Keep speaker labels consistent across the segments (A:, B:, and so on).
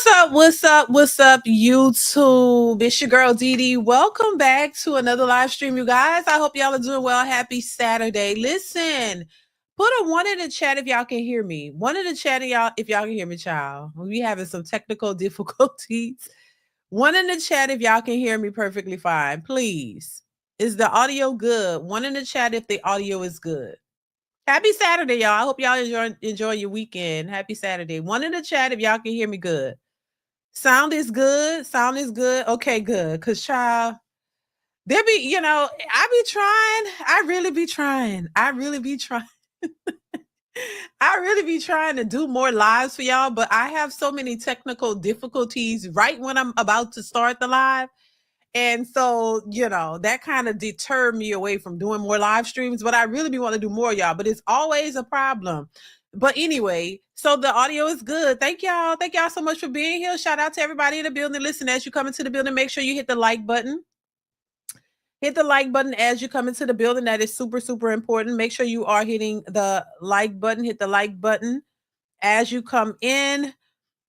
A: What's up? What's up? What's up, YouTube? It's your girl DeeDee. Welcome back to another live stream, you guys. I hope y'all are doing well. Happy Saturday. Listen, put a one in the chat if y'all can hear me. One in the chat if y'all can hear me, child. We having some technical difficulties. One in the chat if y'all can hear me perfectly fine, please. Is the audio good? One in the chat if the audio is good. Happy Saturday, y'all. I hope y'all enjoy your weekend. Happy Saturday. One in the chat if y'all can hear me good. Sound is good. Sound is good. Okay, good. Cause child, there be, I be trying. I really be trying. I really be trying. I really be trying to do more lives for y'all, but I have so many technical difficulties right when I'm about to start the live. And so, that kind of deterred me away from doing more live streams, but I really be want to do more, y'all, but it's always a problem. But anyway, so the audio is good. Thank y'all. Thank y'all so much for being here. Shout out to everybody in the building. Listen, as you come into the building, make sure you hit the like button. Hit the like button as you come into the building. That is super, super important. Make sure you are hitting the like button. Hit the like button as you come in.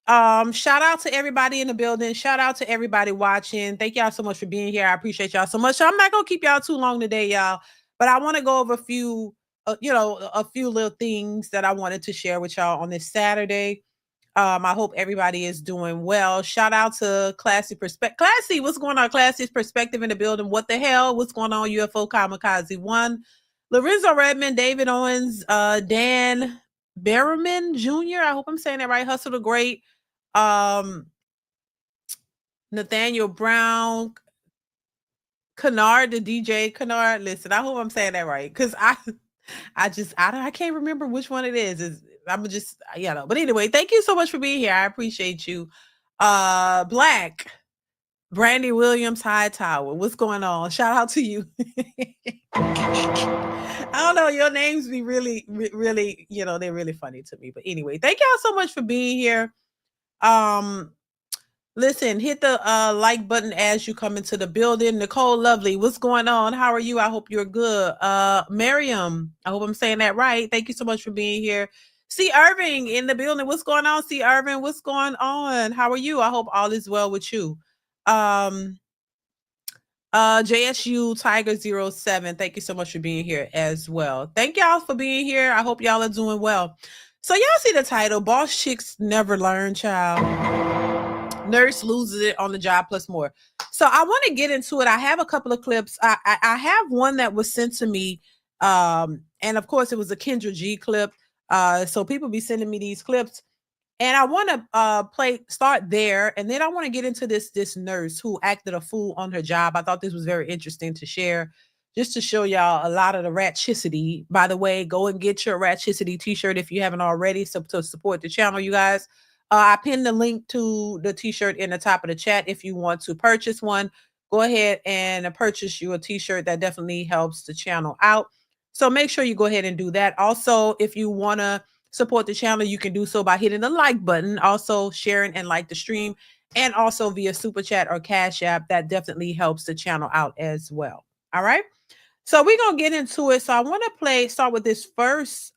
A: Shout out to everybody in the building. Shout out to everybody watching. Thank y'all so much for being here. I appreciate y'all so much. So I'm not gonna keep y'all too long today, y'all. But I want to go over a few, a few little things that I wanted to share with y'all on this Saturday. I hope everybody is doing well. Shout out to Classy Perspective. Classy, what's going on? Classy's Perspective in the building. What the hell? What's going on? UFO Kamikaze 1. Lorenzo Redmond, David Owens, Dan Berriman Jr. I hope I'm saying that right. Hustle the Great. Nathaniel Brown, Kennard, the DJ Kennard. Listen, I hope I'm saying that right. Cause I can't remember which one it is. I'm just, but anyway, thank you so much for being here. I appreciate you. Black, Brandy Williams Hightower. What's going on? Shout out to you. I don't know. Your names be really, really, they're really funny to me. But anyway, thank y'all so much for being here. Listen, hit the like button as you come into the building. Nicole Lovely, what's going on? How are you? I hope you're good. Miriam, I hope I'm saying that right. Thank you so much for being here. C. Irving in the building. What's going on, C. Irving? What's going on? How are you? I hope all is well with you. JSU Tiger 07. Thank you so much for being here as well. Thank y'all for being here. I hope y'all are doing well. So y'all see the title, Boss Chicks Never Learn, child. Nurse loses it on the job plus more. So I want to get into it. I have a couple of clips. I have one that was sent to me. And of course it was a Kendra G clip. So people be sending me these clips. And I want to start there. And then I want to get into this nurse who acted a fool on her job. I thought this was very interesting to share, just to show y'all a lot of the ratchicity. By the way, go and get your ratchicity t-shirt if you haven't already, so to support the channel, you guys. I pinned the link to the t-shirt in the top of the chat. If you want to purchase one, go ahead and purchase you a t-shirt. That definitely helps the channel out. So make sure you go ahead and do that. Also, if you want to support the channel, you can do so by hitting the like button, also sharing and like the stream, and also via Super Chat or Cash App. That definitely helps the channel out as well. All right. So we're going to get into it. So I want to start with this first,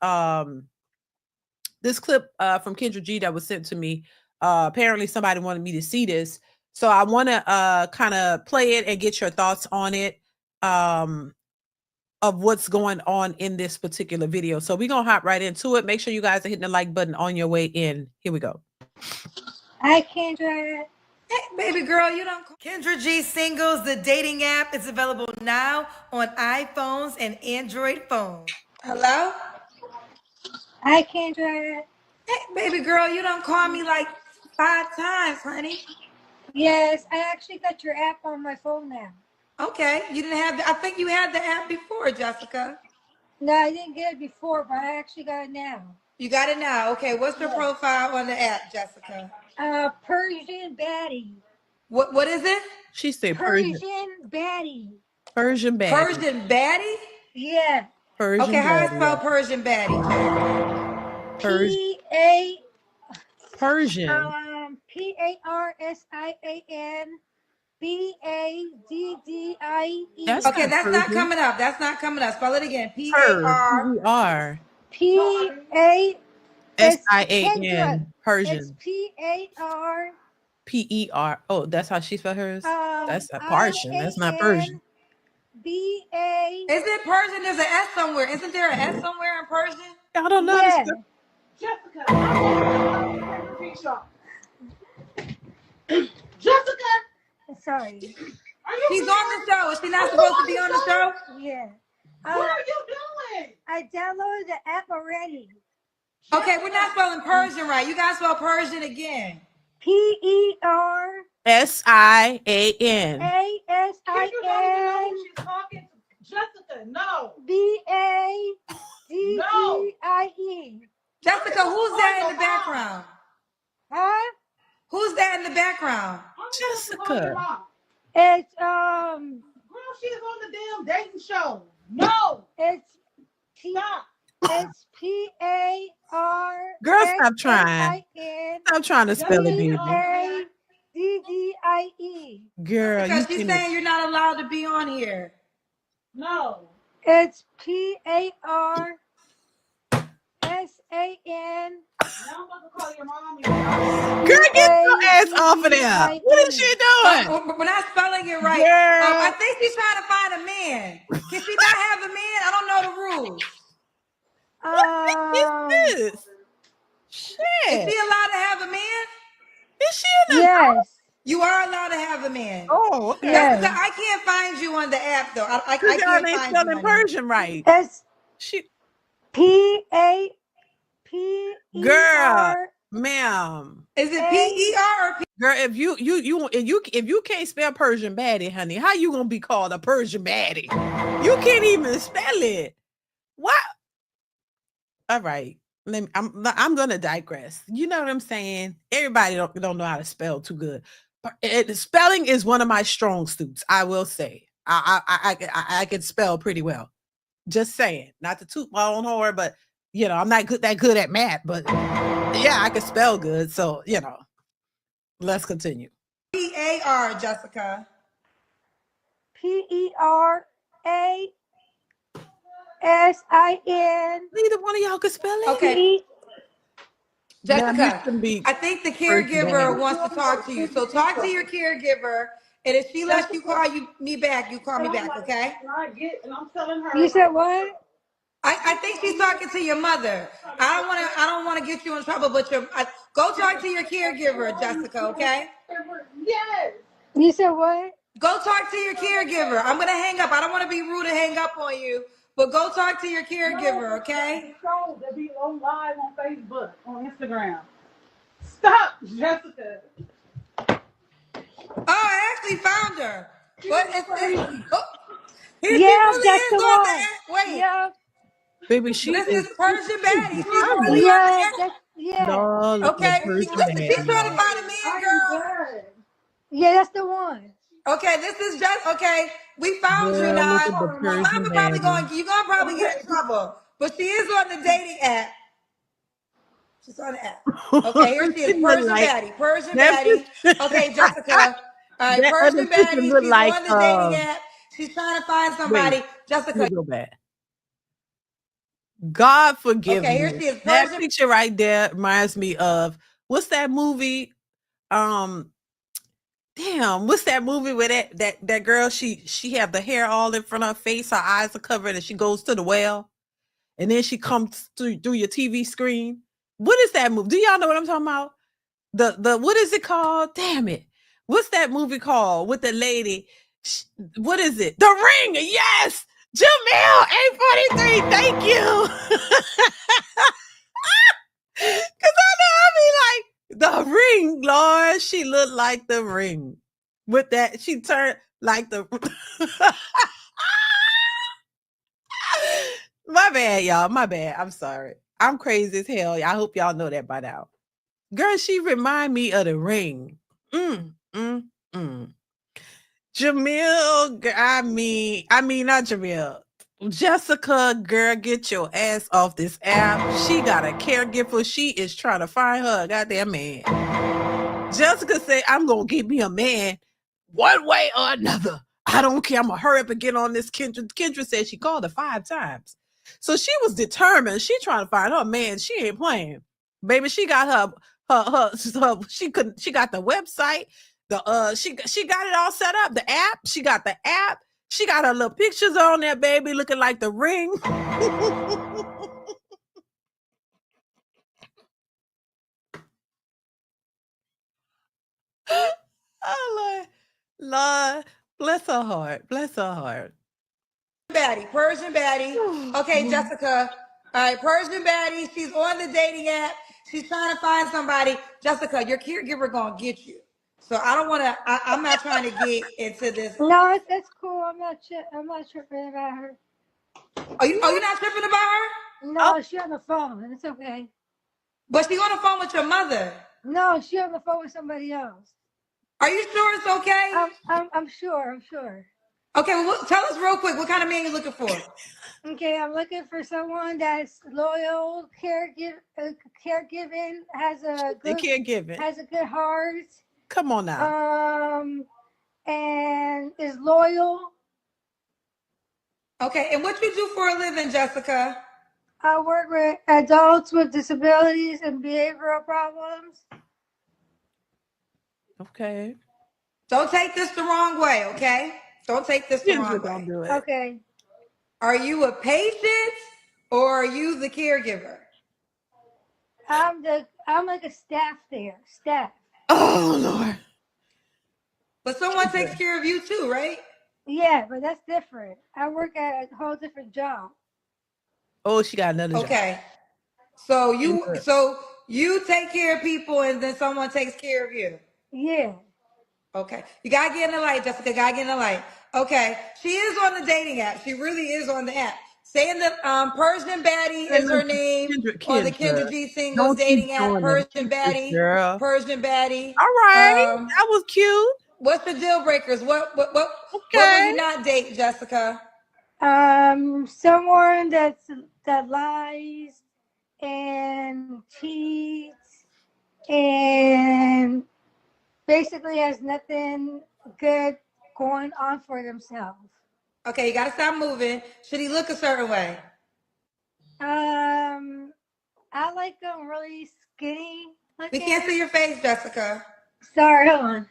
A: this clip from Kendra G that was sent to me. Apparently somebody wanted me to see this. So I want to kind of play it and get your thoughts on it, of what's going on in this particular video. So we're going to hop right into it. Make sure you guys are hitting the like button on your way in. Here we go.
B: Hi, Kendra.
C: Hey, baby girl, you don't. Kendra G Singles, the dating app, is available now on iPhones and Android phones. Hello?
B: Hi, Kendra.
C: Hey, baby girl, you don't call me like 5 times, honey.
B: Yes, I actually got your app on my phone now.
C: Okay, you didn't have I think you had the app before, Jessica.
B: No, I didn't get it before, but I actually got it now.
C: You got it now. Okay, what's your profile on the app, Jessica?
B: Persian Baddie.
C: What is it?
A: She said
B: Persian Baddie.
A: Persian Baddie.
C: Persian Baddie?
B: Yeah.
C: Persian okay, how I spell Persian Baddie, Jessica?
B: P-A...
A: Persian.
B: P-A-R-S-I-A-N B-A-D-D-I-E.
C: Okay, that's Persian. Not coming up. That's not coming up. Spell it again. P-A-R.
A: P-A-S-I-A-N. Persian.
B: It's P-A-R.
A: P-E-R. Oh, that's how she spelled hers? That's a Persian. That's not Persian.
B: B-A.
C: Is it Persian? There's an S somewhere. Isn't there an S somewhere in Persian?
A: I don't know.
B: Yeah.
D: Jessica, Jessica.
B: Sorry.
C: She's on the show. Is she not supposed to be on the show?
B: Yeah.
D: What are you doing?
B: I downloaded the app already.
C: Okay, we're not spelling Persian right. You guys spell Persian again.
B: P-E-R.
A: S-I-A-N.
B: A-S-I-N.
D: She's talking to Jessica. No.
B: B-A-D-D-I-E.
C: Jessica, who's that in the background?
B: Huh?
C: Who's that in the background?
A: Jessica.
B: It's
D: Girl, she's on the damn dating show. No.
B: It's
D: Stop.
B: It's P-A-R.
A: Girl, stop trying. Stop trying to spell it, baby.
B: D-D-I-E.
A: Girl,
C: because she's saying you're not allowed to be on here.
D: No.
B: It's P-A-R-S-I-A-N
D: Now I'm about to call your mommy.
A: Girl, get your ass off of there. What is she doing?
C: We're not spelling it right.
A: Girl.
C: I think she's trying to find a man. Can she not have a man? I don't know the rules.
A: What is this?
C: Is
A: Shit.
C: she allowed to have a man?
A: Is she in a
B: Yes.
C: You are allowed to have a man.
A: Oh, okay.
B: Yes.
C: Jessica, I can't find you on the app though. I
A: Because y'all
C: can't
A: ain't
C: find you,
A: spelling
C: honey.
A: Persian right.
B: It's
A: She
B: PAPER.
A: girl, ma'am.
C: Is it PER or P?
A: Girl, if you can't spell Persian baddie, honey, how you gonna be called a Persian baddie? You can't even spell it. What? All right. I'm gonna digress. You know what I'm saying? Everybody don't know how to spell too good. Spelling is one of my strong suits. I will say. I can spell pretty well. Just saying. Not to toot my own horn, but I'm not that good at math. But yeah, I can spell good. So let's continue.
C: PAR, Jessica.
B: PERASIN.
A: Neither one of y'all can spell it.
C: Okay.
A: Ma'am, you
C: Jessica,
A: shouldn't be
C: I think the
A: Persian
C: caregiver
A: baddie.
C: wants to talk to you. So talk to your caregiver, and if she lets you call me back, you call me back, okay?
D: And I'm telling her.
B: You said what?
C: I think she's talking to your mother. I don't want to get you in trouble, but go talk to your caregiver, Jessica, okay?
D: Yes.
B: You said what?
C: Go talk to your caregiver. I'm gonna hang up. I don't want to be rude and hang up on you, but go talk to your caregiver, okay?
D: Show that be on live on Facebook, on Instagram. Stop, Jessica.
C: Oh, I actually found her. What is this? Oh, here she
B: Yeah,
C: really
B: that's
C: is
B: the
C: on the
B: one.
C: app. Wait,
B: Yeah,
A: Baby, she
C: this
A: is
C: is Persian Betty. She's really on the
B: yeah,
C: app.
B: yeah.
A: no
C: Okay,
A: Persian
C: listen, she's
A: baddie,
C: trying to
A: y'all.
C: find a man, girl.
B: Yeah, that's the one.
C: Okay, this is just okay. We found you
A: Girl, look
C: now.
A: at the
C: Your
A: Persian
C: mama probably
A: baddie.
C: you're gonna probably get in trouble, but she is on the dating app. She's on the app. Okay, here she is,
A: She look
C: Persian
A: like
C: Baddie. Persian
A: that.
C: Baddie. Okay, Jessica. All right,
A: That other
C: Persian
A: picture
C: Baddie.
A: look
C: She's
A: like
C: on the dating app. She's trying to find
A: wait,
C: somebody.
A: let me
C: Jessica.
A: go back. God forgive
C: Okay, here
A: me.
C: she is,
A: That
C: Persian.
A: picture right there reminds me of what's that movie? Um, damn, what's that movie where that girl she have the hair all in front of her face, her eyes are covered, and she goes to the well, and then she comes through your TV screen. What is that movie? Do y'all know what I'm talking about? The what is it called? Damn it. What's that movie called with the lady? What is it? The Ring. Yes. Jamil 843. Thank you. Cause I know I be like the Ring, Lord. She looked like the Ring. With that, she turned like the my bad, y'all. My bad. I'm sorry. I'm crazy as hell. I hope y'all know that by now. Girl, she remind me of the Ring. Mm, mm, mm. Jamil, I mean not Jamil. Jessica, girl, get your ass off this app. She got a caregiver. She is trying to find her a goddamn man. Jessica said, I'm gonna get me a man one way or another. I don't care. I'm gonna hurry up and get on this. Kendra said she called her 5 times. So she was determined. She trying to find her man. She ain't playing. Baby, she got she got the website. She got it all set up. The app. She got the app. She got her little pictures on there, baby, looking like the Ring. Oh, Lord, bless her heart. Bless her heart.
C: Baddie. Persian Baddie. Okay, Jessica. All right, Persian Baddie. She's on the dating app. She's trying to find somebody. Jessica, your caregiver gonna get you. So I don't want to. I'm not trying to get into this.
B: No, it's cool. I'm not tripping about her.
C: Are you not tripping about her?
B: No, she on the phone. It's okay.
C: But she on the phone with your mother.
B: No, she on the phone with somebody else.
C: Are you sure it's okay?
B: I'm sure. I'm sure.
C: Okay, well, tell us real quick. What kind of man you looking for?
B: Okay, I'm looking for someone that's loyal, caregiving, has a good heart.
A: Come on now.
B: And is loyal.
C: Okay, and what you do for a living, Jessica?
B: I work with adults with disabilities and behavioral problems.
A: Okay.
C: Don't take this the wrong way, okay? Don't take this the
A: Kendra
C: wrong
A: gonna
C: way.
A: do it.
B: Okay.
C: Are you a patient or are you the caregiver?
B: I'm like a staff there. Staff.
A: Oh Lord.
C: But someone takes care of you too, right?
B: Yeah, but that's different. I work at a whole different job.
A: Oh, she got another job.
C: Okay. So
A: Kendra.
C: you take care of people and then someone takes care of you.
B: Yeah.
C: Okay. You gotta get in the light, Jessica. Gotta get in the light. Okay. She is on the dating app. She really is on the app. Saying that Persian Baddie
A: Hey,
C: is her
A: listen,
C: name on the
A: Kendra.
C: Kendra G Singles
A: Don't keep
C: dating app.
A: doing it.
C: Persian
A: Keep this
C: Baddie.
A: girl.
C: Persian Baddie.
A: All right. That was cute.
C: What's the deal breakers? What will
A: Okay.
C: you not date, Jessica?
B: Someone that lies and cheats and basically has nothing good going on for themselves.
C: Okay, you gotta stop moving. Should he look a certain way?
B: I like them really skinny looking.
C: We can't see your face, Jessica.
B: Sorry, hold on.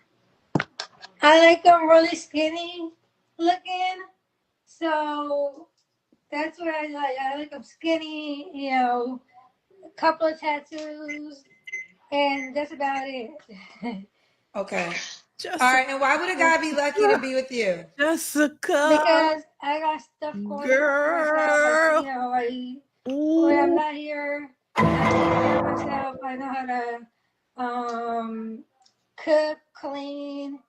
B: I like them really skinny looking. So that's what I like. I like them skinny, a couple of tattoos, and that's about it.
C: Okay.
A: Jessica.
C: All right, and why would a guy be lucky to be with you?
A: Jessica.
B: Because I got stuff going on for myself. Like, when I'm not here, I take care of myself. I know how to cook, clean,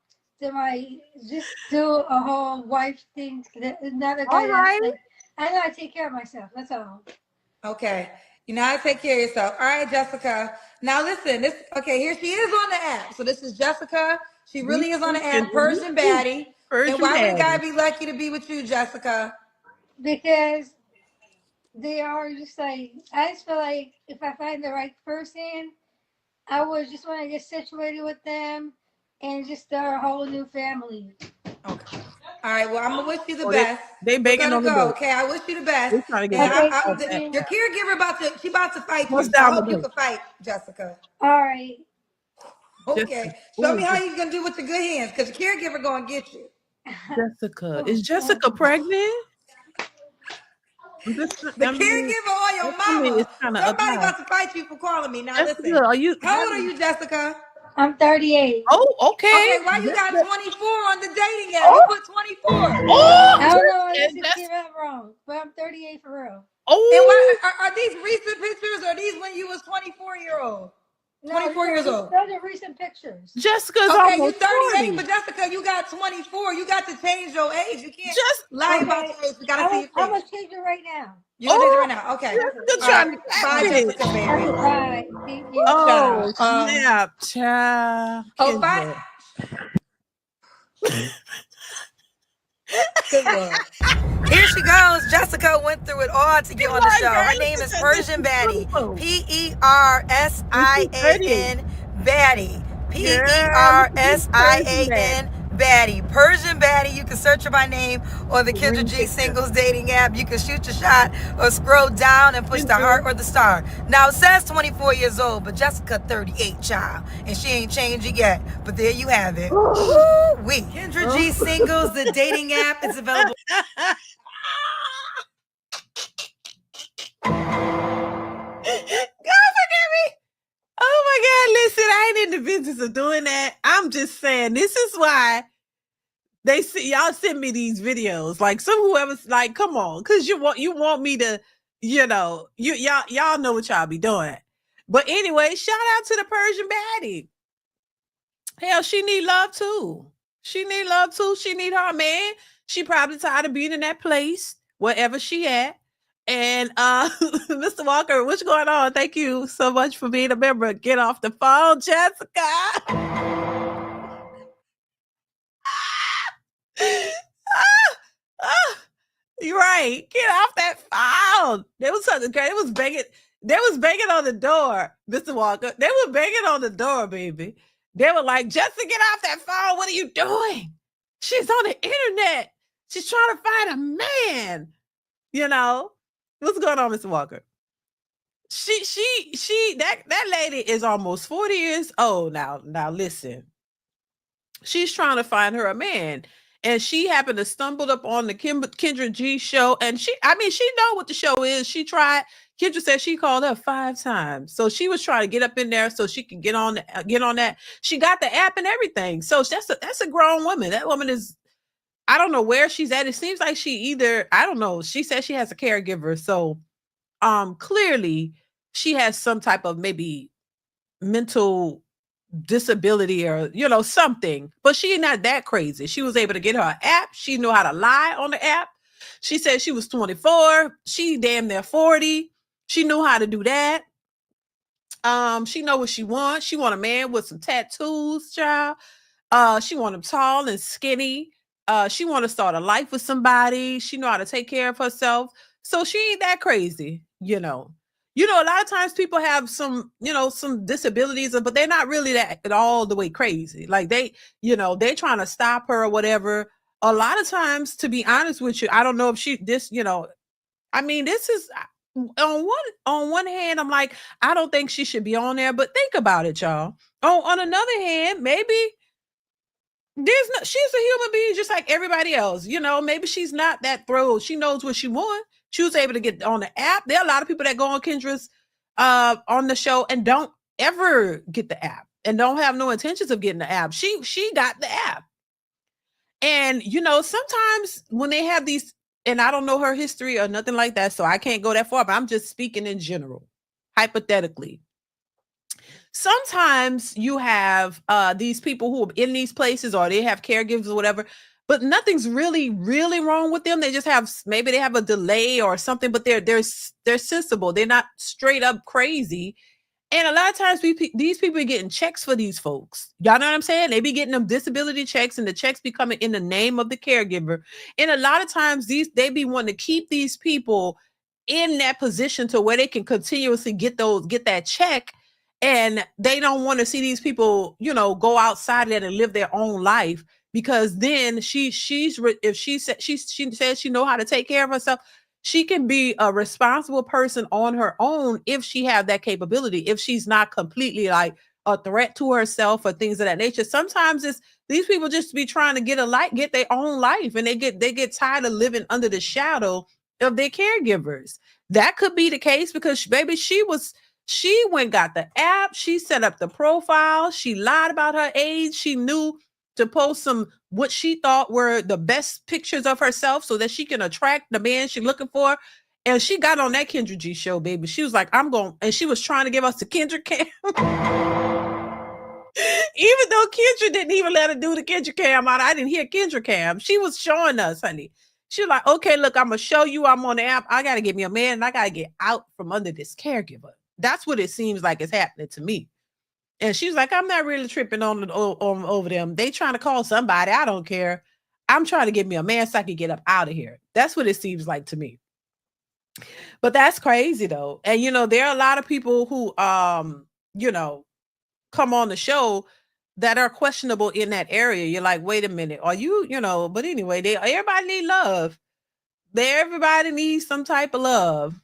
B: just do a whole wife thing. Another guy,
A: right.
B: like, I know how to take care of myself. That's all.
C: Okay. You know how to take care of yourself. All right, Jessica. Now listen, here she is on the app. So this is Jessica. She really is on the app, Persian Baddie. And why would a guy be lucky to be with you, Jessica?
B: Because they are just like, I just feel like if I find the right person, I would just want to get situated with them and just start a whole new family.
C: Okay. All right. Well, I'm gonna wish you the best.
A: They begging on the door.
C: Okay, I wish you the best.
A: We're trying to
C: And
A: get
C: your caregiver about to fight
A: What's
C: you. So I
A: down the
C: hope you
A: door?
C: can fight, Jessica.
B: All right.
C: Okay. Show me how you gonna do with your good hands, because your caregiver gonna get you.
A: Jessica. Is Jessica pregnant?
C: The caregiver or your mama. Somebody about to fight you for calling me. Now
A: Jessica,
C: listen. How old are you, Jessica?
B: I'm 38.
A: Oh, okay.
C: Okay, why you got 24 on the dating app? You put 24.
B: I don't know. This came out wrong, but I'm 38 for real.
C: And why are these recent pictures? Or are these when you was 24-year-old? 24 years old.
B: Those are recent pictures.
A: Jessica's
C: okay, you
A: almost
C: 38,
A: 40.
C: but Jessica, you got 24. You got to change your age. You can't lie
B: Okay.
C: about your age. We gotta see your face.
B: I'm gonna change it right now.
C: You gonna change it right now? Okay.
A: Jessica
C: All
A: trying
C: right.
A: to
C: Bye,
A: get
C: Jessica,
A: it.
C: baby.
B: Okay, bye. Thank you.
A: Oh,
C: Ciao.
A: snap, child.
C: Oh, bye. Good Lord. Here she goes. Jessica went through it all to get on the show. Her name is Persian Baddie. Persian Baddie. Persian Baddie. Persian Baddie. You can search her by name on the Kendra G Singles dating app. You can shoot your shot or scroll down and push the heart or the star. Now it says 24 years old, but Jessica 38, child, and she ain't changed it yet. But there you have it. Woo-wee. Kendra G Singles, the dating app, is available.
A: God forgive me. Oh my God, listen, I ain't in the business of doing that. I'm just saying, this is why they see y'all send me these videos. Like whoever's like, come on, because you want me to, y'all know what y'all be doing. But anyway, shout out to the Persian Baddie. Hell, she need love too. She need her man. She probably tired of being in that place, wherever she at. And Mr. Walker, what's going on? Thank you so much for being a member. Get off the phone, Jessica. You're right. Get off that phone. There was something great. It was banging. They was banging on the door, Mr. Walker. They were banging on the door, baby. They were like, Jessica, get off that phone. What are you doing? She's on the internet. She's trying to find a man. What's going on, Mr. Walker? that lady is almost 40 years old now. Now listen, she's trying to find her a man. And she happened to stumbled up on the Kendra G show. And she know what the show is. She tried. Kendra said she called her 5 times. So she was trying to get up in there so she could get on that. She got the app and everything. So that's a grown woman. That woman is, I don't know where she's at. It seems like she either, I don't know. She said she has a caregiver. So clearly she has some type of maybe mental disability or something, but she's not that crazy. She was able to get her app. She knew how to lie on the app. She said she was 24. She damn near 40. She knew how to do that. She know what she wants. She want a man with some tattoos, child. She want him tall and skinny. She want to start a life with somebody. She know how to take care of herself. So she ain't that crazy, a lot of times people have some disabilities, but they're not really that at all the way crazy. Like they trying to stop her or whatever. A lot of times, to be honest with you, I don't know if this is on one hand, I'm like, I don't think she should be on there, but think about it, y'all. On another hand, maybe she's a human being just like everybody else. Maybe she's not that thrilled. She knows what she wants. She was able to get on the app. There are a lot of people that go on Kendra's on the show and don't ever get the app and don't have no intentions of getting the app. She got the app. And sometimes when they have these, and I don't know her history or nothing like that, so I can't go that far, but I'm just speaking in general, hypothetically. Sometimes you have these people who are in these places, or they have caregivers or whatever, but nothing's really, really wrong with them. They just have, maybe they have a delay or something, but they're sensible. They're not straight up crazy. And a lot of times these people are getting checks for these folks. Y'all know what I'm saying? They be getting them disability checks, and the checks be coming in the name of the caregiver. And a lot of times they be wanting to keep these people in that position to where they can continuously get that check. And they don't want to see these people, go outside of that and live their own life, because then if she says she know how to take care of herself, she can be a responsible person on her own if she have that capability, if she's not completely like a threat to herself or things of that nature. Sometimes these people just be trying to get their own life, and they get tired of living under the shadow of their caregivers. That could be the case because baby, she went got the app, she set up the profile, she lied about her age, she knew to post what she thought were the best pictures of herself so that she can attract the man she's looking for. And she got on that Kendra G show, baby. She was like, and she was trying to give us the Kendra cam. Even though Kendra didn't even let her do the Kendra cam out, I didn't hear Kendra cam. She was showing us, honey. She was like, okay, look, I'm going to show you I'm on the app. I got to get me a man, and I got to get out from under this caregiver. That's what it seems like is happening to me. And she's like, I'm not really tripping on over them. They trying to call somebody. I don't care. I'm trying to get me a man so I can get up out of here. That's what it seems like to me. But that's crazy though. And there are a lot of people who come on the show that are questionable in that area. You're like, wait a minute, are you, but anyway, everybody need love. Everybody needs some type of love.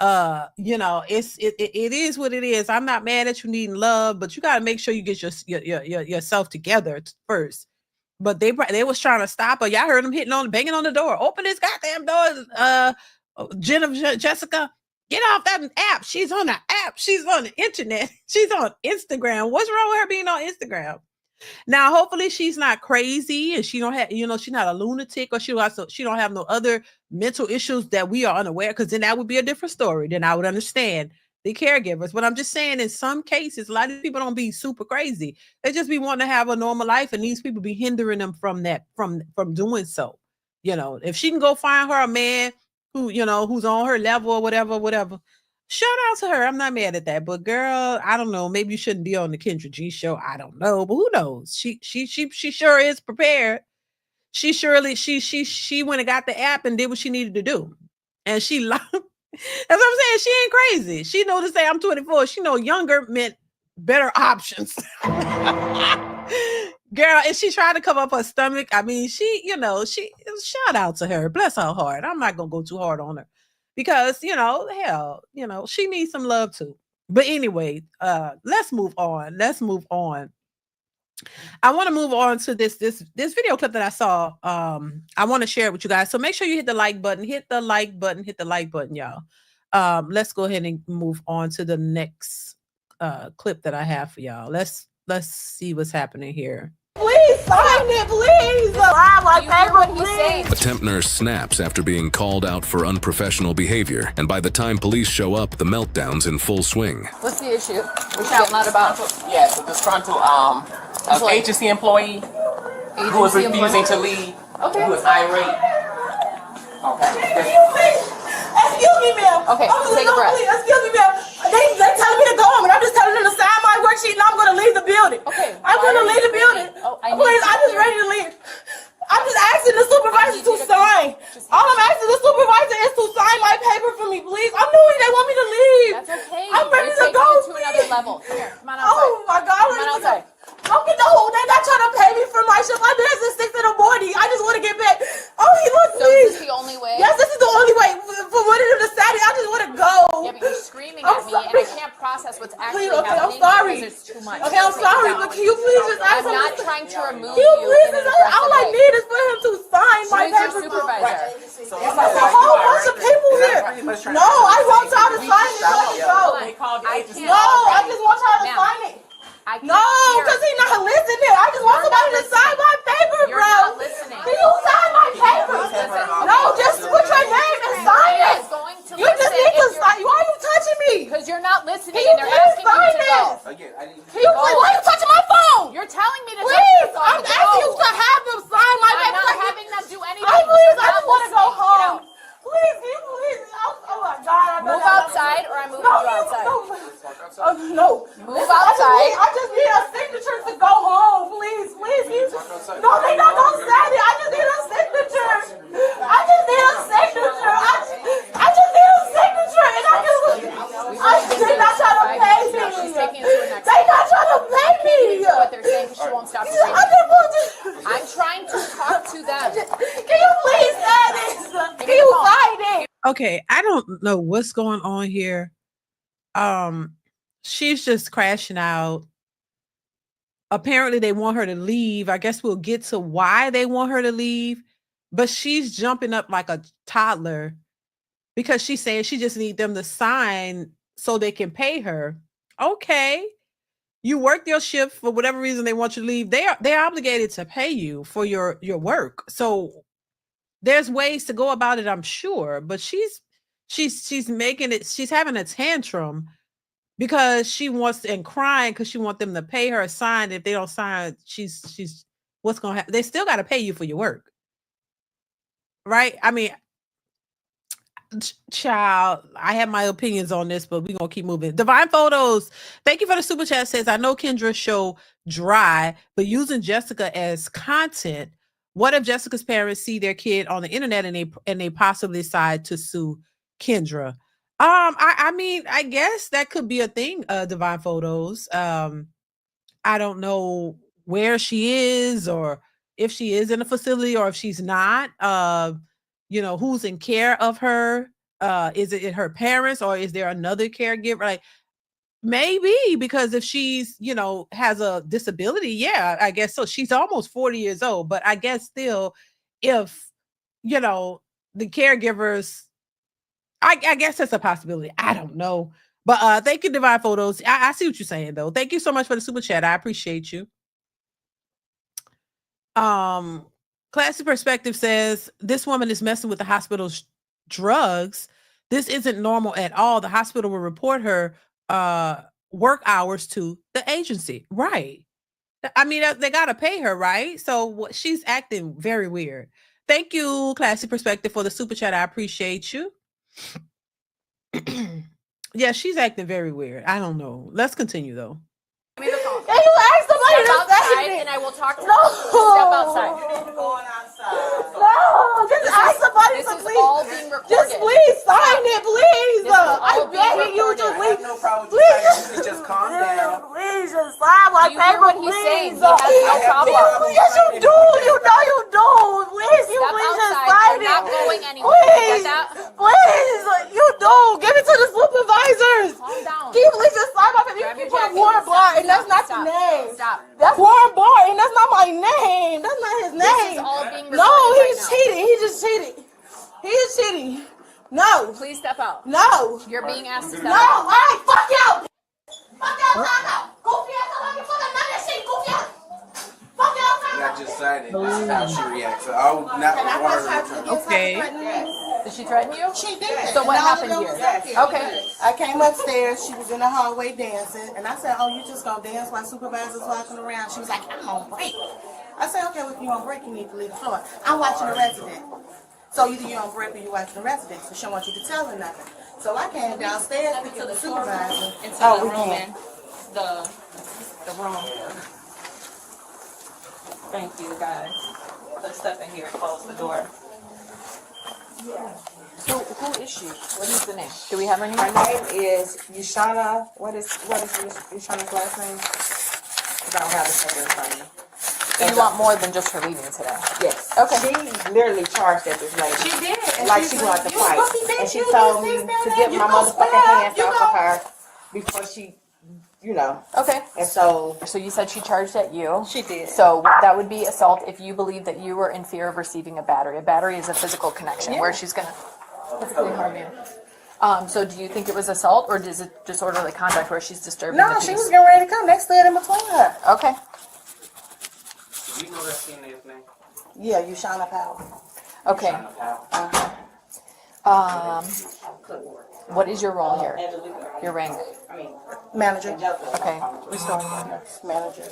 A: It is what it is. I'm not mad at you needing love, but you got to make sure you get yourself together first. But they was trying to stop her. Y'all heard them banging on the door. Open this goddamn door. Jessica, get off that app. She's on the app. She's on the internet. She's on Instagram. What's wrong with her being on Instagram? Now, hopefully she's not crazy and she don't have, she's not a lunatic, or she don't have no other mental issues that we are unaware, because then that would be a different story. Then I would understand the caregivers. But I'm just saying, in some cases, a lot of people don't be super crazy. They just be wanting to have a normal life, and these people be hindering them from that, from doing so. If she can go find her a man who, who's on her level or whatever. Shout out to her. I'm not mad at that. But girl, I don't know. Maybe you shouldn't be on the Kendra G show. I don't know. But who knows? She sure is prepared. She went and got the app and did what she needed to do. And she that's what I'm saying. She ain't crazy. She know to say I'm 24. She know younger meant better options. Girl, and she tried to cover up her stomach. I mean, she shout out to her. Bless her heart. I'm not gonna go too hard on her. because, hell, she needs some love too. But anyway, let's move on. I want to move on to this video clip that I saw. I want to share it with you guys. So make sure you hit the like button, y'all. Let's go ahead and move on to the next clip that I have for y'all. Let's see what's happening here.
E: Please sign it, please. My favorite, please.
F: A temp nurse snaps after being called out for unprofessional behavior, and by the time police show up, the meltdown's in full swing.
G: What's the issue? We're shouting out about.
H: Yes, a disgruntled agency employee who was refusing to leave, who was irate. Okay.
E: Excuse me, ma'am.
G: Okay, take a breath.
E: Excuse me, ma'am. They telling me to go home, and I'm just telling them to sign my worksheet, and I'm going to leave the building.
G: Okay.
E: I'm going to leave the building. Please, I'm just ready to leave. I'm just asking the supervisor to sign. All I'm asking the supervisor is to sign my paper for me, please. I'm knowing they want me to leave.
G: That's okay.
E: I'm ready to go,
G: to another level. Come here. Come on outside.
E: Oh my God.
G: Come on outside.
E: Don't get the whole day. They're not trying to pay me for my shift. I've been here since 6 in the morning. I just want to get back. Oh, he looks
G: So is this the only way?
E: Yes, this is the only way. For one of them to Saturday, I just want to go.
G: Yeah, but you're screaming at me, and I can't process what's actually
E: Okay, I'm
G: happening
E: sorry.
G: because it's too much.
E: Okay, I'm sorry, but can you please just ask
G: I'm
E: him?
G: not trying to remove
E: Can you please
G: in an
E: just all I
G: aggressive way.
E: need is for him to sign my
G: Who is your
E: paper.
G: supervisor?
E: There's a whole bunch of people here. No, I want y'all to sign it so I can go. No, I just want y'all to sign it. No, because he's not listening. I just want somebody to sign my paper, bro.
G: You're not listening.
E: Can you sign my paper? No, just put your name and sign it. You just need to sign. Why are you touching me?
G: Because you're not listening,
E: Can you
G: and they're
E: please
G: asking you
E: sign
G: to go.
E: Can you please? Why are you touching my phone?
G: You're telling me to
E: Please,
G: touch your phone.
E: I'm asking you to have them sign my
G: I'm
E: paper.
G: not having them do anything.
E: Please, I just want to go
G: Get
E: home.
G: out.
E: Please, can you please? Oh my God.
G: Move outside, or I'm moving you outside.
E: No.
G: Move outside.
E: I just need a signature to go home. Please. No, they not gonna sign it. I just need a signature. I just need a signature. They're not trying to pay me.
G: She's taking it to the next
E: They're not trying to pay me.
G: what they're saying because she won't stop the I'm trying to talk to them.
E: Can you please sign this? Can you sign it?
A: Okay, I don't know what's going on here. She's just crashing out. Apparently they want her to leave. I guess we'll get to why they want her to leave, but she's jumping up like a toddler because she's saying she just needs them to sign so they can pay her. Okay. You worked your shift for whatever reason they want you to leave. They're obligated to pay you for your work. So there's ways to go about it, I'm sure, but she's making it, she's having a tantrum because she wants to, and crying because she wants them to pay her a sign. If they don't sign, she's what's going to happen? They still got to pay you for your work. Right? I mean, child, I have my opinions on this, but we're going to keep moving. Divine Photos, thank you for the super chat. Says, I know Kendra's show dry, but using Jessica as content. What if Jessica's parents see their kid on the internet and they possibly decide to sue Kendra? I mean, I guess that could be a thing, Divine Photos. I don't know where she is or if she is in a facility or if she's not. Who's in care of her? Is it her parents or is there another caregiver? Like, maybe, because if she's, has a disability, yeah, I guess so. She's almost 40 years old, but I guess still, if, the caregivers, I guess that's a possibility. I don't know. But thank you, Divine Photos. I see what you're saying, though. Thank you so much for the super chat. I appreciate you. Classy Perspective says, this woman is messing with the hospital's drugs. This isn't normal at all. The hospital will report her work hours to the agency. Right. I mean, they got to pay her, right? So she's acting very weird. Thank you, Classy Perspective, for the super chat. I appreciate you. Yeah, she's acting very weird. I don't know. Let's continue, though.
E: Can you ask somebody
G: Step
E: to
G: outside
E: say
G: and I will talk to
E: No.
G: Step outside.
E: No, just ask somebody
G: This
E: to
G: is
E: please.
G: all being recorded.
E: Just please sign it, please.
G: This is all
E: I'm
G: being
E: begging you to
G: recorded.
E: please.
H: No problem.
E: Please
H: Just calm down.
E: Please just sign my
G: Do you hear
E: paper,
G: what he's saying?
E: please.
G: He has no problem.
E: Yes, you do. You know you do. Please, you
G: Step
E: please just
G: outside.
E: sign
G: You're not
E: it.
G: going going anywhere. You get that?
E: Please, you do. Give it to the supervisors.
G: Calm down.
E: Can you please just slide my face? You put Warren Barton, and that's not the name.
G: Stop.
E: That's Warren Barton. That's not my name. That's not his name.
G: This is all being recorded
E: No, he's
G: right now.
E: cheating. He just cheated. He is cheating. No.
G: Please step out.
E: No.
G: You're being asked to step
E: No.
G: out.
E: All right. Fuck y'all. Fuck y'all. Fuck y'all. Goofy ass. I don't give a fuck. None of that shit. Goofy ass. Fuck y'all.
I: I just said it. This is how she reacts. So I would not want her to return.
A: Okay.
G: Did she threaten you?
E: She did.
G: So what happened here? Okay.
E: I came upstairs. She was in the hallway dancing, and I said, "Oh, you just gonna dance while supervisor's walking around?" She was like, "I'm on break." I said, "Okay, well, if you're on break, you need to leave the floor." I'm watching the resident. So either you're on break or you're watching the resident. So she don't want you to tell her nothing. So I came downstairs to get the supervisor.
H: Into the room and the room. Thank you, guys. Let's step in here and close the door.
G: Who is she? What is the name? Do we have her name?
J: Her name is Yushana. What is Yushana's last name? Because I don't have the paper in front of me.
G: So you want more than just her leaving today?
J: Yes.
G: Okay.
J: She literally charged at this lady.
E: She did.
J: Like she wanted to fight. And she told me to get my motherfucking hands off of her before she, you know.
G: Okay.
J: And so
G: you said she charged at you.
J: she did.
G: So that would be assault if you believe that you were in fear of receiving a battery. A battery is a physical connection where she's gonna physically harm you. So do you think it was assault or is it disorderly conduct where she's disturbing the
J: No,
G: peace?
J: she was getting ready to come. They stood in between her.
G: Okay.
I: You know that CNA's name?
J: Yeah, Yushana Powell.
G: Okay.
I: China
G: What is your role here? Your rank?
J: Manager.
G: Okay.
J: Manager.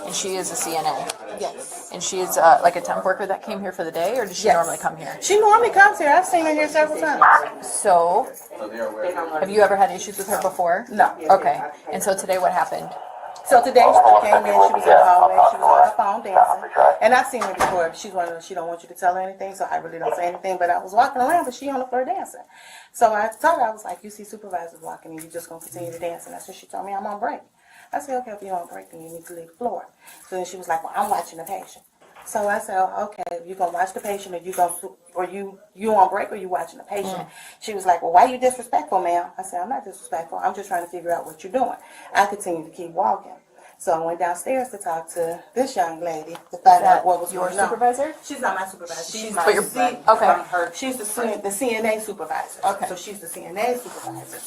G: And she is a CNA.
J: Yes.
G: And she is like a temp worker that came here for the day, or does she
J: Yes.
G: normally come here?
J: She normally comes here. I've seen her here several times.
G: So,
I: So they're aware.
G: have you ever had issues with her before?
J: No.
G: Okay. And so today, what happened?
J: So today she came in, she was in the hallway, she was on her phone dancing. And I've seen her before. She don't want you to tell her anything, so I really don't say anything. But I was walking around, but she on the floor dancing. So I told her, I was like, you see supervisors walking and you just gonna continue to dance. And that's what she told me, I'm on break. I said, okay, if you're on break, then you need to leave the floor. So then she was like, well, I'm watching the patient. So I said, okay, you gonna watch the patient or you on break or you watching the patient? She was like, well, why you disrespectful, ma'am? I said, I'm not disrespectful. I'm just trying to figure out what you're doing. I continued to keep walking. So I went downstairs to talk to this young lady to find out what was
G: Your
J: going on.
G: supervisor?
J: She's not my supervisor. She's my
G: okay.
J: She's the CNA supervisor.
G: Okay.
J: So she's the CNA supervisor.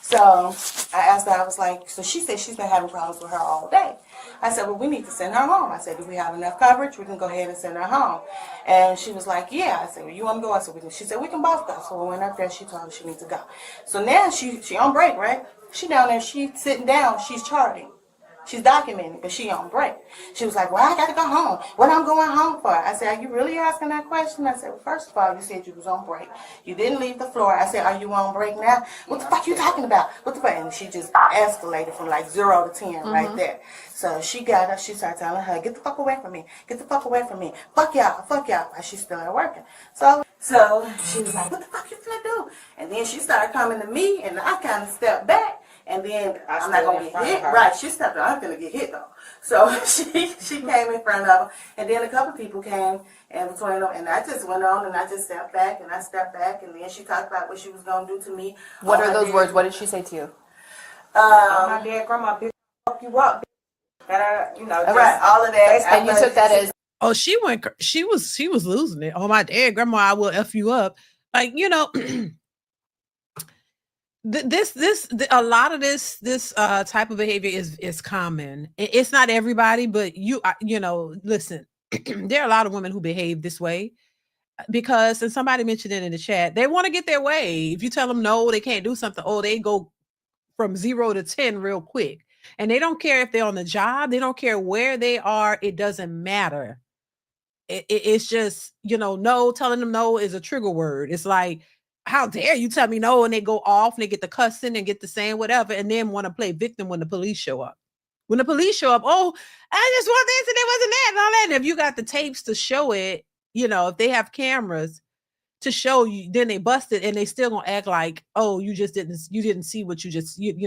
J: So I asked her, I was like, so she said she's been having problems with her all day. I said, well, we need to send her home. I said, do we have enough coverage? We can go ahead and send her home. And she was like, yeah. I said, well, you want to go? I said, she said, we can both go. So we went up there. She told her she needs to go. So now she on break, right? She down there. She's sitting down. She's charting. She's documenting, but she on break. She was like, well, I got to go home. What I'm going home for? I said, are you really asking that question? I said, well, first of all, you said you was on break. You didn't leave the floor. I said, are you on break now? What the fuck you talking about? What the fuck? And she just escalated from like 0 to 10 right there. So she got up. She started telling her, get the fuck away from me. Get the fuck away from me. Fuck y'all. Fuck y'all. While she's still at working. So she was like, what the fuck you finna do? And then she started coming to me, and I kind of stepped back. And then I'm not gonna get hit. Right, she stepped out. I'm gonna get hit though. So she came in front of her, and then a couple people came in between them, and I just went on and I just stepped back and I stepped back, and then she talked about what she was gonna do to me.
G: What are those words? What did she say to you?
J: My dad, grandma, bitch, fuck you up, bitch. You know, right, all of that.
G: And you took that as
A: she was losing it. Oh, my dad, grandma, I will F you up. Like, you know, a lot of this type of behavior is common. It's not everybody, but you know, listen, there are a lot of women who behave this way because, and somebody mentioned it in the chat, they want to get their way. If you tell them no, they can't do something. Oh, they go from 0 to 10 real quick. And they don't care if they're on the job. They don't care where they are. It doesn't matter. It's just, you know, no, telling them no is a trigger word. It's like, how dare you tell me no? And they go off and they get the cussing and get the saying whatever, and then want to play victim when the police show up. When the police show up, oh, I just want this and it wasn't that and all that. And if you got the tapes to show it, you know, if they have cameras to show you, then they bust it and they still gonna act like, oh, you didn't see what you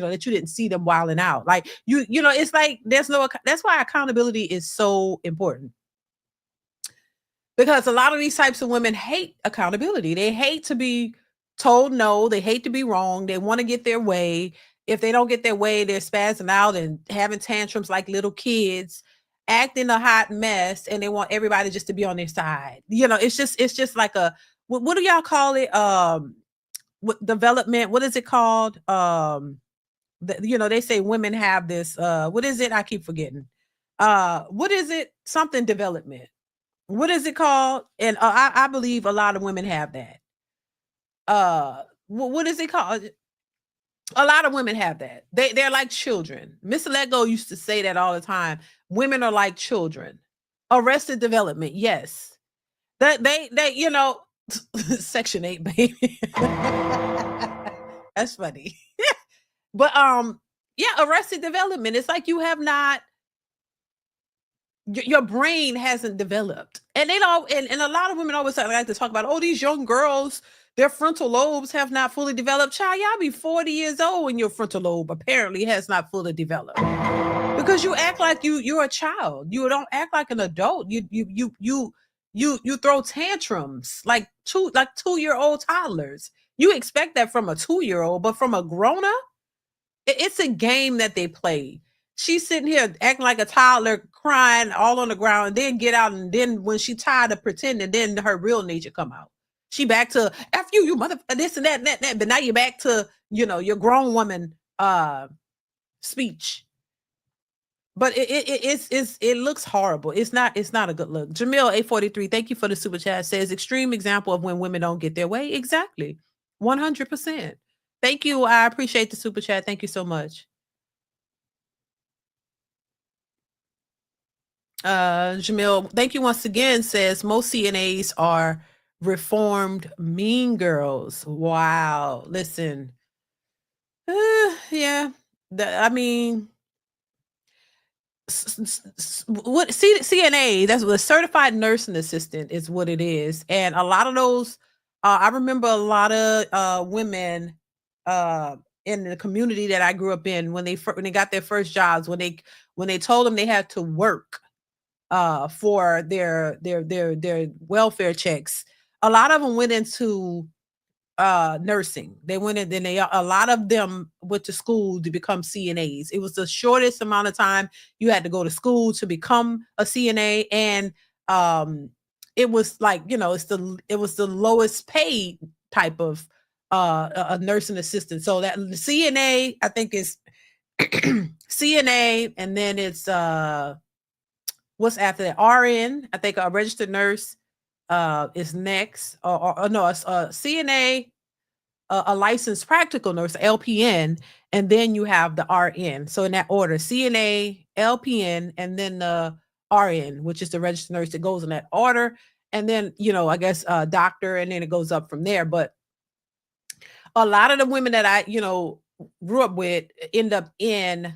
A: know, that you didn't see them wilding out. Like you know, it's like that's why accountability is so important. Because a lot of these types of women hate accountability. They hate to be told no. They hate to be wrong. They want to get their way. If they don't get their way, they're spazzing out and having tantrums like little kids, acting a hot mess, and they want everybody just to be on their side. You know, it's just like a what do y'all call it? What development? What is it called? You know, they say women have this. What is it? I keep forgetting. What is it? Something development. What is it called? And I believe a lot of women have that. What is it called? A lot of women have that. They're like children. Mr. Lego used to say that all the time. Women are like children. Arrested development, yes. They you know, Section 8, baby. That's funny. But yeah, arrested development. It's like you have not, your brain hasn't developed. And they don't, and a lot of women always like to talk about, oh, these young girls, their frontal lobes have not fully developed. Child, y'all be 40 years old when your frontal lobe apparently has not fully developed. Because you act like you're a child. You don't act like an adult. You throw tantrums like 2-year-old toddlers. You expect that from a 2-year-old, but from a grown-up, it's a game that they play. She's sitting here acting like a toddler, crying all on the ground, and then get out, and then when she tired of pretending, then her real nature come out. She back to F you mother, this and that, and that. But now you're back to, you know, your grown woman speech. But it looks horrible. It's not a good look. Jamil 843, thank you for the super chat. Says extreme example of when women don't get their way. Exactly. 100%. Thank you. I appreciate the super chat. Thank you so much. Jamil, thank you once again. Says most CNAs are reformed mean girls. Wow. Listen. Yeah. I mean, what CNA, that's what a certified nursing assistant is what it is. And a lot of those, I remember a lot of women in the community that I grew up in, when they got their first jobs, when they told them they had to work for their welfare checks, a lot of them went into nursing. They went in, then a lot of them went to school to become CNAs. It was the shortest amount of time you had to go to school to become a CNA, and it was like, you know, it was the lowest paid type of a nursing assistant. So that the CNA, I think, is CNA, and then it's what's after that? RN. I think a registered nurse is next, or no, it's CNA, a licensed practical nurse, LPN, and then you have the RN. So in that order, CNA, LPN, and then the RN, which is the registered nurse, that goes in that order. And then, you know, I guess doctor, and then it goes up from there. But a lot of the women that I, you know, grew up with end up in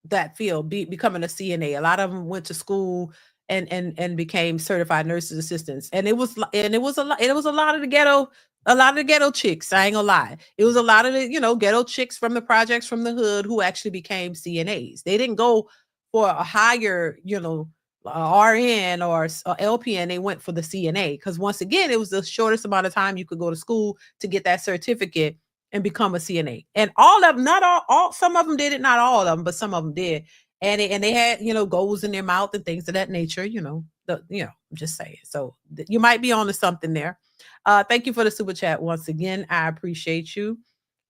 A: that field, becoming a CNA. A lot of them went to school and became certified nurses assistants. And it was a lot of the ghetto chicks. I ain't gonna lie. It was a lot of the, you know, ghetto chicks from the projects, from the hood, who actually became CNAs. They didn't go for a higher, you know, RN or LPN. They went for the CNA, because once again, it was the shortest amount of time you could go to school to get that certificate and become a CNA. And all of them, not all, some of them did it, not all of them, but some of them did. And they had, you know, goals in their mouth and things of that nature, you know, I'm just saying. So you might be on to something there. Thank you for the super chat once again. I appreciate you.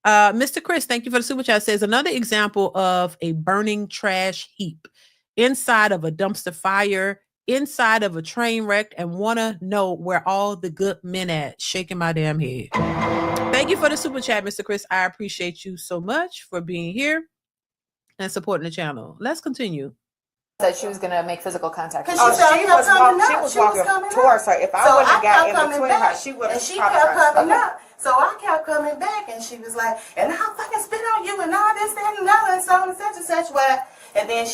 A: Mr. Chris, thank you for the super chat. Says another example of a burning trash heap, inside of a dumpster fire, inside of a train wreck, and want to know where all the good men at. Shaking my damn head. Thank you for the super chat, Mr. Chris. I appreciate you so much for being here and supporting the channel. Let's continue.
G: Said she was going to make physical contact.
J: She was walking towards her. If I wouldn't have got in between her, she would have. And she kept coming up. So I kept coming back, and she was like, and I'll fucking spit on you and all this, that, and another, and so on and such and such. What? And then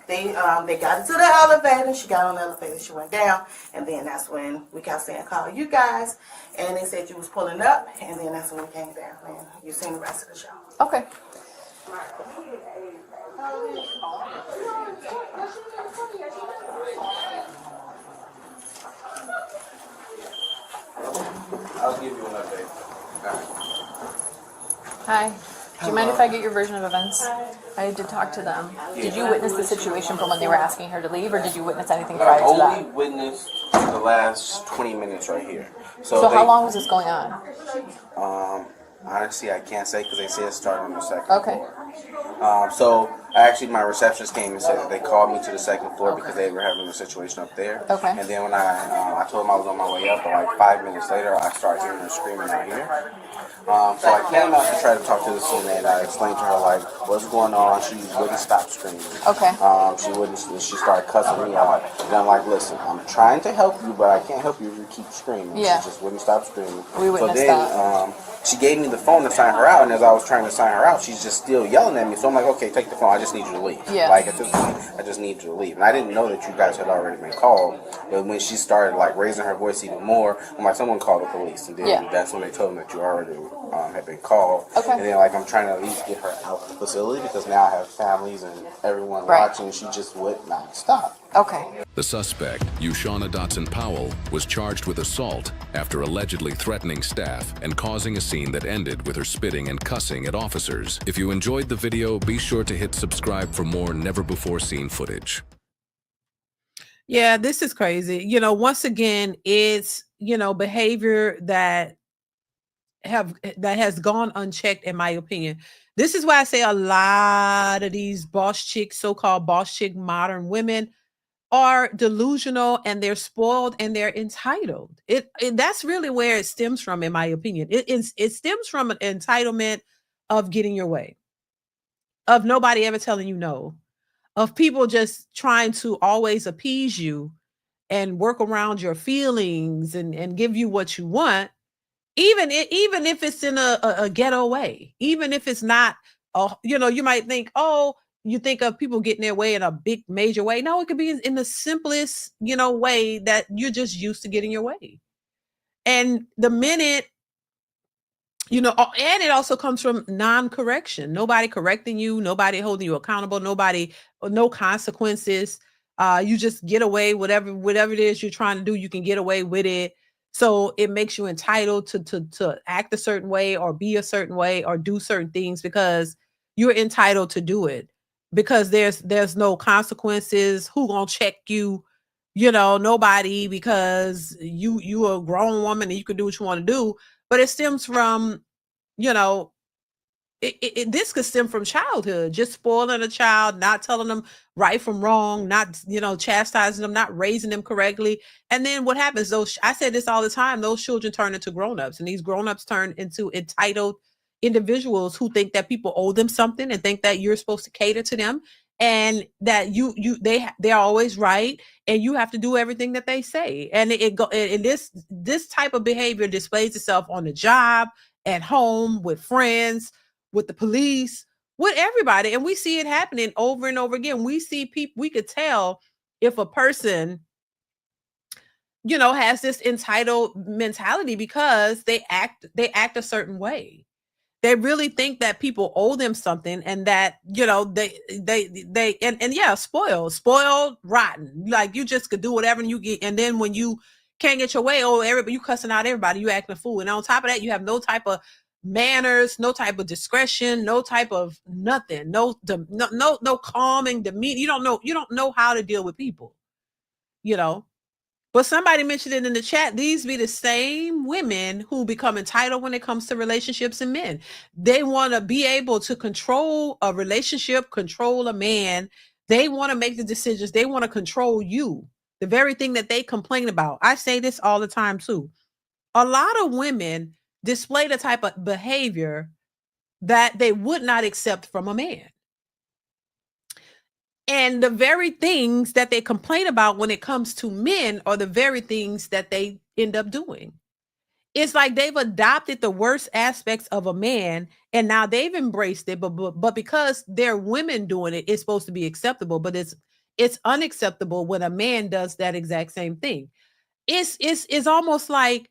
J: they got into the elevator. She got on the elevator. She went down, and then that's when we kept saying, call you guys, and they said you was pulling up, and then that's when we came down, and you seen the rest of the show.
G: Okay.
I: I'll give you an update.
G: Hi. Do you mind if I get your version of events? I did talk to them. Did you witness the situation from when they were asking her to leave, or did you witness anything prior to that?
I: I only witnessed the last 20 minutes right here.
G: So how long was this going on?
I: Honestly, I can't say because they said it started on the second
G: floor.
I: So actually, my receptionist came and said that they called me to the second floor because they were having a situation up there.
G: Okay.
I: And then when I told them I was on my way up, but like 5 minutes later, I started hearing her screaming out here. So I came out to try to talk to the CNA, and I explained to her like what's going on. She wouldn't stop screaming.
G: Okay.
I: She started cussing me out, and I'm like, listen, I'm trying to help you, but I can't help you if you keep screaming.
G: Yeah.
I: She just wouldn't stop screaming.
G: We witnessed
I: so then,
G: that.
I: She gave me the phone to sign her out, and as I was trying to sign her out, she's just still yelling at me. So I'm like, okay, take the phone. I just need you to leave.
G: Yeah.
I: Like at this point, I just need you to leave. And I didn't know that you guys had already been called. But when she started like raising her voice even more, I'm like, someone called the police. And then that's when they told me that you already had been called.
G: Okay.
I: And then like I'm trying to at least get her out of the facility because now I have families and everyone watching. And she just would not stop.
G: Okay.
F: The suspect, Ushana Dotson Powell, was charged with assault after allegedly threatening staff and causing a scene that ended with her spitting and cussing at officers. If you enjoyed the video, be sure to hit subscribe for more never-before-seen footage.
A: Yeah, this is crazy. You know, once again, it's, you know, behavior that has gone unchecked, in my opinion. This is why I say a lot of these boss chick, so-called boss chick modern women are delusional, and they're spoiled, and they're entitled. That's really where it stems from, in my opinion. It stems from an entitlement of getting your way, of nobody ever telling you no, of people just trying to always appease you and work around your feelings and give you what you want, even if it's in a ghetto way, even if it's not, you know, you might think, oh, you think of people getting their way in a big major way. No, it could be in the simplest, you know, way that you're just used to getting your way. And the minute, you know, and it also comes from non-correction. Nobody correcting you, nobody holding you accountable, no consequences. You just get away, whatever it is you're trying to do, you can get away with it. So it makes you entitled to act a certain way or be a certain way or do certain things because you're entitled to do it. Because there's no consequences. Who gonna check you? You know, nobody, because you a grown woman and you can do what you want to do. But it stems from, you know, this could stem from childhood, just spoiling a child, not telling them right from wrong, not, you know, chastising them, not raising them correctly. And then what happens? I say this all the time, those children turn into grownups, and these grownups turn into entitled individuals who think that people owe them something and think that you're supposed to cater to them and that they're always right and you have to do everything that they say. And this type of behavior displays itself on the job, at home, with friends, with the police, with everybody. And we see it happening over and over again. We see people, we could tell if a person, you know, has this entitled mentality because they act a certain way. They really think that people owe them something, and that, you know, they yeah, spoiled, rotten. Like you just could do whatever you get, and then when you can't get your way, oh, everybody, you cussing out everybody, you acting a fool, and on top of that, you have no type of manners, no type of discretion, no type of nothing, no calming demeanor. You don't know how to deal with people, you know. But somebody mentioned it in the chat. These be the same women who become entitled when it comes to relationships and men. They want to be able to control a relationship, control a man. They want to make the decisions. They want to control you. The very thing that they complain about. I say this all the time too. A lot of women display the type of behavior that they would not accept from a man. And the very things that they complain about when it comes to men are the very things that they end up doing. It's like they've adopted the worst aspects of a man and now they've embraced it, but because they're women doing it, it's supposed to be acceptable, but it's unacceptable when a man does that exact same thing. It's almost like,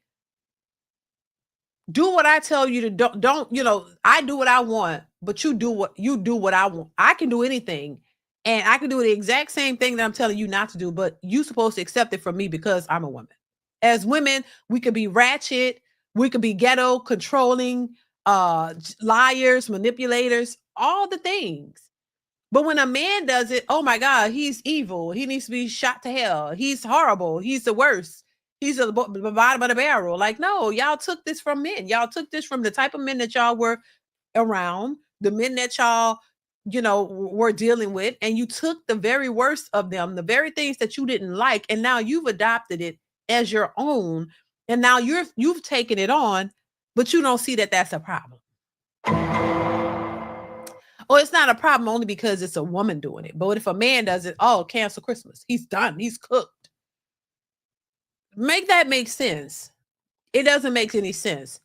A: do what I tell you to don't, you know, I do what I want, but you do what I want. I can do anything. And I can do the exact same thing that I'm telling you not to do, but you're supposed to accept it from me because I'm a woman. As women, we could be ratchet, We could be ghetto, controlling, liars, manipulators, all the things. But when a man does it, oh my God, he's evil. He needs to be shot to hell. He's horrible. He's the worst. He's the bottom of the barrel. Like, no, y'all took this from men. Y'all took this from the type of men that y'all were around, the men that y'all, were dealing with, and you took the very worst of them, the very things that you didn't like, and now you've adopted it as your own, and now you've taken it on, but you don't see that that's a problem. Or it's not a problem only because it's a woman doing it. But if a man does it, oh, cancel Christmas. He's done. He's cooked. Make that make sense. It doesn't make any sense.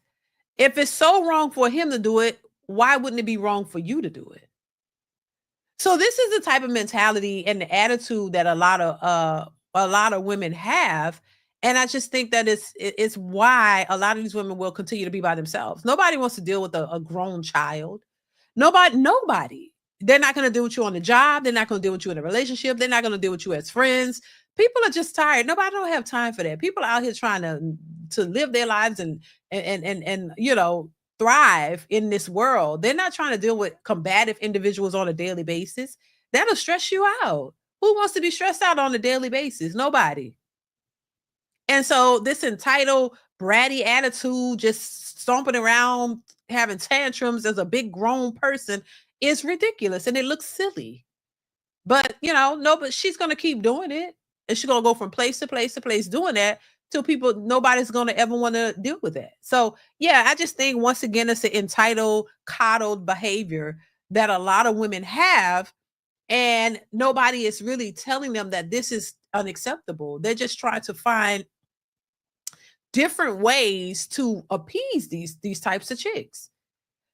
A: If it's so wrong for him to do it, why wouldn't it be wrong for you to do it? So this is the type of mentality and the attitude that a lot of women have. And I just think that it's why a lot of these women will continue to be by themselves. Nobody wants to deal with a grown child. Nobody. They're not going to deal with you on the job. They're not going to deal with you in a relationship. They're not going to deal with you as friends. People are just tired. Nobody don't have time for that. People are out here trying to live their lives and thrive in this world. They're not trying to deal with combative individuals on a daily basis. That'll stress you out. Who wants to be stressed out on a daily basis? Nobody. And so this entitled, bratty attitude, just stomping around, having tantrums as a big grown person is ridiculous and it looks silly. But but she's gonna keep doing it, and she's gonna go from place to place to place doing that till nobody's gonna ever want to deal with that. So yeah, I just think once again it's an entitled, coddled behavior that a lot of women have, and nobody is really telling them that this is unacceptable. They're just trying to find different ways to appease these types of chicks.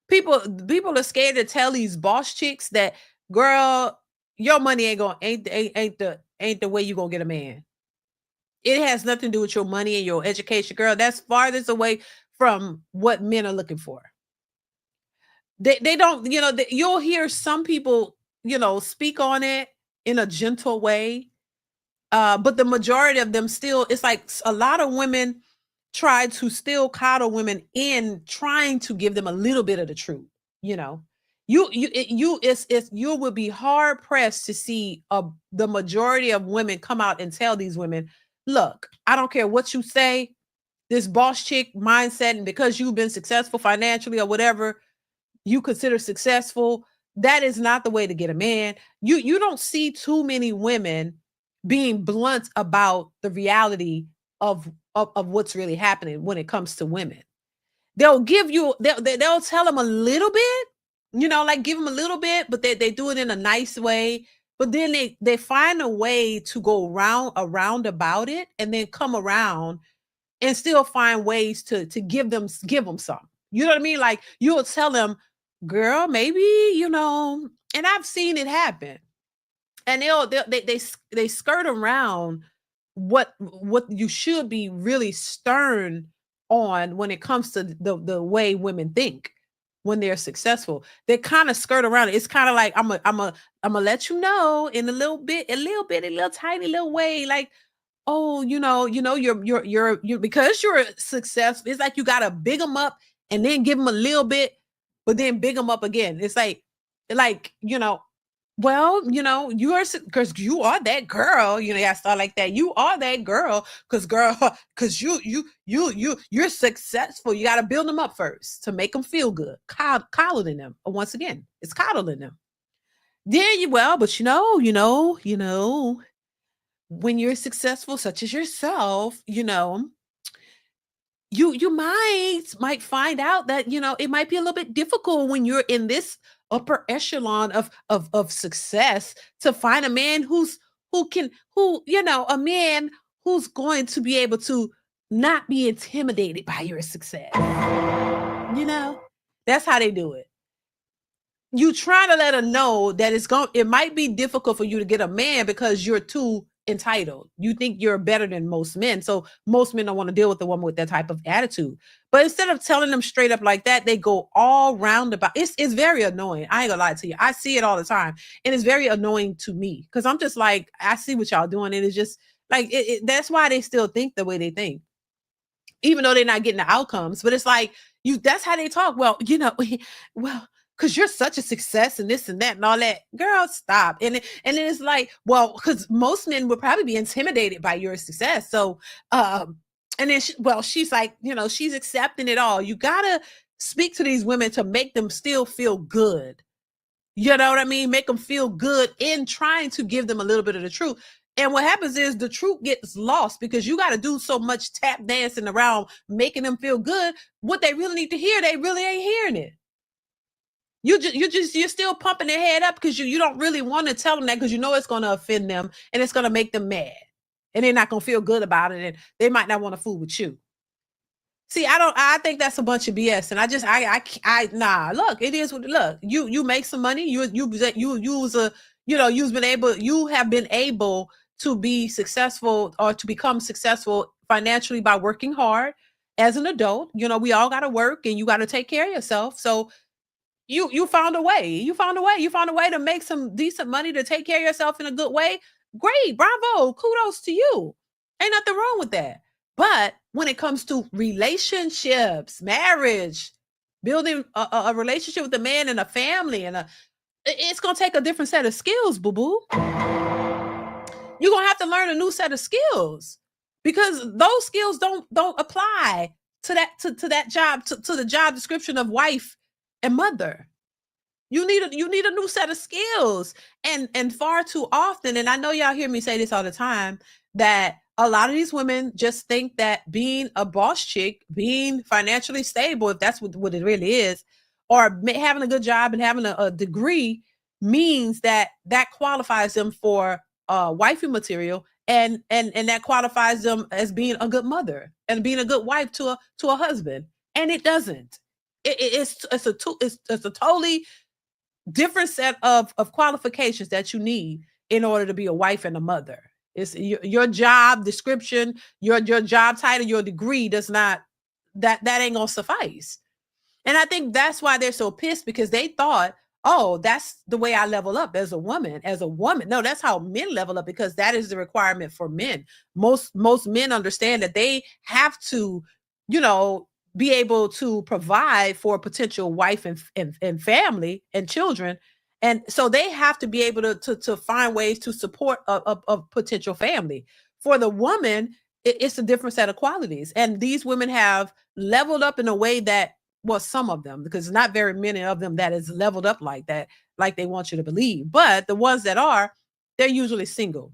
A: People are scared to tell these boss chicks that, girl, your money ain't the way you gonna get a man. It has nothing to do with your money and your education, girl. That's farthest away from what men are looking for. They don't, you'll hear some people, speak on it in a gentle way. But the majority of them still, it's like a lot of women try to still coddle women in trying to give them a little bit of the truth. You will be hard pressed to see the majority of women come out and tell these women, look, I don't care what you say, this boss chick mindset, and because you've been successful financially or whatever you consider successful, that is not the way to get a man. You don't see too many women being blunt about the reality of what's really happening when it comes to women. They'll tell them a little bit, like give them a little bit, but they do it in a nice way. But then they find a way to go around about it, and then come around and still find ways to give them some. You know what I mean? Like you'll tell them, girl, maybe, and I've seen it happen. And they skirt around what you should be really stern on when it comes to the way women think when they're successful. They kind of skirt around it. It's kind of like I'm gonna let you know in a little tiny little way, like, oh, you're because you're successful. It's like you gotta big them up and then give them a little bit, but then big them up again. It's like well, you are, because you are that girl. I start like that. You are that girl because you're successful. You got to build them up first to make them feel good. Coddling them. Once again, it's coddling them. Then but when you're successful, such as yourself, you might find out that it might be a little bit difficult when you're in this upper echelon of success to find a man a man who's going to be able to not be intimidated by your success. That's how they do it. You try to let her know that it might be difficult for you to get a man because you're too entitled. You think you're better than most men. So most men don't want to deal with a woman with that type of attitude. But instead of telling them straight up like that, they go all roundabout. It's very annoying. I ain't gonna lie to you. I see it all the time. And it's very annoying to me because I'm just like, I see what y'all doing. And it's just like, that's why they still think the way they think. even though they're not getting the outcomes. But it's like, that's how they talk. Well, well, because you're such a success and this and that and all that. Girl, stop. And then it's like, well, because most men would probably be intimidated by your success. So and then she's like, she's accepting it all. You gotta speak to these women to make them still feel good. You know what I mean? Make them feel good in trying to give them a little bit of the truth. And what happens is the truth gets lost because you got to do so much tap dancing around making them feel good. What they really need to hear, they really ain't hearing it. You're still pumping their head up because you don't really want to tell them that because you know it's going to offend them and it's going to make them mad and they're not going to feel good about it and they might not want to fool with you. See, I think that's a bunch of BS. And look, it is what, look, you make some money. You have been able to be successful or to become successful financially by working hard as an adult. We all got to work and you got to take care of yourself. So you found a way. You found a way to make some decent money to take care of yourself in a good way. Great. Bravo. Kudos to you. Ain't nothing wrong with that. But when it comes to relationships, marriage, building a relationship with a man and a family, it's going to take a different set of skills, boo-boo. You're going to have to learn a new set of skills because those skills don't apply to that job, to the job description of wife and mother. You need a new set of skills. And far too often, and I know y'all hear me say this all the time, that a lot of these women just think that being a boss chick, being financially stable, if that's what it really is, or having a good job and having a degree means that qualifies them for wifey material and that qualifies them as being a good mother and being a good wife to a husband. And it doesn't. It's a totally different set of qualifications that you need in order to be a wife and a mother. It's your job description, your job title, your degree does not, that ain't gonna suffice. And I think that's why they're so pissed because they thought, oh, that's the way I level up as a woman. No, that's how men level up because that is the requirement for men. Most men understand that they have to, be able to provide for a potential wife and family and children. And so they have to be able to find ways to support a potential family. For the woman, it's a different set of qualities. And these women have leveled up in a way that, well, some of them, because not very many of them that is leveled up like that, like they want you to believe. But the ones that are, they're usually single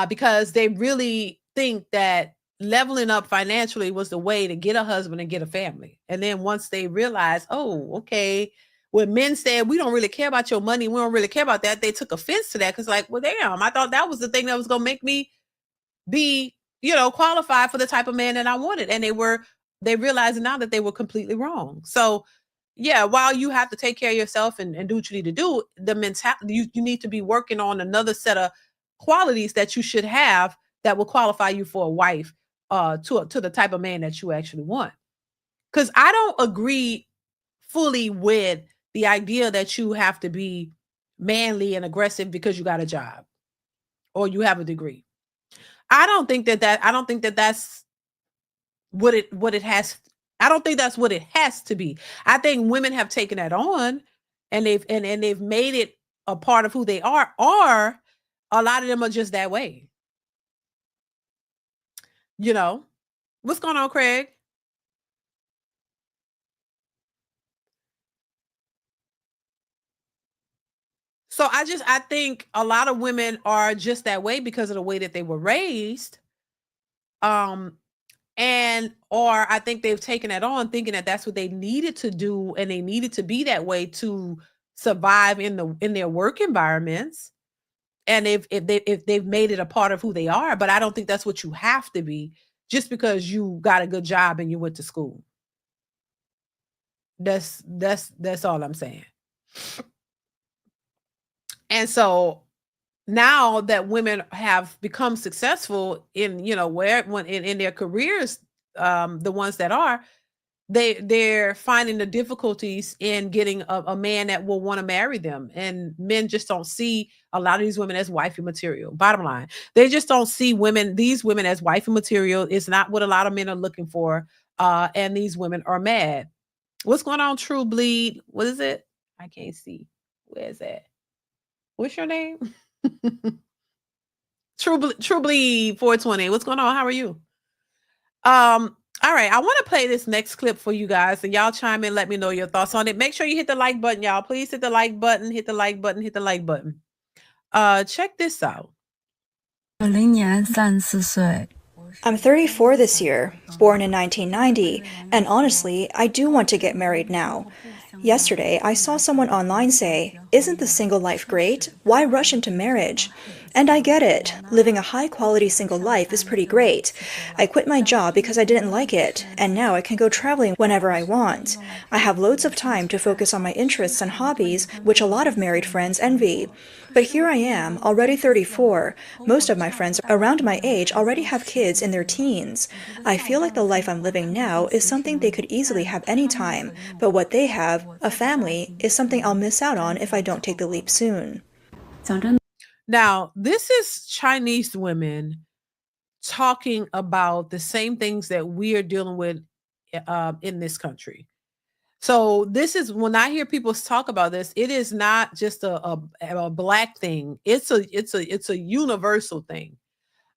A: because they really think that leveling up financially was the way to get a husband and get a family. And then once they realize, oh, okay, when men said, we don't really care about your money, we don't really care about that, they took offense to that because like, well, damn, I thought that was the thing that was going to make me be, qualified for the type of man that I wanted. And they realized now that they were completely wrong. So yeah, while you have to take care of yourself and do what you need to do, the mentality, you need to be working on another set of qualities that you should have that will qualify you for a wife to the type of man that you actually want. Because I don't agree fully with the idea that you have to be manly and aggressive because you got a job or you have a degree. I don't think that's what it has. I don't think that's what it has to be. I think women have taken that on and they've made it a part of who they are, or a lot of them are just that way. What's going on, Craig? So I think a lot of women are just that way because of the way that they were raised. Or I think they've taken it on thinking that that's what they needed to do and they needed to be that way to survive in their work environments. And if they've made it a part of who they are, but I don't think that's what you have to be just because you got a good job and you went to school. That's all I'm saying. And so now that women have become successful in, in their careers, the ones that are, they're finding the difficulties in getting a man that will want to marry them, and men just don't see a lot of these women as wifey material. Bottom line, they just don't see these women as wifey material. It's not what a lot of men are looking for, and these women are mad. What's going on, True Bleed? What is it? I can't see. Where is that? What's your name? True Bleed 420. What's going on? How are you? All right, I want to play this next clip for you guys, and y'all chime in, let me know your thoughts on it. Make sure you hit the like button, y'all. Please hit the like button, hit the like button, hit the like button. Check this out.
K: I'm 34 this year, born in 1990, and honestly, I do want to get married now. Yesterday, I saw someone online say, "Isn't the single life great? Why rush into marriage?" And I get it. Living a high-quality single life is pretty great. I quit my job because I didn't like it, and now I can go traveling whenever I want. I have loads of time to focus on my interests and hobbies, which a lot of married friends envy. But here I am, already 34. Most of my friends around my age already have kids in their teens. I feel like the life I'm living now is something they could easily have anytime, but what they have, a family, is something I'll miss out on if I don't take the leap soon.
A: Now, this is Chinese women talking about the same things that we are dealing with in this country. So this is, when I hear people talk about this, it is not just a black thing. It's a universal thing.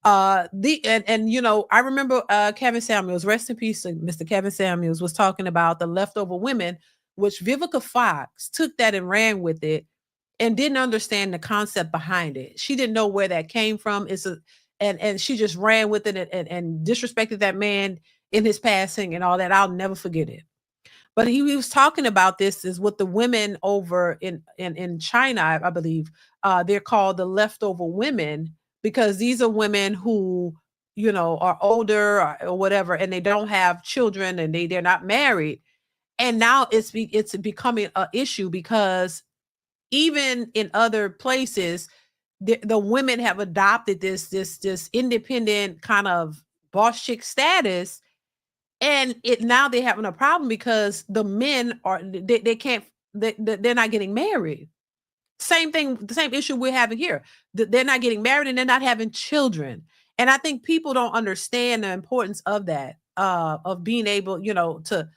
A: You know, I remember Kevin Samuels, rest in peace, Mr. Kevin Samuels, was talking about the leftover women, which Vivica Fox took that and ran with it and didn't understand the concept behind it. She didn't know where that came from. And she just ran with it and disrespected that man in his passing and all that. I'll never forget it. But he was talking about this is what the women over in China, I believe, they're called the leftover women, because these are women who, you know, are older or whatever, and they don't have children, and they're not married. And now it's becoming an issue, because even in other places, the women have adopted this independent kind of boss chick status, and now they're having a problem because the men they can't, they're not getting married. Same thing, the same issue we're having here. They're not getting married and they're not having children. And I think people don't understand the importance of that, of being able, you know, to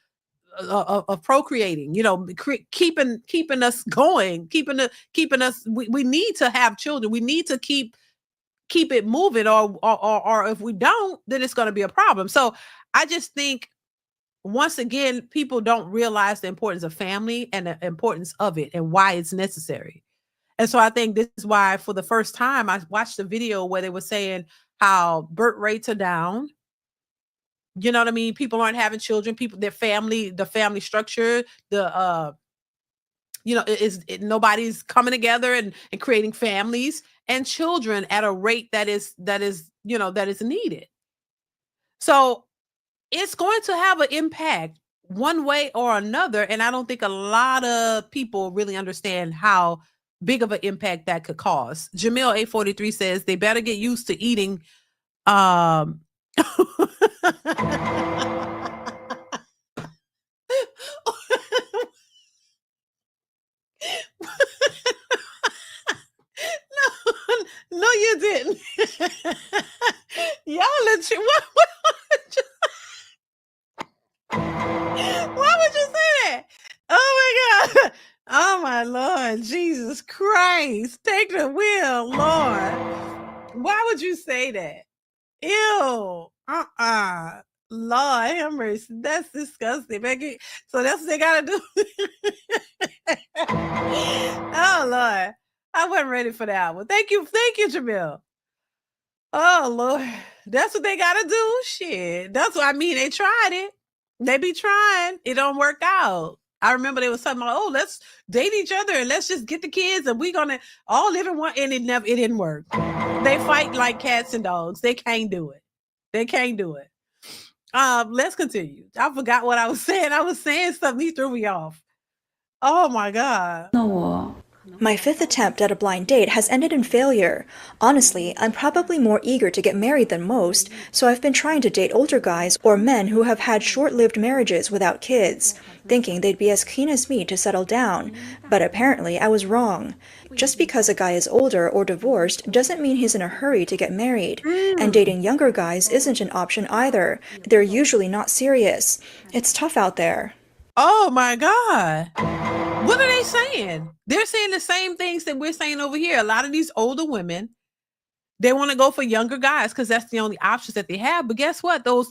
A: of procreating, you know, keeping us going, keeping us. We need to have children. We need to keep it moving, or if we don't, then it's going to be a problem. So I just think, once again, people don't realize the importance of family and the importance of it and why it's necessary. And so I think this is why, for the first time, I watched a video where they were saying how birth rates are down. You know what I mean? People aren't having children. The family structure, you know, nobody's coming together and creating families and children at a rate that is needed. So it's going to have an impact one way or another. And I don't think a lot of people really understand how big of an impact that could cause. Jamil 843 says they better get used to eating. No, you didn't. Y'all why would you say that? Oh my God. Oh my Lord. Jesus Christ. Take the wheel, Lord. Why would you say that? Ew. Lord have mercy. That's disgusting, Becky. So that's what they gotta do. Oh Lord. I wasn't ready for that one. Thank you, Jamil. Oh Lord. That's what they gotta do. Shit. That's what I mean. They tried it. They be trying. It don't work out. I remember they was talking about, oh, let's date each other and let's just get the kids and we're gonna all live in one, and it didn't work. They fight like cats and dogs. They can't do it. They can't do it. Let's continue. I forgot what I was saying. I was saying something. He threw me off. Oh my God.
K: My 5th attempt at a blind date has ended in failure. Honestly, I'm probably more eager to get married than most, so I've been trying to date older guys or men who have had short-lived marriages without kids, thinking they'd be as keen as me to settle down, but apparently I was wrong. Just because a guy is older or divorced doesn't mean he's in a hurry to get married, and dating younger guys isn't an option either. They're usually not serious. It's tough out there.
A: Oh my God. What are they saying? They're saying the same things that we're saying over here. A lot of these older women, they want to go for younger guys because that's the only options that they have. But guess what? They want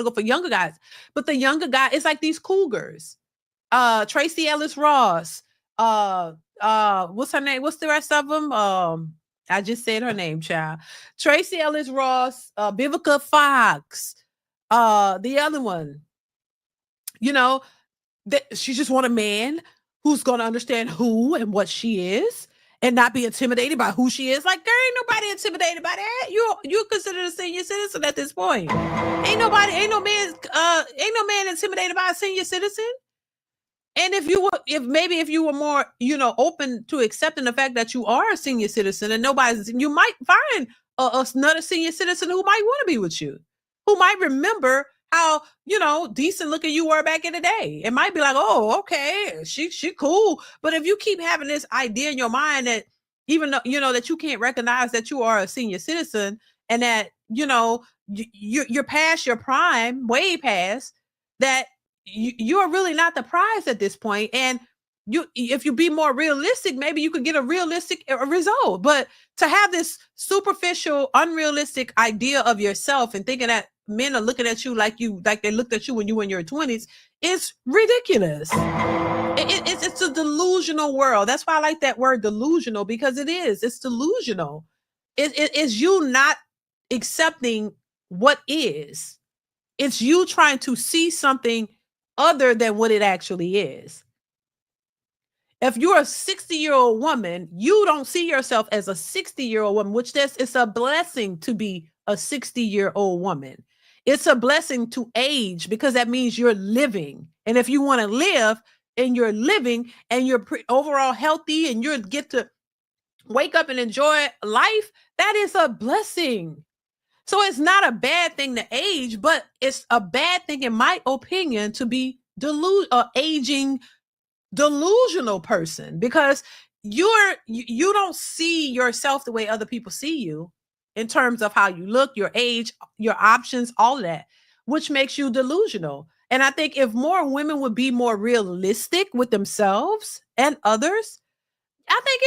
A: to go for younger guys. But the younger guy, it's like these cougars. Tracy Ellis Ross. What's her name? What's the rest of them? I just said her name, child. Tracy Ellis Ross, Vivica Fox, the other one. You know, she just want a man who's going to understand who and what she is and not be intimidated by who she is. Like, there ain't nobody intimidated by that. You considered a senior citizen at this point. Ain't no man intimidated by a senior citizen. And if you were more, open to accepting the fact that you are a senior citizen and you might find another senior citizen who might want to be with you, who might remember how, decent looking you were back in the day. It might be like, oh, okay, she cool. But if you keep having this idea in your mind that even though, that you can't recognize that you are a senior citizen and that, you're past your prime, way past, that you're really not the prize at this point. And if you be more realistic, maybe you could get a realistic result. But to have this superficial, unrealistic idea of yourself and thinking that men are looking at you like they looked at you when you were in your 20s is ridiculous. It's a delusional world. That's why I like that word delusional, because it is. It's delusional. It's you not accepting what is. It's you trying to see something other than what it actually is. If you're a 60-year-old woman, you don't see yourself as a 60-year-old woman, which it's a blessing to be a 60-year-old woman. It's a blessing to age because that means you're living. And if you want to live and you're living and you're overall healthy and you get to wake up and enjoy life, that is a blessing. So it's not a bad thing to age, but it's a bad thing, in my opinion, to be aging delusional person, because you don't see yourself the way other people see you in terms of how you look, your age, your options, all of that, which makes you delusional. And I think if more women would be more realistic with themselves and others, I think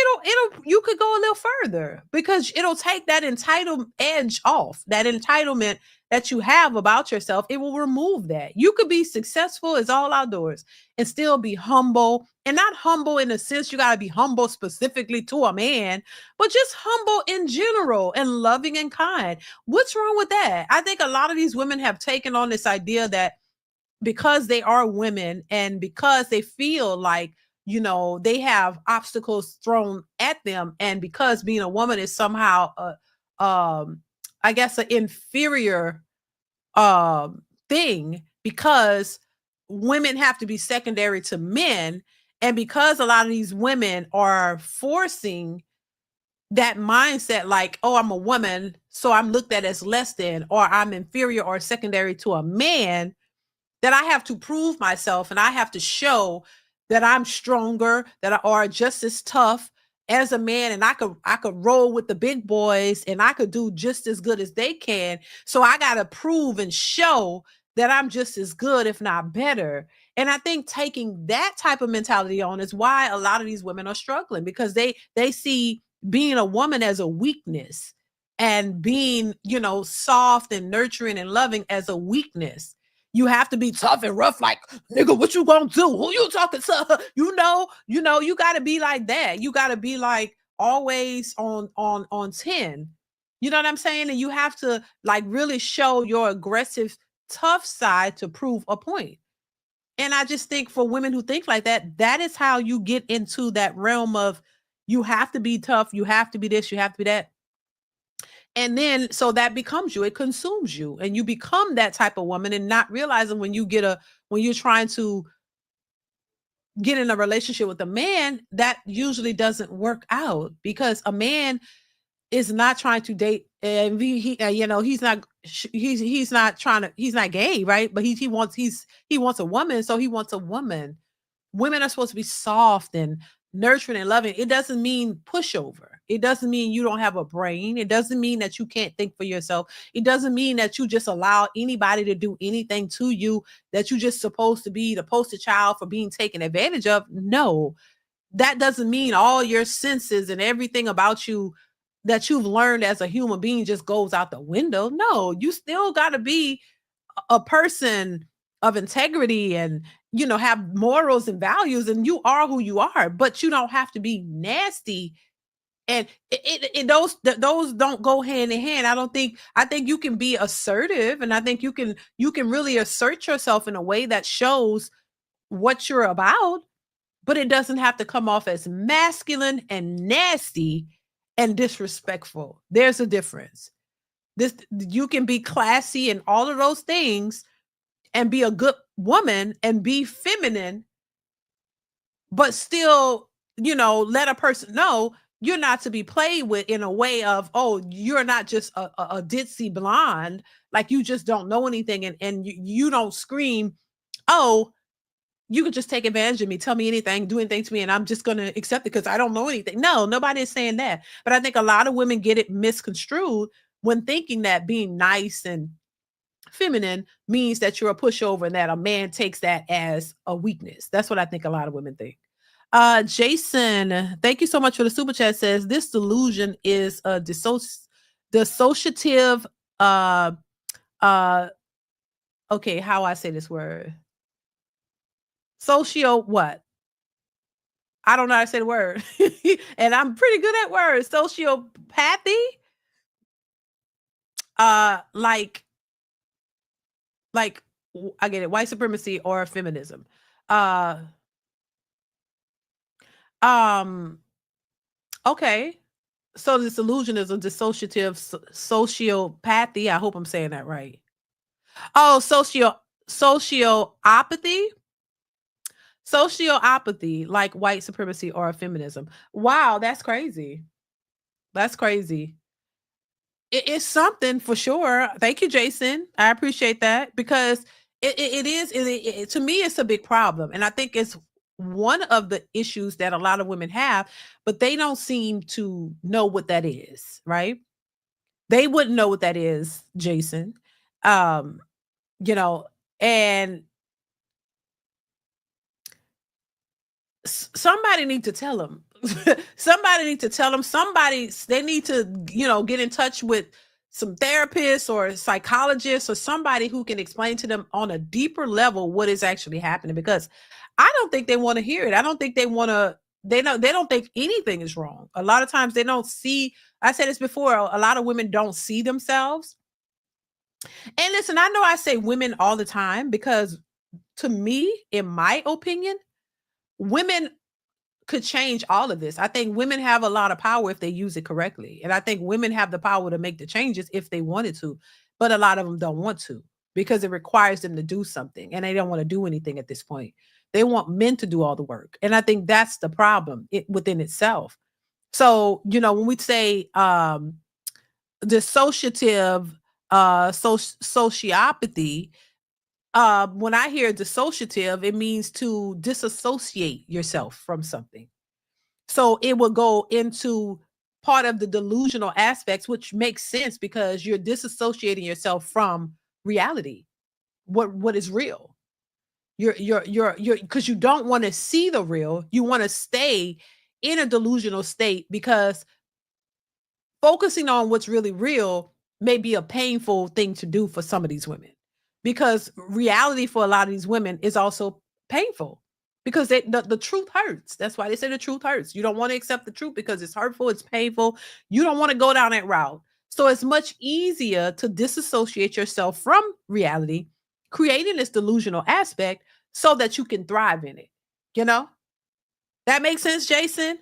A: you could go a little further, because it'll take that entitled edge off, that entitlement that you have about yourself. It will remove that. You could be successful as all outdoors and still be humble, and not humble in the sense you got to be humble specifically to a man, but just humble in general and loving and kind. What's wrong with that? I think a lot of these women have taken on this idea that because they are women and because they feel like, they have obstacles thrown at them, and because being a woman is somehow I guess an inferior thing, because women have to be secondary to men, and because a lot of these women are forcing that mindset, like, oh, I'm a woman, so I'm looked at as less than, or I'm inferior or secondary to a man, that I have to prove myself and I have to show that I'm stronger, that I are just as tough as a man, and I could roll with the big boys and I could do just as good as they can. So I got to prove and show that I'm just as good, if not better. And I think taking that type of mentality on is why a lot of these women are struggling, because they see being a woman as a weakness, and being, soft and nurturing and loving as a weakness. You have to be tough and rough, like, nigga, what you gonna do? Who you talking to? You got to be like that. You got to be like always on 10. You know what I'm saying? And you have to like really show your aggressive, tough side to prove a point. And I just think for women who think like that, that is how you get into that realm of you have to be tough, you have to be this, you have to be that. And then, so that becomes you, it consumes you, and you become that type of woman, and not realizing when you're trying to get in a relationship with a man, that usually doesn't work out because a man is not trying to date, and he's not trying to, he's not gay, right? But he wants a woman, so he wants a woman. Women are supposed to be soft and nurturing and loving. It doesn't mean pushover. It doesn't mean you don't have a brain. It doesn't mean that you can't think for yourself. It doesn't mean that you just allow anybody to do anything to you, that you're just supposed to be the poster child for being taken advantage of. No, that doesn't mean all your senses and everything about you that you've learned as a human being just goes out the window. No, you still got to be a person of integrity and have morals and values, and you are who you are, but you don't have to be nasty. And those don't go hand in hand. I think you can be assertive, and I think you can really assert yourself in a way that shows what you're about, but it doesn't have to come off as masculine and nasty and disrespectful. There's a difference. You can be classy and all of those things and be a good woman and be feminine, but still, let a person know you're not to be played with in a way of, oh, you're not just a ditzy blonde, like you just don't know anything, and you don't scream, oh, you could just take advantage of me, tell me anything, do anything to me, and I'm just going to accept it because I don't know anything. No, nobody is saying that. But I think a lot of women get it misconstrued when thinking that being nice and feminine means that you're a pushover and that a man takes that as a weakness. That's what I think a lot of women think. Jason, thank you so much for the super chat, says this delusion is a dissociative, okay, how I say this word? What? I don't know how to say the word. And I'm pretty good at words. Sociopathy. Like I get it, white supremacy or feminism. Okay. So this illusion is a dissociative sociopathy. I hope I'm saying that right. Oh, sociopathy. Sociopathy, like white supremacy or feminism. Wow, that's crazy. That's crazy. It's something for sure. Thank you, Jason. I appreciate that because it is, to me, it's a big problem. And I think it's one of the issues that a lot of women have, but they don't seem to know what that is, right? They wouldn't know what that is, Jason. And somebody need to tell them. Somebody need to tell them. They need to, get in touch with some therapists or psychologists or somebody who can explain to them on a deeper level what is actually happening, because I don't think they want to hear it. I don't think they want to. They don't think anything is wrong. A lot of times they don't see. I said this before. A lot of women don't see themselves. And listen, I know I say women all the time because to me, in my opinion, women could change all of this. I think women have a lot of power if they use it correctly. And I think women have the power to make the changes if they wanted to, but a lot of them don't want to because it requires them to do something and they don't want to do anything at this point. They want men to do all the work. And I think that's the problem within itself. So, when we say dissociative sociopathy, when I hear dissociative, it means to disassociate yourself from something. So it will go into part of the delusional aspects, which makes sense because you're disassociating yourself from reality. What is real? You're because you don't want to see the real. You want to stay in a delusional state because focusing on what's really real may be a painful thing to do for some of these women, because reality for a lot of these women is also painful because the truth hurts. That's why they say the truth hurts. You don't want to accept the truth because it's hurtful, it's painful. You don't want to go down that route. So it's much easier to disassociate yourself from reality, creating this delusional aspect so that you can thrive in it. That makes sense, Jason?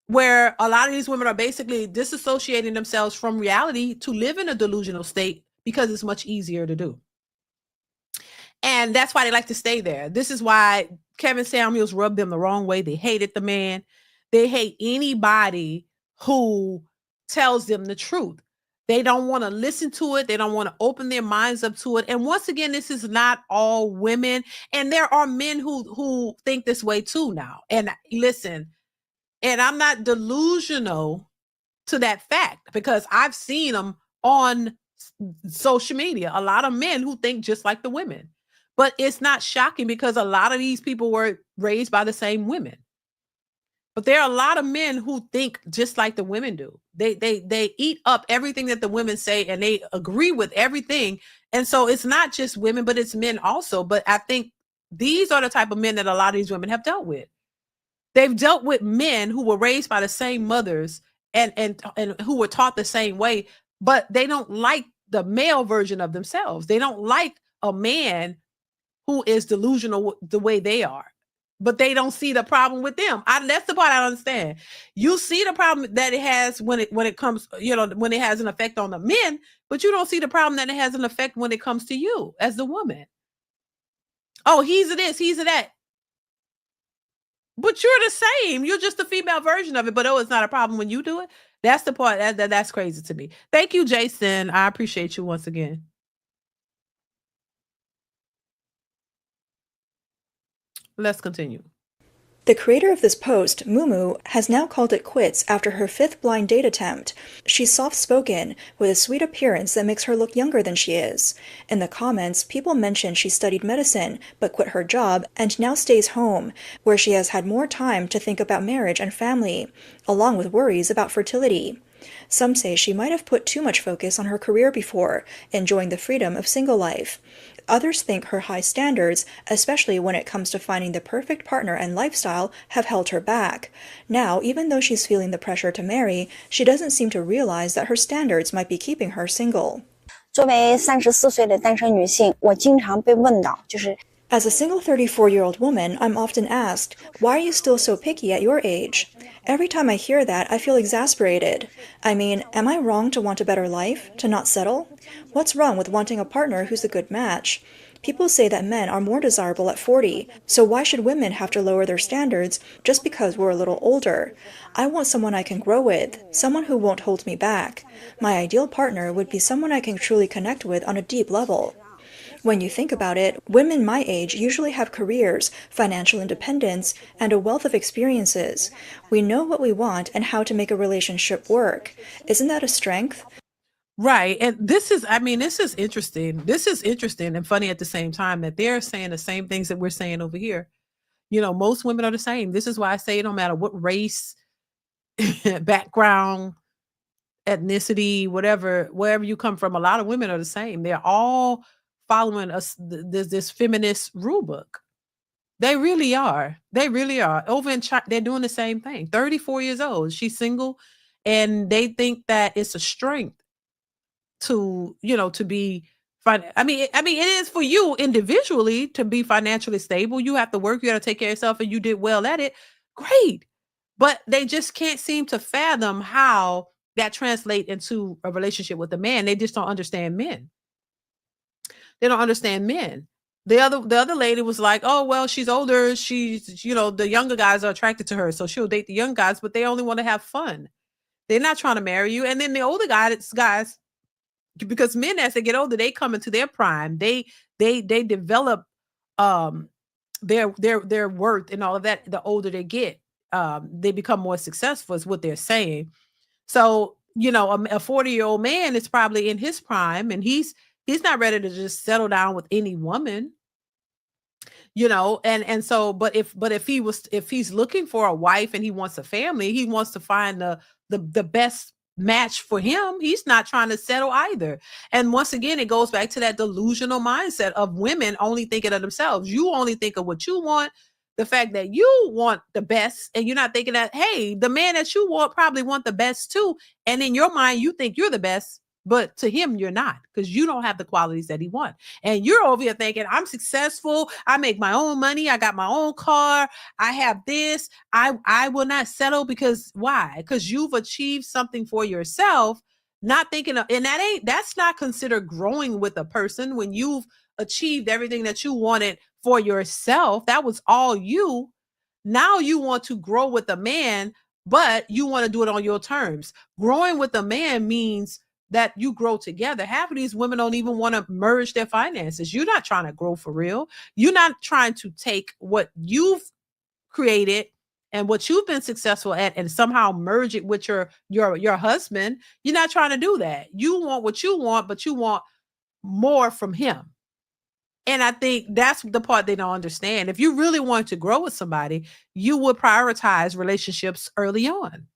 A: Where a lot of these women are basically disassociating themselves from reality to live in a delusional state because it's much easier to do. And that's why they like to stay there. This is why Kevin Samuels rubbed them the wrong way. They hated the man. They hate anybody who tells them the truth. They don't want to listen to it. They don't want to open their minds up to it. And once again, this is not all women. And there are men who think this way too now. And listen, and I'm not delusional to that fact because I've seen them on social media. A lot of men who think just like the women. But it's not shocking because a lot of these people were raised by the same women. But there are a lot of men who think just like the women do. They eat up everything that the women say and they agree with everything. And so it's not just women, but it's men also. But I think these are the type of men that a lot of these women have dealt with. They've dealt with men who were raised by the same mothers and who were taught the same way, but they don't like the male version of themselves. They don't like a man who is delusional the way they are. But they don't see the problem with them. That's the part I don't understand. You see the problem that it has when it comes, when it has an effect on the men, but you don't see the problem that it has an effect when it comes to you as the woman. Oh, he's a this, he's a that. But you're the same. You're just the female version of it. But it's not a problem when you do it. That's the part that's crazy to me. Thank you, Jason. I appreciate you once again. Let's continue.
K: The creator of this post, Mumu, has now called it quits after her 5th blind date attempt. She's soft-spoken, with a sweet appearance that makes her look younger than she is. In the comments, people mention she studied medicine, but quit her job and now stays home, where she has had more time to think about marriage and family, along with worries about fertility. Some say she might have put too much focus on her career before, enjoying the freedom of single life. Others think her high standards, especially when it comes to finding the perfect partner and lifestyle, have held her back. Now, even though she's feeling the pressure to marry, she doesn't seem to realize that her standards might be keeping her single.
L: 作为34岁的单身女性，我经常被问到，就是
K: As a single 34-year-old woman, I'm often asked, why are you still so picky at your age? Every time I hear that, I feel exasperated. I mean, am I wrong to want a better life, to not settle? What's wrong with wanting a partner who's a good match? People say that men are more desirable at 40, so why should women have to lower their standards just because we're a little older? I want someone I can grow with, someone who won't hold me back. My ideal partner would be someone I can truly connect with on a deep level. When you think about it, women my age usually have careers, financial independence, and a wealth of experiences. We know what we want and how to make a relationship work. Isn't that a strength?
A: Right. And this is interesting. This is interesting and funny at the same time that they're saying the same things that we're saying over here. Most women are the same. This is why I say no matter what race, background, ethnicity, wherever you come from, a lot of women are the same. They're all following us this feminist rule book. They really are. They really are. Over in China, they're doing the same thing. 34 years old. She's single, and they think that it's a strength to be fine. I mean, it is for you individually to be financially stable. You have to work, you got to take care of yourself, and you did well at it. Great. But they just can't seem to fathom how that translates into a relationship with a man. They just don't understand men. They don't understand men. The other lady was like, oh, well, she's older. She's, the younger guys are attracted to her. So she'll date the young guys, but they only want to have fun. They're not trying to marry you. And then the older guys, because men, as they get older, they come into their prime. They develop their worth and all of that. The older they get, they become more successful is what they're saying. So, a 40-year-old man is probably in his prime, and he's not ready to just settle down with any woman, and so, but if he's looking for a wife and he wants a family, he wants to find the best match for him. He's not trying to settle either. And once again, it goes back to that delusional mindset of women only thinking of themselves. You only think of what you want, the fact that you want the best, and you're not thinking that, hey, the man that you want probably want the best too. And in your mind, you think you're the best. But to him, you're not, because you don't have the qualities that he wants. And you're over here thinking, I'm successful. I make my own money. I got my own car. I have this. I will not settle because why? Because you've achieved something for yourself, not thinking of, and that's not considered growing with a person when you've achieved everything that you wanted for yourself. That was all you. Now you want to grow with a man, but you want to do it on your terms. Growing with a man means that you grow together. Half of these women don't even want to merge their finances. You're not trying to grow for real. You're not trying to take what you've created and what you've been successful at and somehow merge it with your husband. You're not trying to do that. You want what you want, but you want more from him. And I think that's the part they don't understand. If you really want to grow with somebody, you would prioritize relationships early on.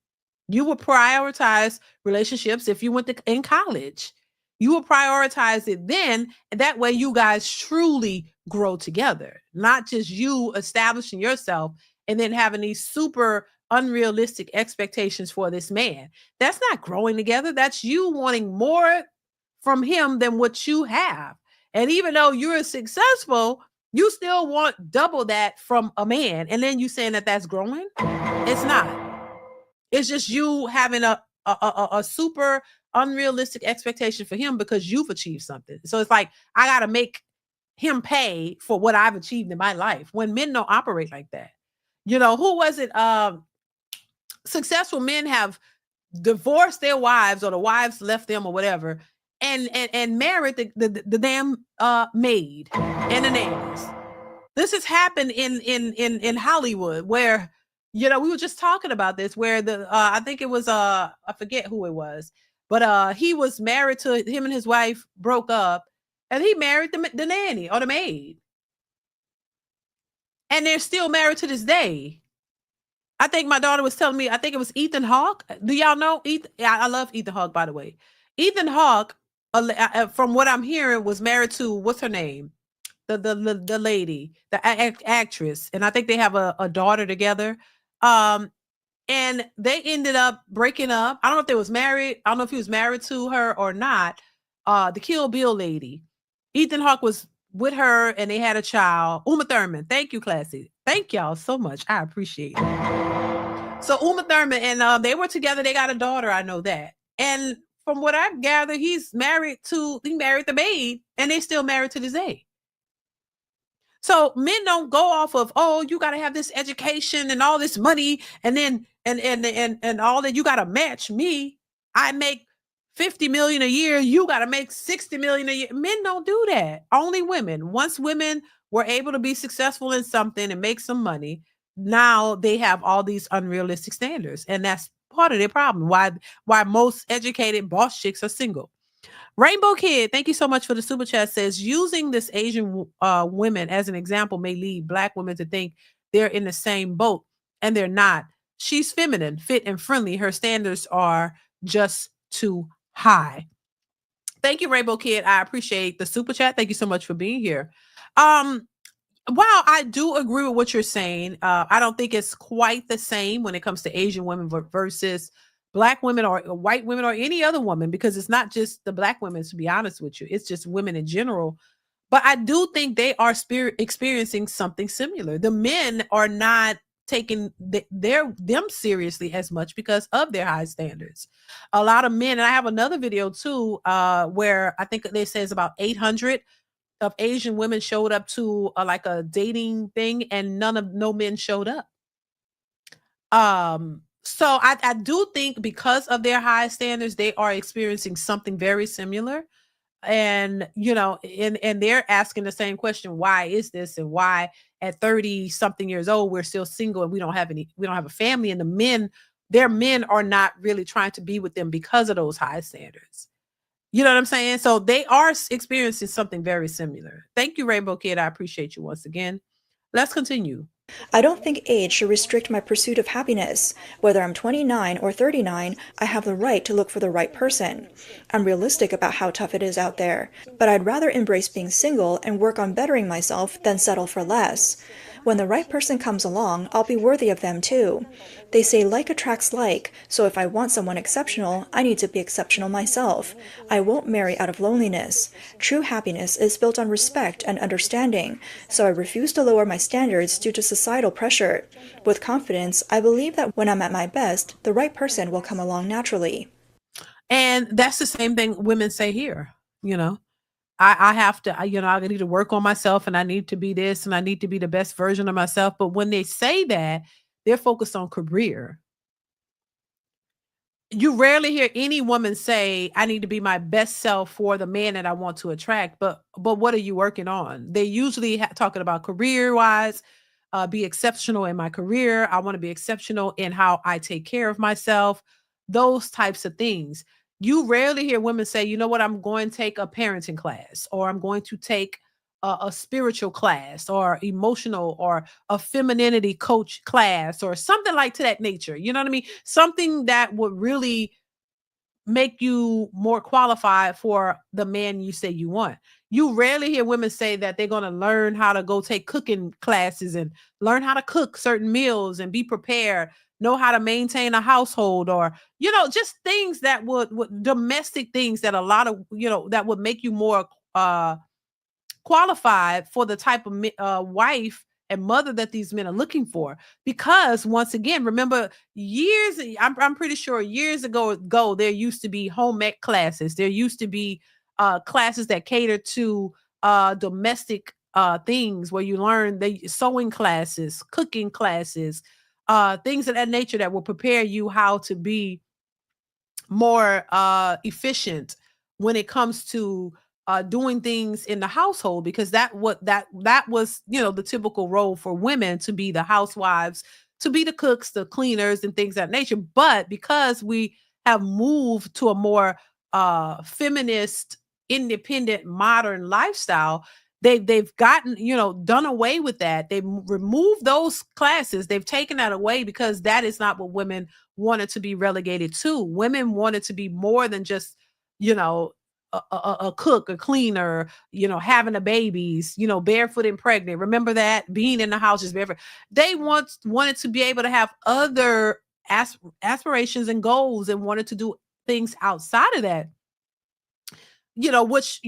A: You would prioritize relationships if you went in college. You will prioritize it then. And that way you guys truly grow together, not just you establishing yourself and then having these super unrealistic expectations for this man. That's not growing together. That's you wanting more from him than what you have. And even though you're successful, you still want double that from a man. And then you saying that that's growing? It's not. It's just you having a super unrealistic expectation for him because you've achieved something. So it's like, I got to make him pay for what I've achieved in my life, when men don't operate like that. You know, who was it? Successful men have divorced their wives, or the wives left them, or whatever, and married the damn maid and the nannies. This has happened in Hollywood, where, you know, we were just talking about this, where the I think it was I forget who it was, but he was married to, him and his wife broke up, and he married the nanny or the maid, and they're still married to this day. I think my daughter was telling me, I think it was Ethan Hawke. Do y'all know Ethan? Yeah, I love Ethan Hawke, by the way. Ethan Hawke, from what I'm hearing, was married to, what's her name? The lady, the actress. And I think they have a daughter together. And they ended up breaking up. I don't know if they was married. I don't know if he was married to her or not. The Kill Bill lady. Ethan Hawke was with her and they had a child. Uma Thurman. Thank you, Classy. Thank y'all so much. I appreciate it. So Uma Thurman, and they were together. They got a daughter. I know that. And from what I've gathered, he married the maid, and they still married to this day. So men don't go off of, oh, you got to have this education and all this money, and then and all that. You got to match me. I make 50 million a year. You got to make 60 million a year. Men don't do that. Only women. Once women were able to be successful in something and make some money, now they have all these unrealistic standards, and that's part of their problem. Why most educated boss chicks are single. Rainbow Kid, thank you so much for the super chat. Says using this Asian women as an example may lead Black women to think they're in the same boat, and they're not. She's feminine, fit, and friendly. Her standards are just too high. Thank you, Rainbow Kid. I appreciate the super chat. Thank you so much for being here. Wow, I do agree with what you're saying. I don't think it's quite the same when it comes to Asian women versus Black women or white women or any other woman, because it's not just the Black women, to be honest with you. It's just women in general. But I do think they are experiencing something similar. The men are not taking them seriously as much because of their high standards. A lot of men, and I have another video too, where I think they say it's about 800 of Asian women showed up to like a dating thing, and no men showed up. So I do think because of their high standards, they are experiencing something very similar. And, you know, and they're asking the same question, why is this? And why at 30 something years old, we're still single and we don't have a family, and their men are not really trying to be with them because of those high standards. You know what I'm saying? So they are experiencing something very similar. Thank you, Rainbow Kid. I appreciate you once again. Let's continue.
K: I don't think age should restrict my pursuit of happiness. Whether I'm 29 or 39, I have the right to look for the right person. I'm realistic about how tough it is out there, but I'd rather embrace being single and work on bettering myself than settle for less. When the right person comes along, I'll be worthy of them too. They say like attracts like, so if I want someone exceptional, I need to be exceptional myself. I won't marry out of loneliness. True happiness is built on respect and understanding, so I refuse to lower my standards due to societal pressure. With confidence, I believe that when I'm at my best, the right person will come along naturally.
A: And that's the same thing women say here, you know. I have to, I need to work on myself and I need to be this and I need to be the best version of myself. But when they say that, they're focused on career. You rarely hear any woman say, I need to be my best self for the man that I want to attract. But what are you working on? They usually talking about career wise, be exceptional in my career. I want to be exceptional in how I take care of myself. Those types of things. You rarely hear women say, you know what, I'm going to take a parenting class, or I'm going to take a spiritual class, or emotional, or a femininity coach class, or something like to that nature. You know what I mean? Something that would really make you more qualified for the man you say you want. You rarely hear women say that they're going to learn how to go take cooking classes and learn how to cook certain meals and be prepared, know how to maintain a household, or, just things that would domestic things that a lot of, that would make you more qualified for the type of wife and mother that these men are looking for. Because once again, remember I'm pretty sure years ago, there used to be home ec classes. There used to be classes that cater to domestic things, where you learn the sewing classes, cooking classes, things of that nature that will prepare you how to be more efficient when it comes to doing things in the household, because that was the typical role for women, to be the housewives, to be the cooks, the cleaners, and things of that nature. But because we have moved to a more feminist, independent, modern lifestyle, they've gotten, done away with that. They've removed those classes. They've taken that away, because that is not what women wanted to be relegated to. Women wanted to be more than just, a cook, a cleaner, having the babies, barefoot and pregnant. Remember that? Being in the house is barefoot. They wanted to be able to have other aspirations and goals, and wanted to do things outside of that. Which,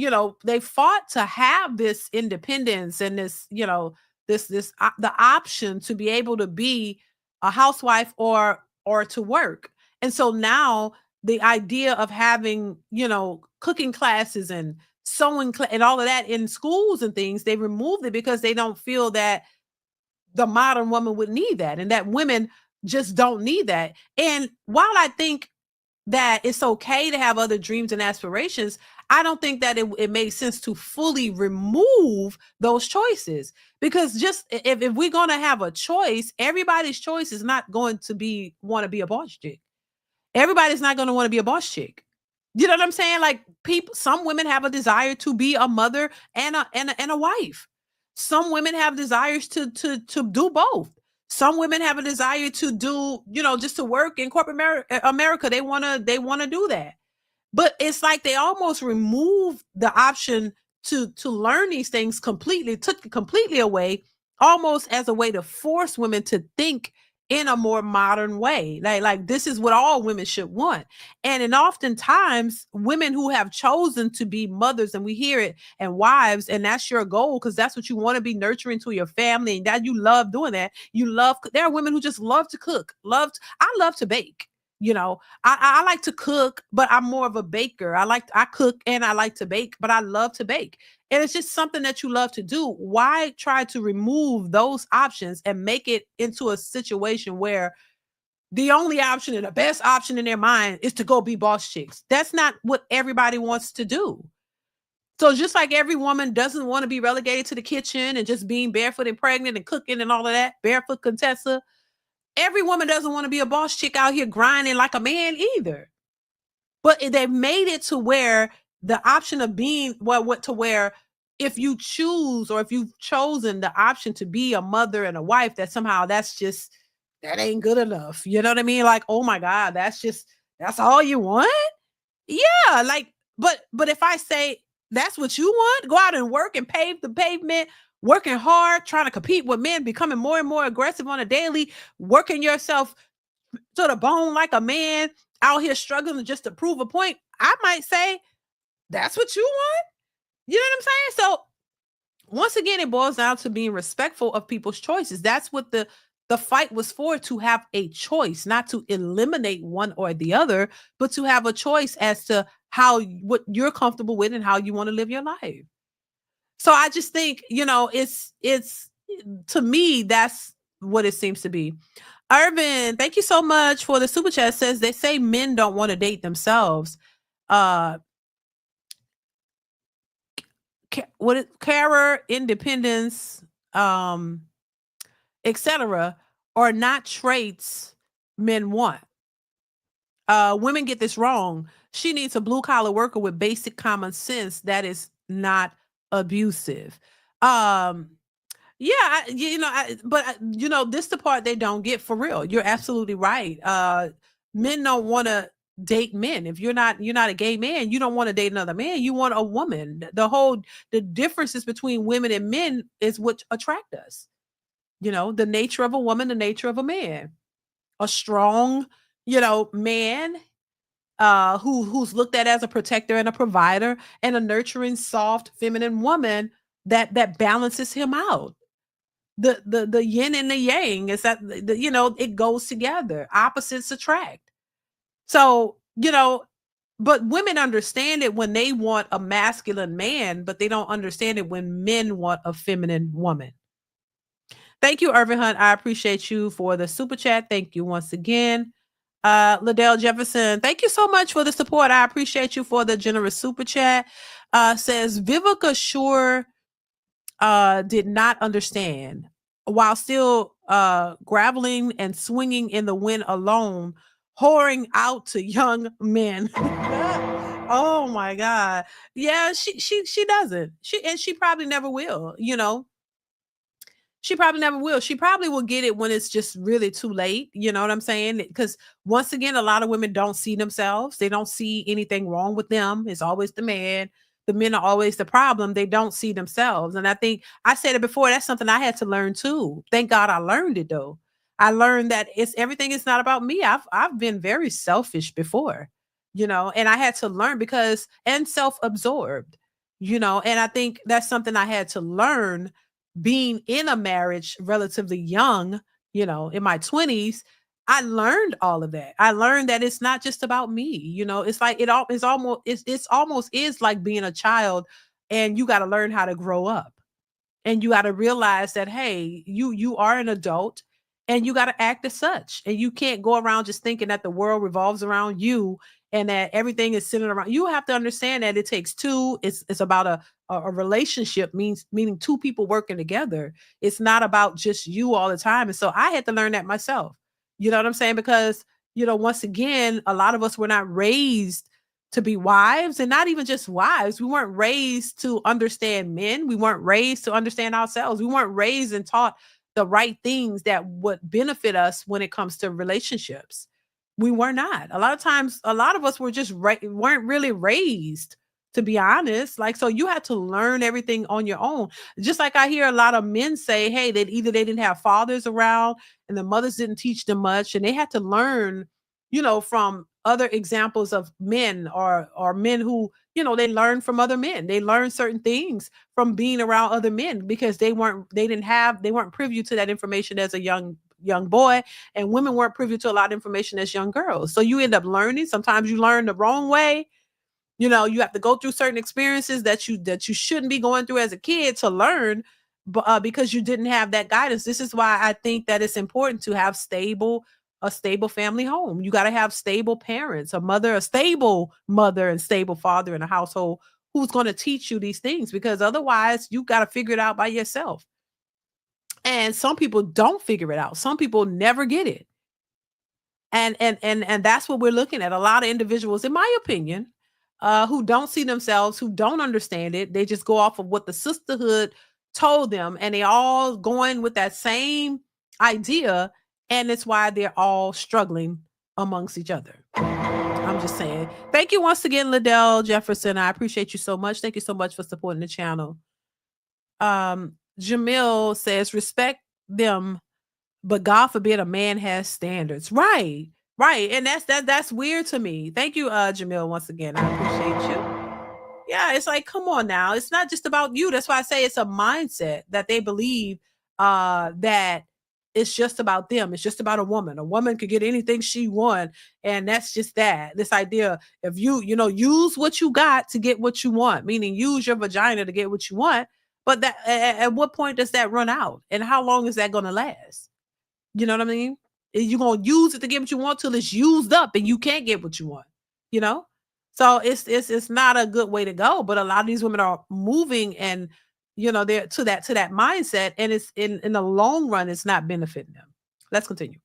A: they fought to have this independence and this, the option to be able to be a housewife or to work. And so now the idea of having, cooking classes and sewing and all of that in schools and things, they removed it, because they don't feel that the modern woman would need that, and that women just don't need that. And while I think that it's okay to have other dreams and aspirations, I don't think that it makes sense to fully remove those choices. Because just if we're going to have a choice, everybody's choice is not going to want to be a boss chick. Everybody's not going to want to be a boss chick. You know what I'm saying? Like, some women have a desire to be a mother and a wife. Some women have desires to do both. Some women have a desire to do, just to work in corporate America. They want to do that. But it's like they almost remove the option to learn these things completely, took it completely away, almost as a way to force women to think in a more modern way. Like this is what all women should want. And oftentimes women who have chosen to be mothers, and we hear it, and wives, and that's your goal, because that's what you want to be, nurturing to your family, and that you love doing that. There are women who just love to cook. I love to bake. I like to cook, but I'm more of a baker. I cook and I like to bake, but I love to bake. And it's just something that you love to do. Why try to remove those options and make it into a situation where the only option and the best option in their mind is to go be boss chicks? That's not what everybody wants to do. So just like every woman doesn't want to be relegated to the kitchen and just being barefoot and pregnant and cooking and all of that, barefoot Contessa, every woman doesn't want to be a boss chick out here grinding like a man either. But they've made it to where the option of being, to where if you choose, or if you've chosen the option to be a mother and a wife, that somehow that ain't good enough. You know what I mean? Like, oh my God, that's all you want? Yeah. Like, but if I say that's what you want, go out and work and pave the pavement, working hard, trying to compete with men, becoming more and more aggressive on a daily, working yourself to the bone like a man, out here struggling just to prove a point, I might say, that's what you want? You know what I'm saying? So once again, it boils down to being respectful of people's choices. That's what the The fight was for to have a choice, not to eliminate one or the other, but to have a choice as to what you're comfortable with and how you want to live your life. So I just think, it's to me, that's what it seems to be. Irvin, thank you so much for the super chat. Says they say men don't want to date themselves. Carer, independence, etc., are not traits men want. Women get this wrong. She needs a blue collar worker with basic common sense that is not abusive. Yeah, but this the part they don't get for real. You're absolutely right. Men don't want to date men. If you're not a gay man, you don't want to date another man. You want a woman. The differences between women and men is what attract us. The nature of a woman, the nature of a man. A strong, man who's looked at as a protector and a provider, and a nurturing, soft, feminine woman that balances him out. The yin and the yang is that it goes together. Opposites attract. So, but women understand it when they want a masculine man, but they don't understand it when men want a feminine woman. Thank you, Irvin Hunt. I appreciate you for the super chat. Thank you once again. Liddell Jefferson, thank you so much for the support. I appreciate you for the generous super chat. Says Vivica sure did not understand while still graveling and swinging in the wind alone, whoring out to young men. Oh my God. Yeah, she doesn't. She probably never will, She probably never will. She probably will get it when it's just really too late. You know what I'm saying? Because once again, a lot of women don't see themselves. They don't see anything wrong with them. It's always the man. The men are always the problem. They don't see themselves. And I think I said it before. That's something I had to learn too. Thank God I learned it though. I learned that everything is not about me. I've been very selfish before, and I had to learn and self-absorbed, and I think that's something I had to learn being in a marriage relatively young, in my 20s. I learned all of that. I learned that it's not just about me. It's like it's almost is like being a child, and you got to learn how to grow up, and you got to realize that, hey, you are an adult, and you got to act as such, and you can't go around just thinking that the world revolves around you and that everything is centered around you. Have to understand that it takes two. It's about a relationship, meaning two people working together. It's not about just you all the time. And so I had to learn that myself. You know what I'm saying? Because, once again, a lot of us were not raised to be wives, and not even just wives. We weren't raised to understand men. We weren't raised to understand ourselves. We weren't raised and taught the right things that would benefit us when it comes to relationships. We were not. A lot of times, a lot of us were just weren't really raised, to be honest. Like, so you had to learn everything on your own. Just like I hear a lot of men say, hey, that either they didn't have fathers around and the mothers didn't teach them much, and they had to learn, from other examples of men or men who, they learned from other men. They learned certain things from being around other men because they weren't privy to that information as a young boy, and women weren't privy to a lot of information as young girls. So you end up learning. Sometimes you learn the wrong way. You have to go through certain experiences that you shouldn't be going through as a kid to learn, because you didn't have that guidance. This is why I think that it's important to have a stable family home. You got to have stable parents, a stable mother and stable father in a household who's going to teach you these things, because otherwise you got to figure it out by yourself. And some people don't figure it out. Some people never get it. And that's what we're looking at. A lot of individuals, in my opinion, who don't see themselves, who don't understand it. They just go off of what the sisterhood told them, and they all going with that same idea. And it's why they're all struggling amongst each other. I'm just saying. Thank you once again, Liddell Jefferson. I appreciate you so much. Thank you so much for supporting the channel. Jamil says, respect them, but God forbid a man has standards. Right. And that's weird to me. Thank you, Jamil, once again. I appreciate you. Yeah, it's like, come on now. It's not just about you. That's why I say it's a mindset that they believe that it's just about them. It's just about a woman. A woman could get anything she wants, and that's just that. This idea of use what you got to get what you want, meaning use your vagina to get what you want. But that at what point does that run out, and how long is that going to last? You know what I mean? You're going to use it to get what you want till it's used up and you can't get what you want, you know? So it's not a good way to go, but a lot of these women are moving and they're to that mindset, and it's in the long run it's not benefiting them. Let's continue.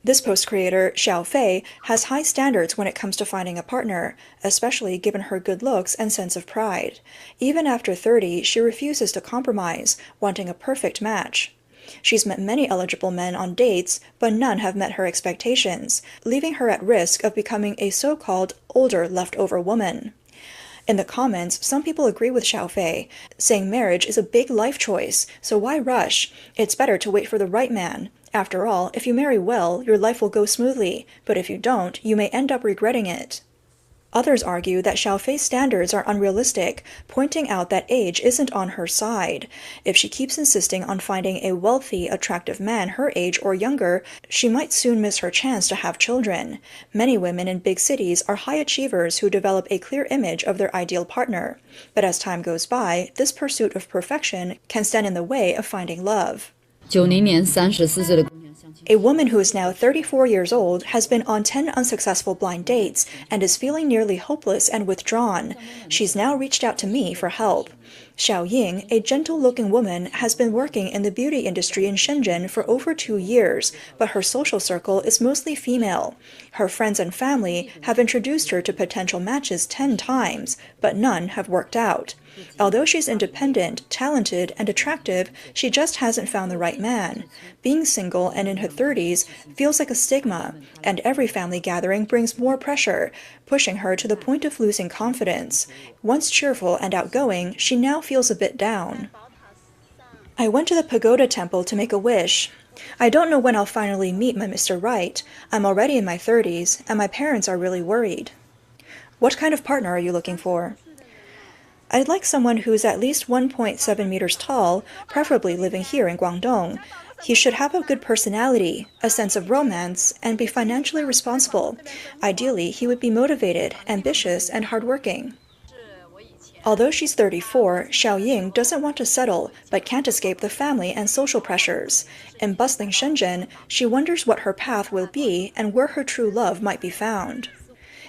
K: This post creator, Xiao Fei, has high standards when it comes to finding a partner, especially given her good looks and sense of pride. Even after 30, she refuses to compromise, wanting a perfect match. She's met many eligible men on dates, but none have met her expectations, leaving her at risk of becoming a so-called older leftover woman. In the comments, some people agree with Xiao Fei, saying marriage is a big life choice, so why rush? It's better to wait for the right man. After all, if you marry well, your life will go smoothly, but if you don't, you may end up regretting it. Others argue that Xiao Fei's standards are unrealistic, pointing out that age isn't on her side. If she keeps insisting on finding a wealthy, attractive man her age or younger, she might soon miss her chance to have children. Many women in big cities are high achievers who develop a clear image of their ideal partner. But as time goes by, this pursuit of perfection can stand in the way of finding love. A woman who is now 34 years old has been on 10 unsuccessful blind dates and is feeling nearly hopeless and withdrawn. She's now reached out to me for help. Xiao Ying, a gentle-looking woman, has been working in the beauty industry in Shenzhen for over 2 years, but her social circle is mostly female. Her friends and family have introduced her to potential matches 10 times, but none have worked out. Although she's independent, talented, and attractive, she just hasn't found the right man. Being single and in her 30s feels like a stigma, and every family gathering brings more pressure, pushing her to the point of losing confidence. Once cheerful and outgoing, she now feels a bit down. I went to the pagoda temple to make a wish. I don't know when I'll finally meet my Mr. Right. I'm already in my 30s, and my parents are really worried. What kind of partner are you looking for? I'd like someone who's at least 1.7 meters tall, preferably living here in Guangdong. He should have a good personality, a sense of romance, and be financially responsible. Ideally, he would be motivated, ambitious, and hardworking. Although she's 34, Xiao Ying doesn't want to settle, but can't escape the family and social pressures. In bustling Shenzhen, she wonders what her path will be and where her true love might be found.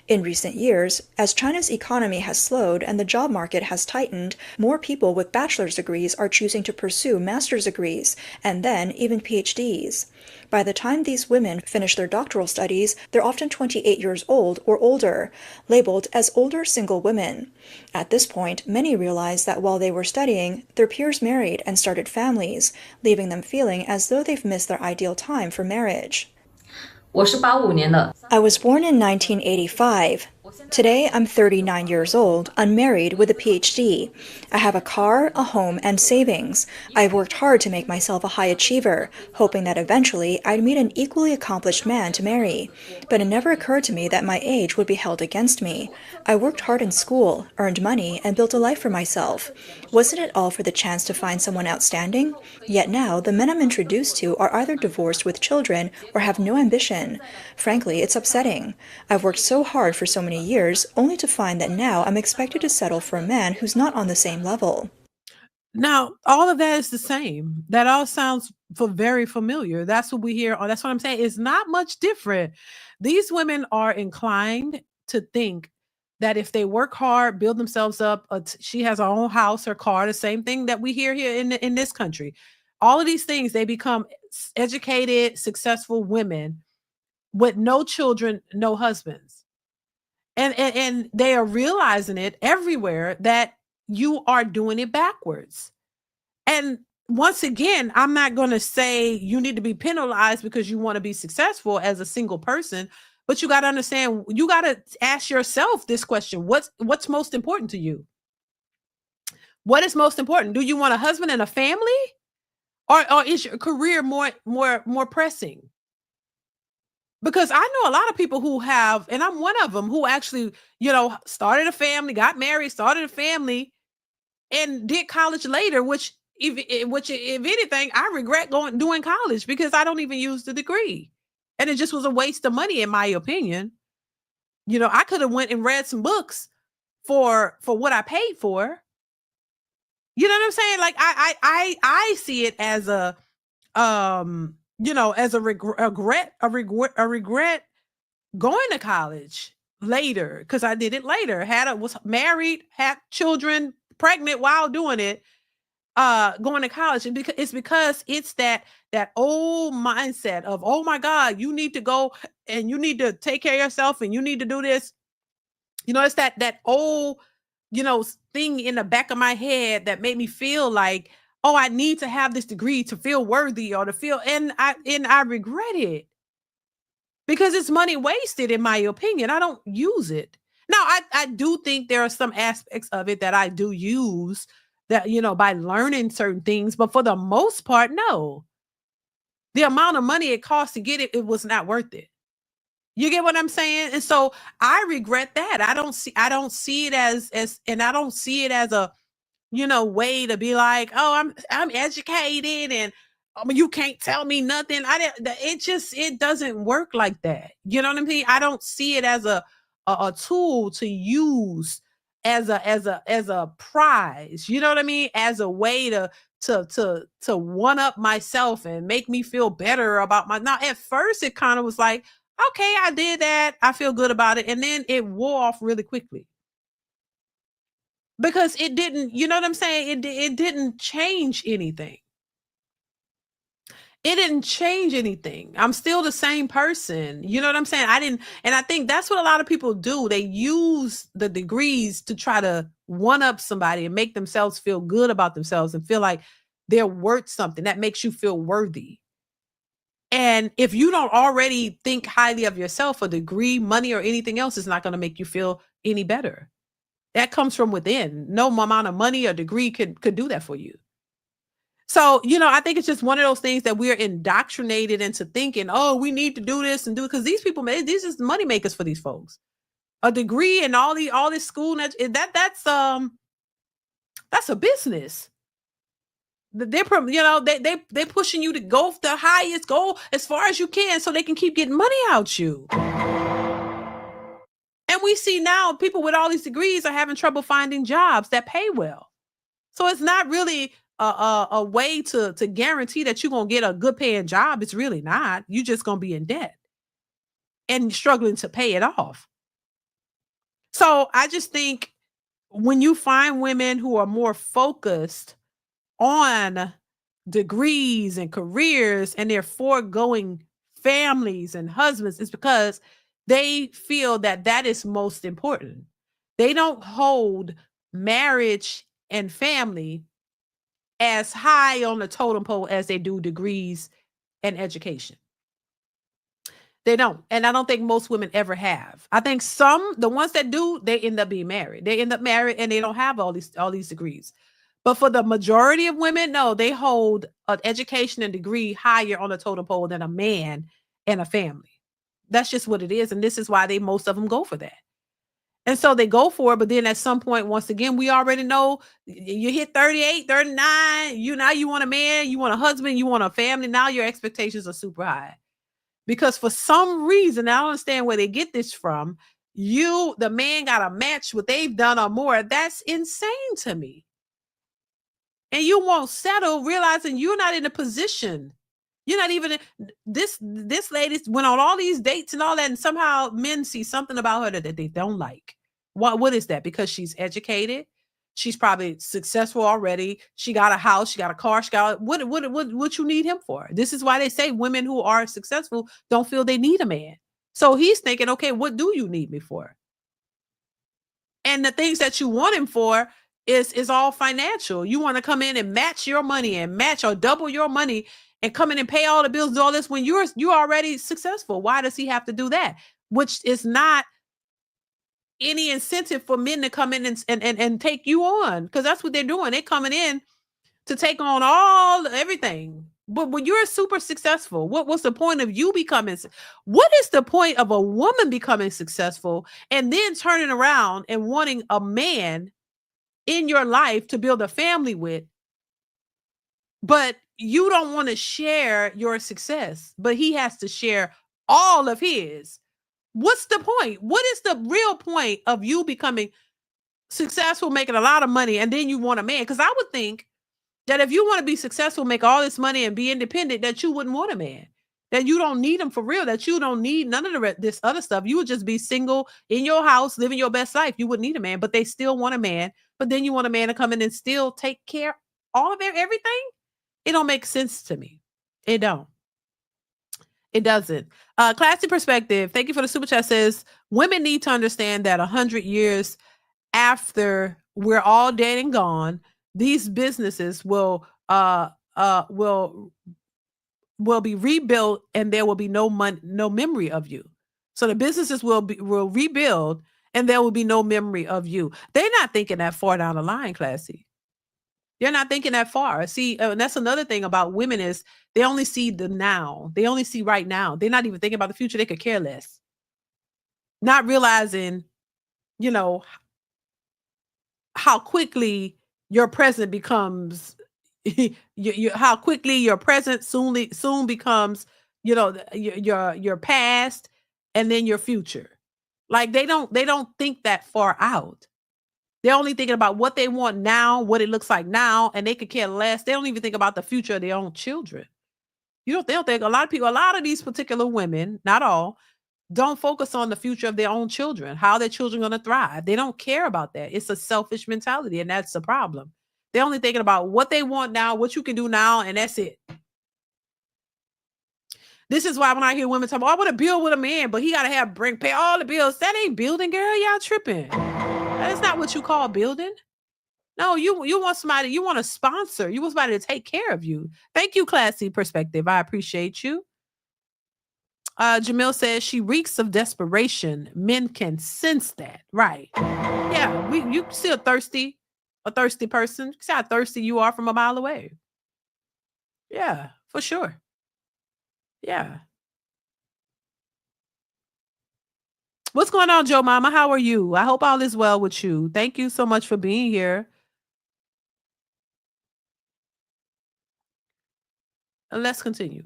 K: In recent years, as China's economy has slowed and the job market has tightened, more people with bachelor's degrees are choosing to pursue master's degrees, and then even PhDs. By the time these women finish their doctoral studies, they're often 28 years old or older, labeled as older single women. At this point, many realize that while they were studying, their peers married and started families, leaving them feeling as though they've missed their ideal time for marriage. I was born in 1985. Today, I'm 39 years old, unmarried with a PhD. I have a car, a home, and savings. I've worked hard to make myself a high achiever, hoping that eventually I'd meet an equally accomplished man to marry. But it never occurred to me that my age would be held against me. I worked hard in school, earned money, and built a life for myself. Wasn't it all for the chance to find someone outstanding? Yet now, the men I'm introduced to are either divorced with children or have no ambition. Frankly, it's upsetting. I've worked so hard for so many years, only to find that now I'm expected to settle for a man who's not on the same level.
A: Now, all of that is the same. That all sounds very familiar. That's what we hear. That's what I'm saying. It's not much different. These women are inclined to think that if they work hard, build themselves up, she has her own house, her car, the same thing that we hear here in this country. All of these things, they become educated, successful women with no children, no husbands. And they are realizing it everywhere that you are doing it backwards. And once again, I'm not going to say you need to be penalized because you want to be successful as a single person, but you got to understand, you got to ask yourself this question. What's most important to you? What is most important? Do you want a husband and a family? Or is your career more pressing? Because I know a lot of people who have, and I'm one of them, who actually, started a family, got married, started a family, and did college later, which Which, if anything, I regret doing college because I don't even use the degree. And it just was a waste of money, in my opinion. You know, I could have went and read some books for what I paid for. You know what I'm saying? Like I see it as a as a regret going to college later, because I did it later. Was married, had children, pregnant while doing it, going to college. And because it's that old mindset of, oh my God, you need to go and you need to take care of yourself and you need to do this. You know, it's that old, thing in the back of my head that made me feel like, oh, I need to have this degree to feel worthy or to feel, and I regret it because it's money wasted, in my opinion. I don't use it. Now, I do think there are some aspects of it that I do use, that, by learning certain things, but for the most part, no. The amount of money it costs to get it, it was not worth it. You get what I'm saying? And so I regret that. I don't see it as and I don't see it as a, way to be like, oh, I'm educated and you can't tell me nothing. It doesn't work like that. You know what I mean? I don't see it as a tool to use as a prize. You know what I mean? As a way to one up myself and make me feel better about now. At first, it kind of was like, okay, I did that. I feel good about it. And then it wore off really quickly. Because it didn't, you know what I'm saying? It didn't change anything. It didn't change anything. I'm still the same person. You know what I'm saying? And I think that's what a lot of people do. They use the degrees to try to one up somebody and make themselves feel good about themselves and feel like they're worth something. That makes you feel worthy. And if you don't already think highly of yourself, a degree, money, or anything else is not going to make you feel any better. That comes from within. No amount of money or degree could do that for you. So, I think it's just one of those things that we're indoctrinated into thinking, oh, we need to do this and do it. Because these people, these is money makers for these folks. A degree and all this school, that's a business. They're pushing you to go the highest, go as far as you can so they can keep getting money out you. And we see now people with all these degrees are having trouble finding jobs that pay well. So it's not really a way to guarantee that you're going to get a good paying job. It's really not. You're just going to be in debt and struggling to pay it off. So I just think when you find women who are more focused on degrees and careers and they're foregoing families and husbands, it's because they feel that is most important. They don't hold marriage and family as high on the totem pole as they do degrees and education. They don't. And I don't think most women ever have. I think the ones that do, they end up being married. They end up married and they don't have all these degrees. But for the majority of women, no, they hold an education and degree higher on the totem pole than a man and a family. That's just what it is. And this is why most of them go for that. And so they go for it. But then at some point, once again, we already know you hit 38, 39, now you want a man, you want a husband, you want a family. Now your expectations are super high. Because for some reason, I don't understand where they get this from. The man got to match what they've done or more. That's insane to me. And you won't settle, realizing you're not in a position. You're not even this lady went on all these dates and all that, and somehow men see something about her that they don't like. What is that? Because she's educated, she's probably successful already. She got a house, she got a car, she got what you need him for. This is why they say women who are successful don't feel they need a man. So he's thinking, okay, what do you need me for? And the things that you want him for is all financial. You want to come in and match your money and match or double your money and come in and pay all the bills, do all this when you're already successful. Why does he have to do that? Which is not any incentive for men to come in and take you on, because that's what they're doing. They're coming in to take on everything. But when you're super successful, what's the point of you becoming? What is the point of a woman becoming successful and then turning around and wanting a man in your life to build a family with but you don't want to share your success, but he has to share all of his. What's the point? What is the real point of you becoming successful, making a lot of money, and then you want a man? Because I would think that if you want to be successful, make all this money and be independent, that you wouldn't want a man, that you don't need him for real, that you don't need none of this other stuff. You would just be single in your house, living your best life. You wouldn't need a man, but they still want a man. But then you want a man to come in and still take care all of everything. It don't make sense to me. It don't. It doesn't. Classy Perspective, thank you for the super chat, says women need to understand that 100 years after we're all dead and gone, these businesses will be rebuilt, and there will be no memory of you. So the businesses will rebuild, and there will be no memory of you. They're not thinking that far down the line, Classy. They're not thinking that far. See, and that's another thing about women is they only see the now. They only see right now. They're not even thinking about the future. They could care less. Not realizing, how quickly your present becomes, how quickly your present soon becomes, your past, and then your future. Like they don't think that far out. They're only thinking about what they want now, what it looks like now, and they could care less. They don't even think about the future of their own children. They don't think a lot of these particular women, not all, don't focus on the future of their own children, how their children are going to thrive. They don't care about that. It's a selfish mentality, and that's the problem. They're only thinking about what they want now, what you can do now, and that's it. This is why when I hear women talk, I want to build with a man, but he got to pay all the bills. That ain't building, girl. Y'all tripping. That's not what you call building. No, you want somebody, you want a sponsor. You want somebody to take care of you. Thank you, Classy Perspective. I appreciate you. Jamil says she reeks of desperation. Men can sense that. Right. Yeah, you see a thirsty person. You see how thirsty you are from a mile away. Yeah, for sure. Yeah. What's going on, Joe Mama? How are you? I hope all is well with you. Thank you so much for being here. Let's continue.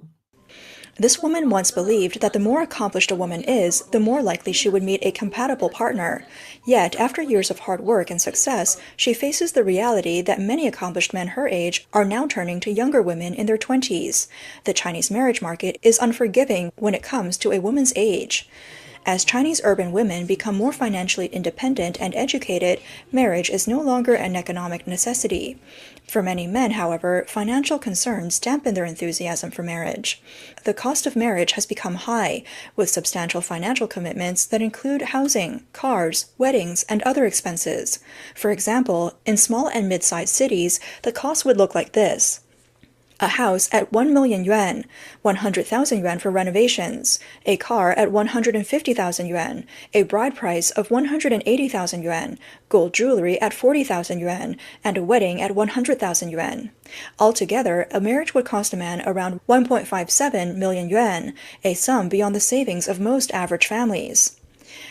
K: This woman once believed that the more accomplished a woman is, the more likely she would meet a compatible partner. Yet, after years of hard work and success, she faces the reality that many accomplished men her age are now turning to younger women in their 20s. The Chinese marriage market is unforgiving when it comes to a woman's age. As Chinese urban women become more financially independent and educated, marriage is no longer an economic necessity. For many men, however, financial concerns dampen their enthusiasm for marriage. The cost of marriage has become high, with substantial financial commitments that include housing, cars, weddings, and other expenses. For example, in small and mid-sized cities, the cost would look like this. A house at 1 million yuan, 100,000 yuan for renovations, a car at 150,000 yuan, a bride price of 180,000 yuan, gold jewelry at 40,000 yuan, and a wedding at 100,000 yuan. Altogether, a marriage would cost a man around 1.57 million yuan, a sum beyond the savings of most average families.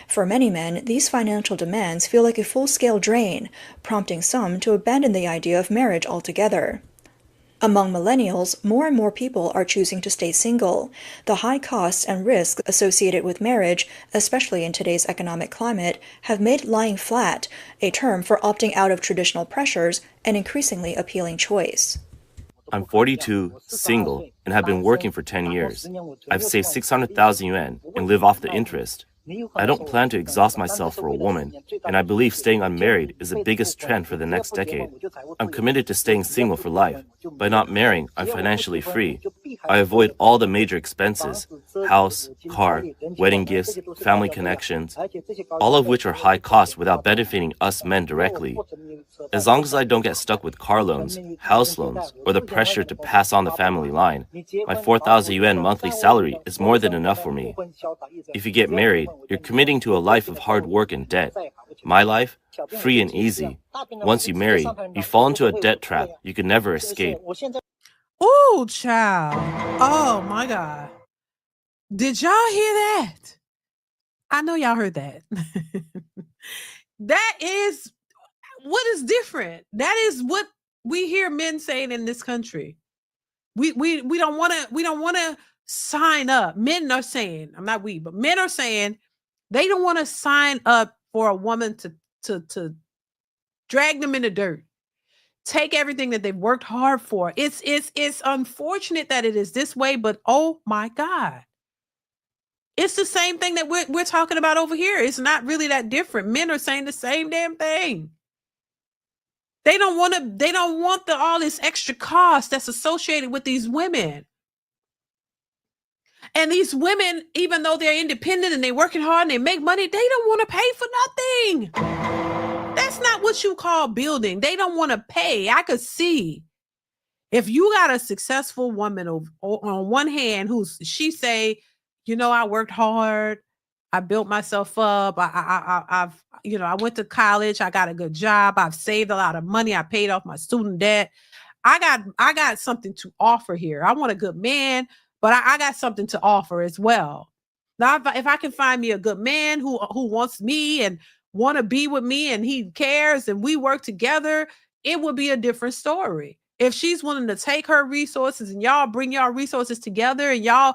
K: For many men, these financial demands feel like a full-scale drain, prompting some to abandon the idea of marriage altogether. Among millennials, more and more people are choosing to stay single. The high costs and risks associated with marriage, especially in today's economic climate, have made lying flat, a term for opting out of traditional pressures, an increasingly appealing choice.
M: I'm 42, single, and have been working for 10 years. I've saved 600,000 yuan and live off the interest. I don't plan to exhaust myself for a woman, and I believe staying unmarried is the biggest trend for the next decade. I'm committed to staying single for life. By not marrying, I'm financially free. I avoid all the major expenses, house, car, wedding gifts, family connections, all of which are high cost without benefiting us men directly. As long as I don't get stuck with car loans, house loans, or the pressure to pass on the family line, my 4,000 yuan monthly salary is more than enough for me. If you get married, you're committing to a life of hard work and debt. My life? Free and easy. Once you marry, you fall into a debt trap you can never escape.
A: Oh, child. Oh, my God. Did y'all hear that? I know y'all heard that. That is what is different. That is what we hear men saying in this country. We don't want to sign up. Men are saying, I'm not we, but men are saying they don't want to sign up for a woman to drag them in the dirt. Take everything that they've worked hard for. It's unfortunate that it is this way, but oh my God. It's the same thing that we're talking about over here. It's not really that different. Men are saying the same damn thing. They don't want all this extra cost that's associated with these women. And these women, even though they're independent and they're working hard and they make money, they don't want to pay for nothing. That's not what you call building. They don't want to pay. I could see if you got a successful woman on one hand she say, I worked hard, I built myself up, I went to college, I got a good job, I've saved a lot of money, I paid off my student debt. I got something to offer here. I want a good man, but I got something to offer as well. Now, if I can find me a good man who wants me and want to be with me and he cares and we work together, it would be a different story. If she's willing to take her resources and y'all bring y'all resources together and y'all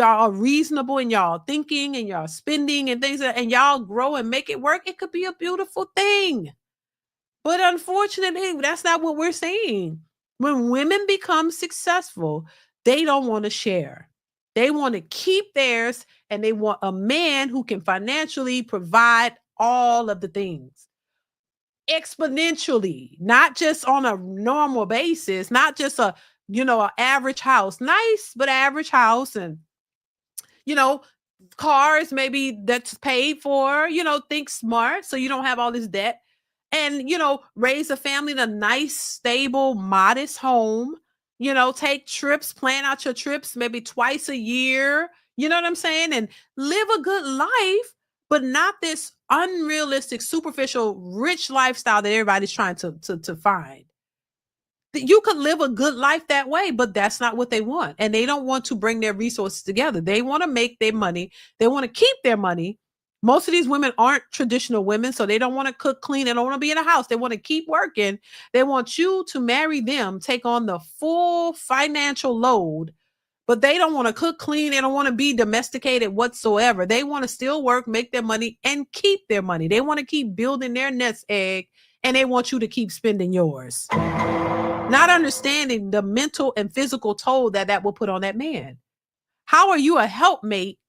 A: are reasonable in y'all thinking and y'all spending and things, and y'all grow and make it work, it could be a beautiful thing. But unfortunately, that's not what we're seeing. When women become successful, they don't want to share. They want to keep theirs, and they want a man who can financially provide all of the things exponentially, not just on a normal basis, not just an average house, nice, but average house, and, cars maybe that's paid for, think smart so you don't have all this debt. And, raise a family in a nice, stable, modest home, take trips, plan out your trips maybe twice a year, you know what I'm saying? And live a good life, but not this unrealistic, superficial, rich lifestyle that everybody's trying to find. You could live a good life that way, but that's not what they want. And they don't want to bring their resources together. They want to make their money. They want to keep their money. Most of these women aren't traditional women, so they don't want to cook, clean. They don't want to be in a house. They want to keep working. They want you to marry them, take on the full financial load, but they don't want to cook, clean. They don't want to be domesticated whatsoever. They want to still work, make their money, and keep their money. They want to keep building their nest egg, and they want you to keep spending yours. Not understanding the mental and physical toll that will put on that man. How are you a helpmate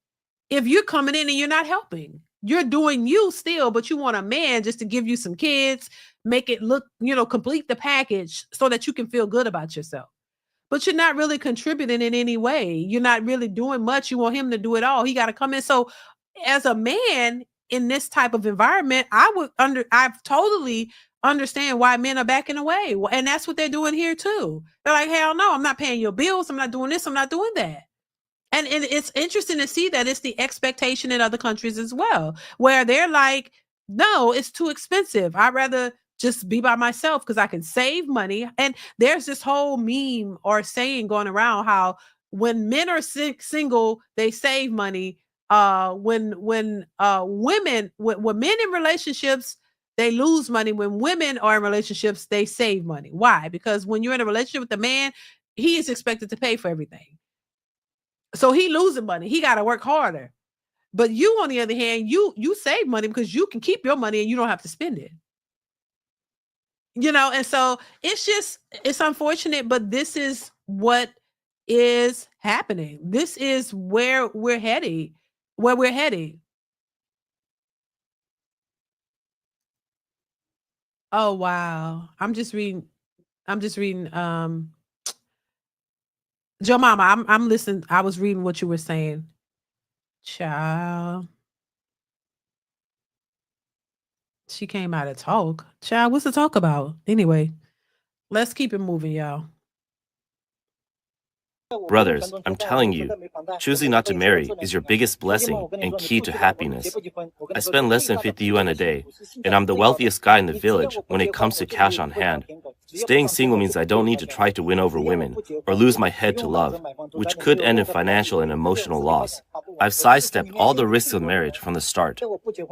A: if you're coming in and you're not helping? You're doing you still, but you want a man just to give you some kids, make it look, complete the package so that you can feel good about yourself. But you're not really contributing in any way. You're not really doing much. You want him to do it all. He got to come in. So as a man in this type of environment, I've totally understand why men are backing away. And that's what they're doing here too. They're like, hell no, I'm not paying your bills. I'm not doing this. I'm not doing that. And it's interesting to see that it's the expectation in other countries as well, where they're like, no, it's too expensive. I'd rather just be by myself because I can save money. And there's this whole meme or saying going around how when men are single, they save money. When men in relationships, they lose money. When women are in relationships, they save money. Why? Because when you're in a relationship with a man, he is expected to pay for everything. So he losing money. He got to work harder. But you, on the other hand, you save money because you can keep your money and you don't have to spend it. And so it's unfortunate, but this is what is happening. This is where we're heading. Oh, wow. I'm just reading. Joe Mama, I'm listening. I was reading what you were saying. Child. She came out to talk. Child, what's the talk about? Anyway, let's keep it moving, y'all.
M: Brothers, I'm telling you, choosing not to marry is your biggest blessing and key to happiness. I spend less than 50 yuan a day, and I'm the wealthiest guy in the village when it comes to cash on hand. Staying single means I don't need to try to win over women or lose my head to love, which could end in financial and emotional loss. I've sidestepped all the risks of marriage from the start.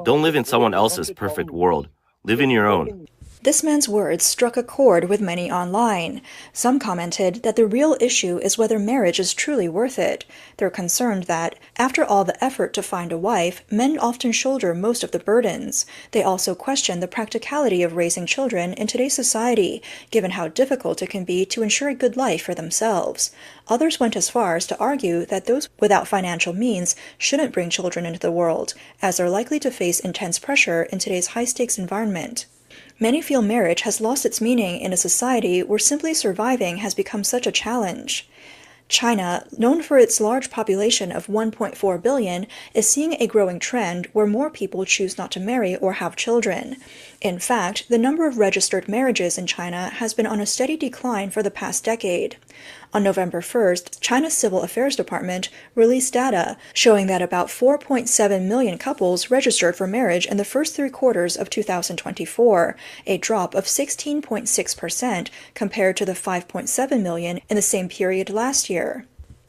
M: Don't live in someone else's perfect world. Live in your own.
K: This man's words struck a chord with many online. Some commented that the real issue is whether marriage is truly worth it. They're concerned that, after all the effort to find a wife, men often shoulder most of the burdens. They also question the practicality of raising children in today's society, given how difficult it can be to ensure a good life for themselves. Others went as far as to argue that those without financial means shouldn't bring children into the world, as they're likely to face intense pressure in today's high-stakes environment. Many feel marriage has lost its meaning in a society where simply surviving has become such a challenge. China, known for its large population of 1.4 billion, is seeing a growing trend where more people choose not to marry or have children. In fact, the number of registered marriages in China has been on a steady decline for the past decade. On November 1st, China's Civil Affairs Department released data showing that about 4.7 million couples registered for marriage in the first 3 quarters of 2024, a drop of 16.6% compared to the 5.7 million in the same period last year.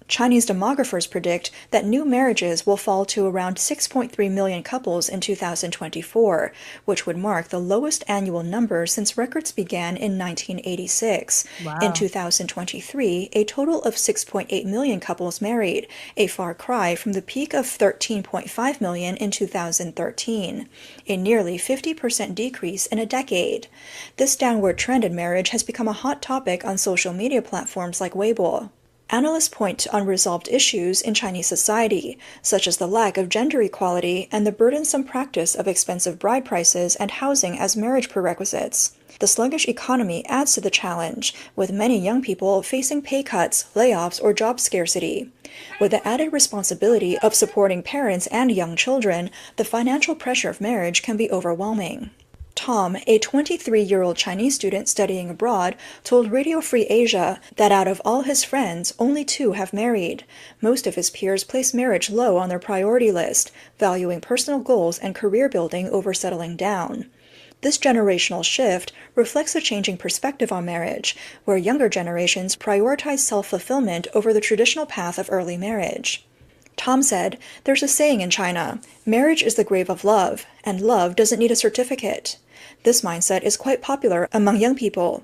K: Chinese demographers predict that new marriages will fall to around 6.3 million couples in 2024, which would mark the lowest annual number since records began in 1986.
A: Wow.
K: In 2023, a total of 6.8 million couples married, a far cry from the peak of 13.5 million in 2013, a nearly 50% decrease in a decade. This downward trend in marriage has become a hot topic on social media platforms like Weibo. Analysts point to unresolved issues in Chinese society, such as the lack of gender equality and the burdensome practice of expensive bride prices and housing as marriage prerequisites. The sluggish economy adds to the challenge, with many young people facing pay cuts, layoffs, or job scarcity. With the added responsibility of supporting parents and young children, the financial pressure of marriage can be overwhelming. Tom, a 23-year-old Chinese student studying abroad, told Radio Free Asia that out of all his friends, only 2 have married. Most of his peers place marriage low on their priority list, valuing personal goals and career building over settling down. This generational shift reflects a changing perspective on marriage, where younger generations prioritize self-fulfillment over the traditional path of early marriage. Tom said, "There's a saying in China, marriage is the grave of love, and love doesn't need a certificate." This mindset is quite popular among young people.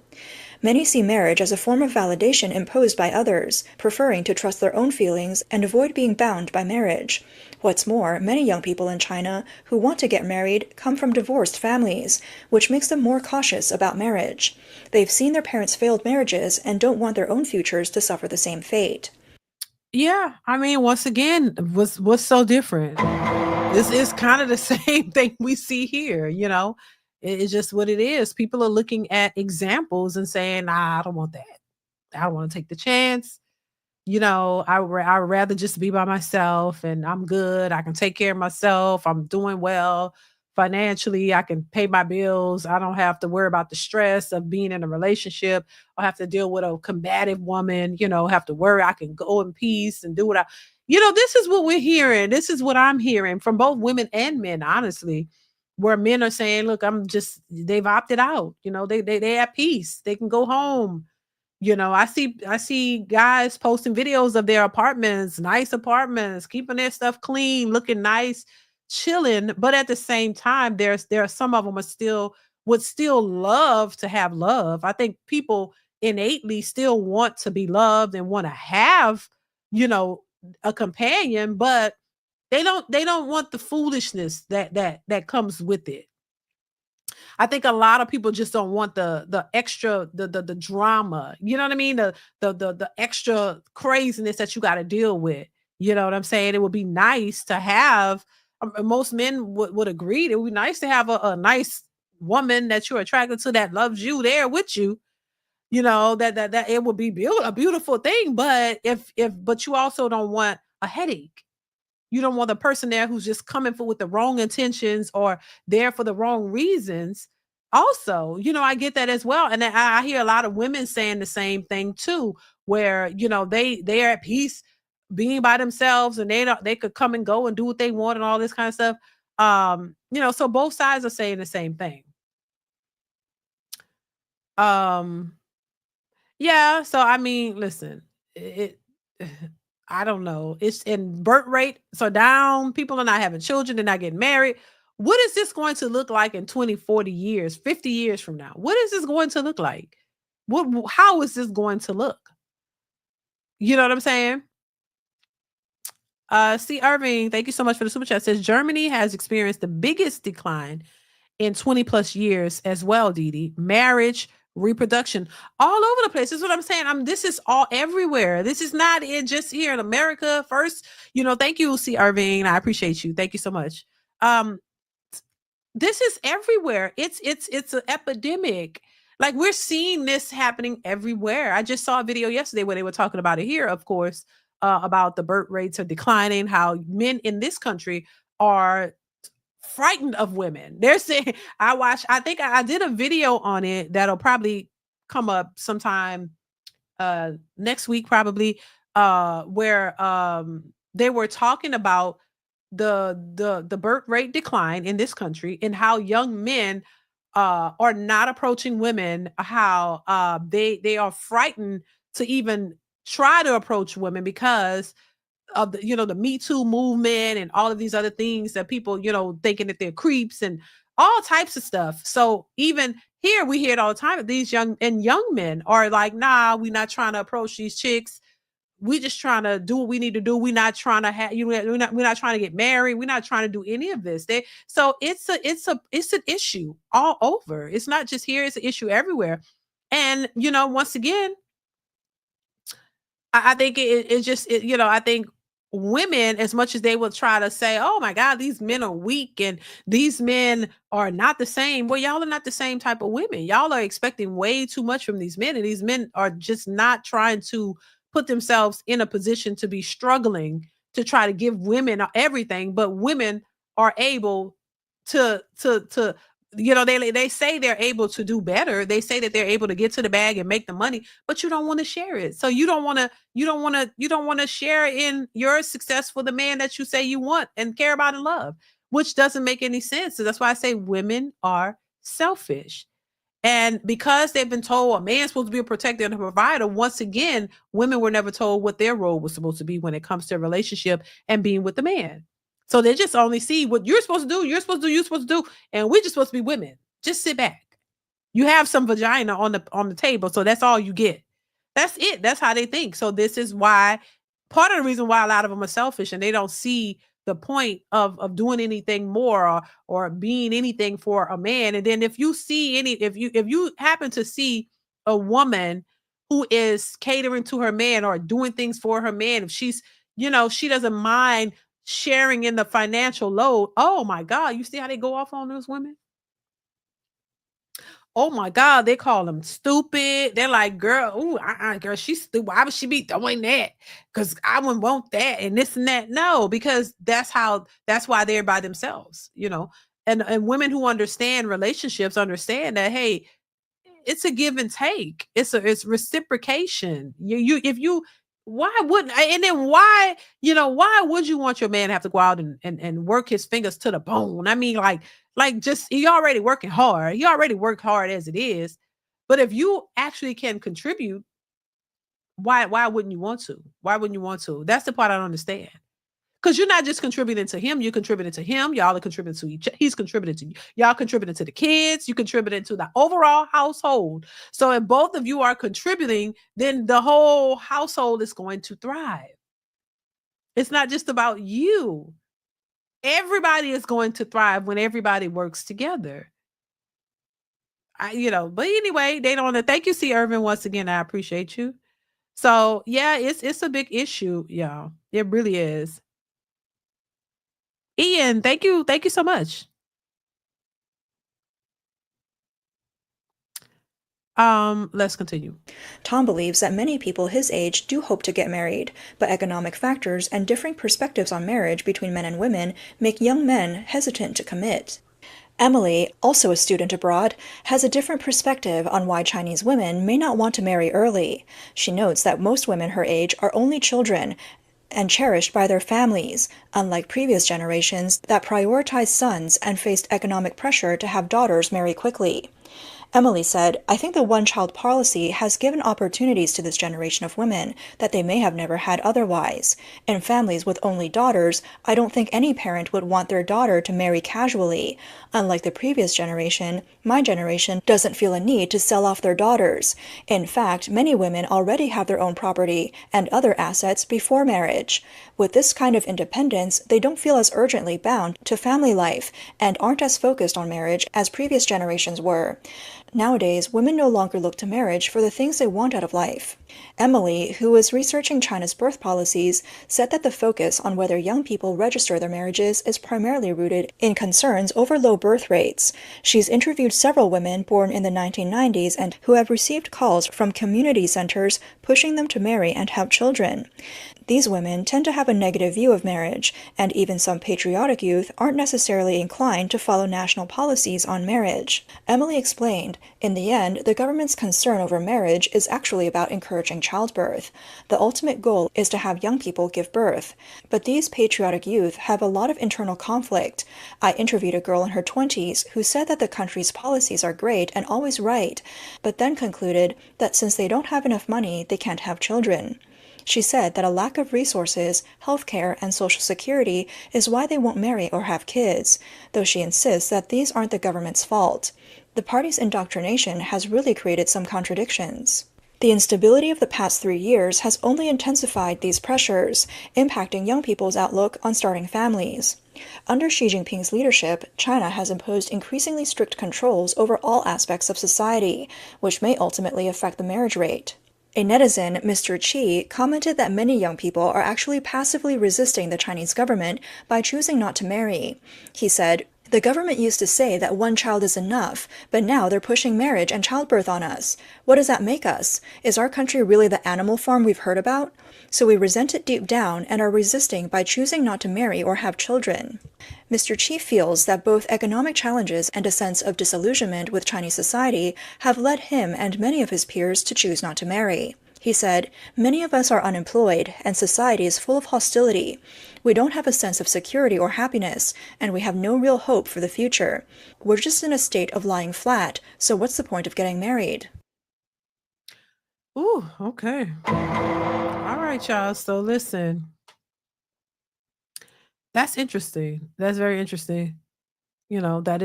K: Many see marriage as a form of validation imposed by others, preferring to trust their own feelings and avoid being bound by marriage. What's more, many young people in China who want to get married come from divorced families, which makes them more cautious about marriage. They've seen their parents' failed marriages and don't want their own futures to suffer the same fate.
A: Yeah, I mean, once again, what's so different? This is kind of the same thing we see here, you know. It's just what it is. People are looking at examples and saying, "Nah, I don't want that. I don't want to take the chance. You know, I'd rather just be by myself and I'm good. I can take care of myself. I'm doing well financially. I can pay my bills. I don't have to worry about the stress of being in a relationship. I have to deal with a combative woman, you know, have to worry. I can go in peace and do what this is what we're hearing. This is what I'm hearing from both women and men, honestly, where men are saying, look, they've opted out. You know, they at peace. They can go home. You know, I see guys posting videos of their apartments, nice apartments, keeping their stuff clean, looking nice, chilling. But at the same time, there are some of them would still love to have love. I think people innately still want to be loved and want to have, you know, a companion, but they don't want the foolishness that comes with it. I think a lot of people just don't want the extra the drama. You know what I mean? The extra craziness that you got to deal with. You know what I'm saying? It would be nice to have. Most men would agree. It would be nice to have a nice woman that you're attracted to that loves you there with you. You know that it would be a beautiful thing. But but you also don't want a headache. You don't want the person there who's just coming for with the wrong intentions or there for the wrong reasons. Also, you know, I get that as well. And I hear a lot of women saying the same thing too, where, you know, they're at peace being by themselves and they could come and go and do what they want and all this kind of stuff. You know, so both sides are saying the same thing. Um, yeah, so I mean, listen, it I don't know. It's in birth rate so down. People are not having children. They're not getting married. What is this going to look like in 20, 40 years, 50 years from now? What is this going to look like? How is this going to look? You know what I'm saying? C. Irving, thank you so much for the super chat. Says Germany has experienced the biggest decline in 20 plus years as well, DeeDee. Marriage, reproduction, all over the place. This is what I'm saying. This is all everywhere. This is not just here in America. First, thank you, C. Irving. I appreciate you. Thank you so much. This is everywhere. It's an epidemic. Like, we're seeing this happening everywhere. I just saw a video yesterday where they were talking about it here, of course, about the birth rates are declining, how men in this country are frightened of women. They're saying, I think I did a video on it that'll probably come up sometime next week, probably, where they were talking about the birth rate decline in this country and how young men are not approaching women, how they are frightened to even try to approach women because of the Me Too movement and all of these other things that people, thinking that they're creeps and all types of stuff. So even here we hear it all the time that these young men are like, nah, we're not trying to approach these chicks. We just trying to do what we need to do. We're not trying to have we're not trying to get married. We're not trying to do any of this. So it's an issue all over. It's not just here, it's an issue everywhere. And once again, I think I think women, as much as they will try to say, oh my God, these men are weak and these men are not the same. Well, y'all are not the same type of women. Y'all are expecting way too much from these men, and these men are just not trying to put themselves in a position to be struggling to try to give women everything. But women are able to they say they're able to do better. They say that they're able to get to the bag and make the money, but you don't want to share it. So you don't want to share in your success for the man that you say you want and care about and love, which doesn't make any sense. So that's why I say women are selfish. And because they've been told a man's supposed to be a protector and a provider, once again, women were never told what their role was supposed to be when it comes to a relationship and being with the man. So they just only see what you're supposed to do, you're supposed to do, and we're just supposed to be women. Just sit back. You have some vagina on the table, so that's all you get. That's it. That's how they think. So this is why, part of the reason why a lot of them are selfish and they don't see the point of doing anything more or being anything for a man. And then if you happen to see a woman who is catering to her man or doing things for her man, if she's, she doesn't mind sharing in the financial load. Oh my God. You see how they go off on those women? Oh my God, they call them stupid. They're like, girl, girl, she's stupid. Why would she be doing that? Because I wouldn't want that and this and that. No, because that's why they're by themselves, and women who understand relationships understand that, hey, it's a give and take. It's reciprocation. Why wouldn't and then why would you want your man to have to go out and work his fingers to the bone? I mean, just he already working hard. He already worked hard as it is. But if you actually can contribute, why wouldn't you want to? Why wouldn't you want to? That's the part I don't understand. Because you're not just contributing to him, you're contributing to him. Y'all are contributing to each other. He's contributing to you. Y'all contributing to the kids. You contributing to the overall household. So if both of you are contributing, then the whole household is going to thrive. It's not just about you. Everybody is going to thrive when everybody works together. But anyway, they don't want to. Thank you, C. Irvin, once again. I appreciate you. So yeah, it's a big issue, y'all. It really is. Ian, thank you so much. Let's continue.
K: Tom believes that many people his age do hope to get married, but economic factors and differing perspectives on marriage between men and women make young men hesitant to commit. Emily, also a student abroad, has a different perspective on why Chinese women may not want to marry early. She notes that most women her age are only children and cherished by their families, unlike previous generations that prioritized sons and faced economic pressure to have daughters marry quickly. Emily said, I think the one-child policy has given opportunities to this generation of women that they may have never had otherwise. In families with only daughters, I don't think any parent would want their daughter to marry casually. Unlike the previous generation, my generation doesn't feel a need to sell off their daughters. In fact, many women already have their own property and other assets before marriage. With this kind of independence, they don't feel as urgently bound to family life and aren't as focused on marriage as previous generations were. Nowadays, women no longer look to marriage for the things they want out of life. Emily, who was researching China's birth policies, said that the focus on whether young people register their marriages is primarily rooted in concerns over low birth rates. She's interviewed several women born in the 1990s and who have received calls from community centers pushing them to marry and have children. These women tend to have a negative view of marriage, and even some patriotic youth aren't necessarily inclined to follow national policies on marriage. Emily explained, in the end, the government's concern over marriage is actually about encouraging childbirth. The ultimate goal is to have young people give birth. But these patriotic youth have a lot of internal conflict. I interviewed a girl in her 20s who said that the country's policies are great and always right, but then concluded that since they don't have enough money, they can't have children. She said that a lack of resources, healthcare, and social security is why they won't marry or have kids, though she insists that these aren't the government's fault. The party's indoctrination has really created some contradictions. The instability of the past 3 years has only intensified these pressures, impacting young people's outlook on starting families. Under Xi Jinping's leadership, China has imposed increasingly strict controls over all aspects of society, which may ultimately affect the marriage rate. A netizen, Mr. Chi, commented that many young people are actually passively resisting the Chinese government by choosing not to marry. He said, the government used to say that one child is enough, but now they're pushing marriage and childbirth on us. What does that make us? Is our country really the animal farm we've heard about? So we resent it deep down and are resisting by choosing not to marry or have children. Mr. Chi feels that both economic challenges and a sense of disillusionment with Chinese society have led him and many of his peers to choose not to marry. He said, many of us are unemployed, and society is full of hostility. We don't have a sense of security or happiness, and we have no real hope for the future. We're just in a state of lying flat, so what's the point of getting married?
A: Ooh, okay. All right, y'all. So listen. That's interesting. That's very interesting. That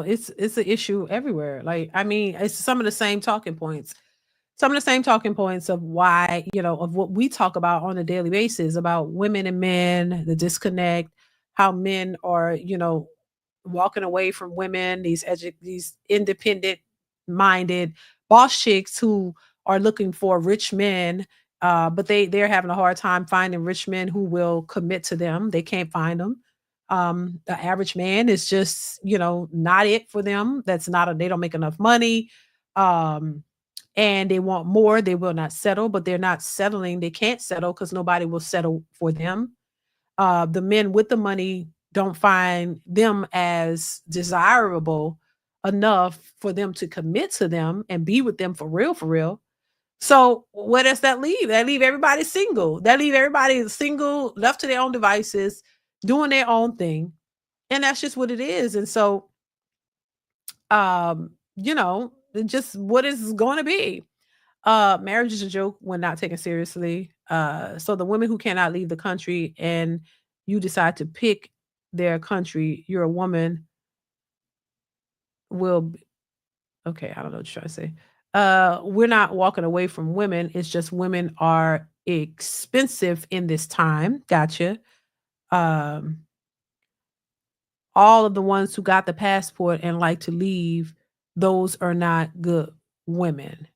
A: it's an issue everywhere. Like, I mean, it's some of the same talking points. Some of the same talking points of why, of what we talk about on a daily basis about women and men, the disconnect, how men are, walking away from women, these independent minded boss chicks who are looking for rich men, but they're having a hard time finding rich men who will commit to them. They can't find them. The average man is just, not it for them. They don't make enough money. And they want more. They will not settle, but they're not settling. They can't settle because nobody will settle for them. The men with the money don't find them as desirable enough for them to commit to them and be with them for real, for real. So where does that leave? That leave everybody single. That leave everybody single, left to their own devices, doing their own thing. And that's just what it is. And so, just what is going to be. Marriage is a joke when not taken seriously. So the women who cannot leave the country and you decide to pick their country, you're a woman okay, I don't know what you're trying to say. We're not walking away from women. It's just women are expensive in this time. Gotcha. Um, all of the ones who got the passport and like to leave, those are not good women.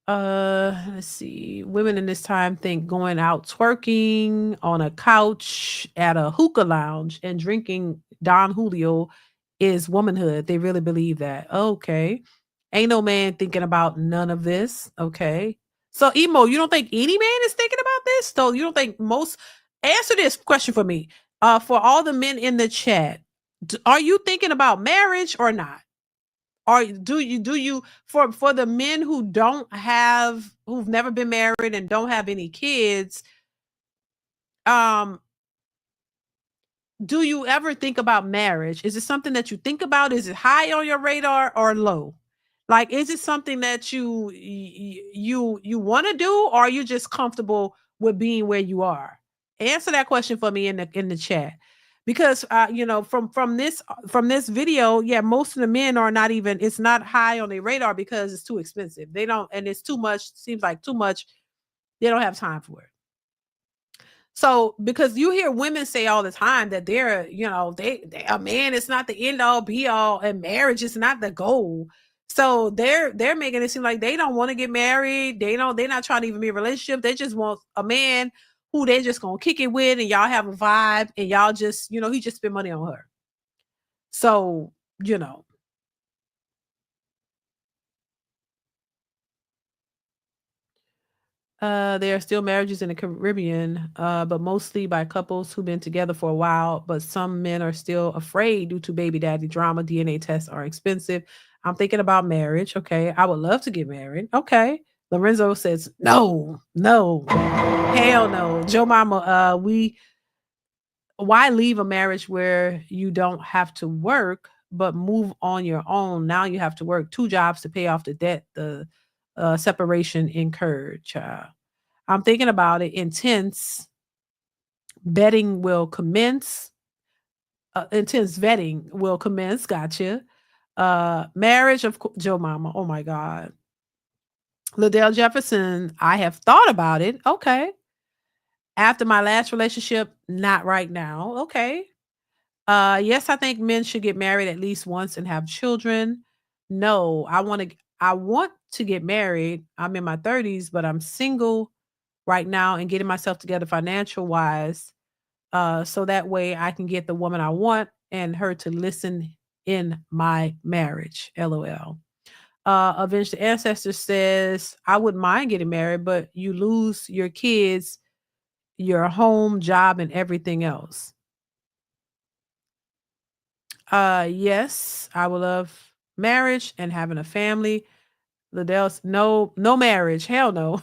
A: Let's see. Women in this time think going out twerking on a couch at a hookah lounge and drinking Don Julio is womanhood. They really believe that. Okay. Ain't no man thinking about none of this. Okay. So Emo, you don't think any man is thinking about this? So you don't think answer this question for me. For all the men in the chat, are you thinking about marriage or not? Or do you for the men who've never been married and don't have any kids, do you ever think about marriage? Is it something that you think about? Is it high on your radar or low? Like, is it something that you want to do, or are you just comfortable with being where you are? Answer that question for me in the chat, because from this video, yeah, most of the men are not even. It's not high on their radar because it's too expensive. They don't, and it's too much. Seems like too much. They don't have time for it. So, because you hear women say all the time that they're, a man is not the end all be all, and marriage is not the goal. So they're making it seem like they don't want to get married. They're not trying to even be in a relationship. They just want a man who they just gonna kick it with, and y'all have a vibe, and y'all just, he just spend money on her. So, there are still marriages in the Caribbean, but mostly by couples who've been together for a while. But some men are still afraid due to baby daddy drama. DNA tests are expensive. I'm thinking about marriage. Okay. I would love to get married. Okay. Lorenzo says, no, hell no. Joe Mama, why leave a marriage where you don't have to work, but move on your own? Now you have to work 2 jobs to pay off the debt the separation incurred, child. I'm thinking about it. Intense vetting will commence. Intense vetting will commence. Gotcha. Marriage of Joe Mama. Oh my God. Liddell Jefferson. I have thought about it. Okay. After my last relationship, not right now. Okay. Yes, I think men should get married at least once and have children. No, I want to get married. I'm in my 30s, but I'm single right now and getting myself together financial wise. So that way I can get the woman I want and her to listen in my marriage. LOL. Avenge the Ancestor says, I wouldn't mind getting married, but you lose your kids, your home, job, and everything else. Yes, I would love marriage and having a family. Liddell's no marriage. Hell no.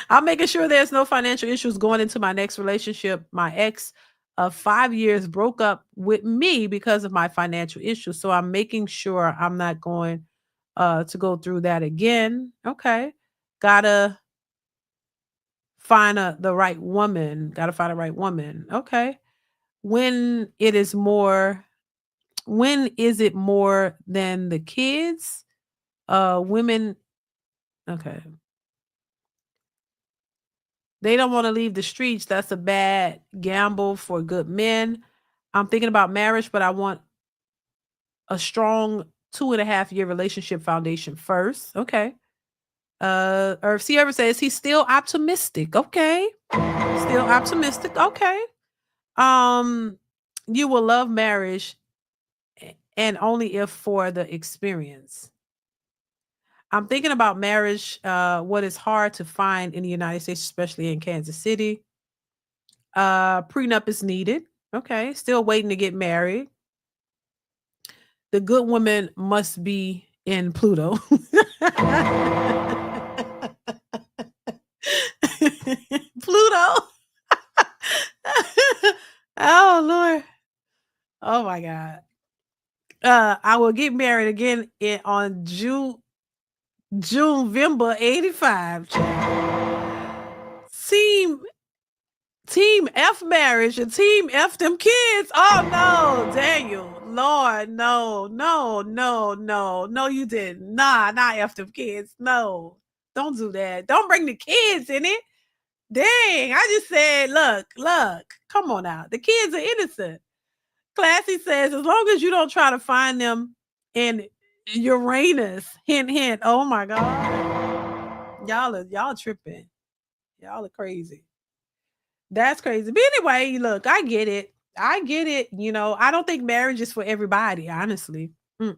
A: I'm making sure there's no financial issues going into my next relationship. My ex of 5 years broke up with me because of my financial issues. So I'm making sure I'm not going to go through that again. Okay. Gotta find the right woman. Gotta find the right woman. Okay. When is it more than the kids? Women, okay. They don't want to leave the streets. That's a bad gamble for good men. I'm thinking about marriage, but I want a strong 2.5-year relationship foundation first. Okay. Earth Sierra says he's still optimistic. Okay. Still optimistic. Okay. You will love marriage and only if for the experience. I'm thinking about marriage, what is hard to find in the United States, especially in Kansas City. Prenup is needed. Okay. Still waiting to get married. The good woman must be in Pluto. Pluto. Oh, Lord. Oh, my God. I will get married again on November 85. Team F marriage and Team F them kids. Oh no, Daniel. Lord, no, you didn't. Nah, not F them kids. No, don't do that. Don't bring the kids in it. Dang, I just said, look, come on now. The kids are innocent. Classy says, as long as you don't try to find them in Uranus. Hint, hint. Oh my God. Y'all tripping. Y'all are crazy. That's crazy. But anyway, look, I get it. I don't think marriage is for everybody, honestly. I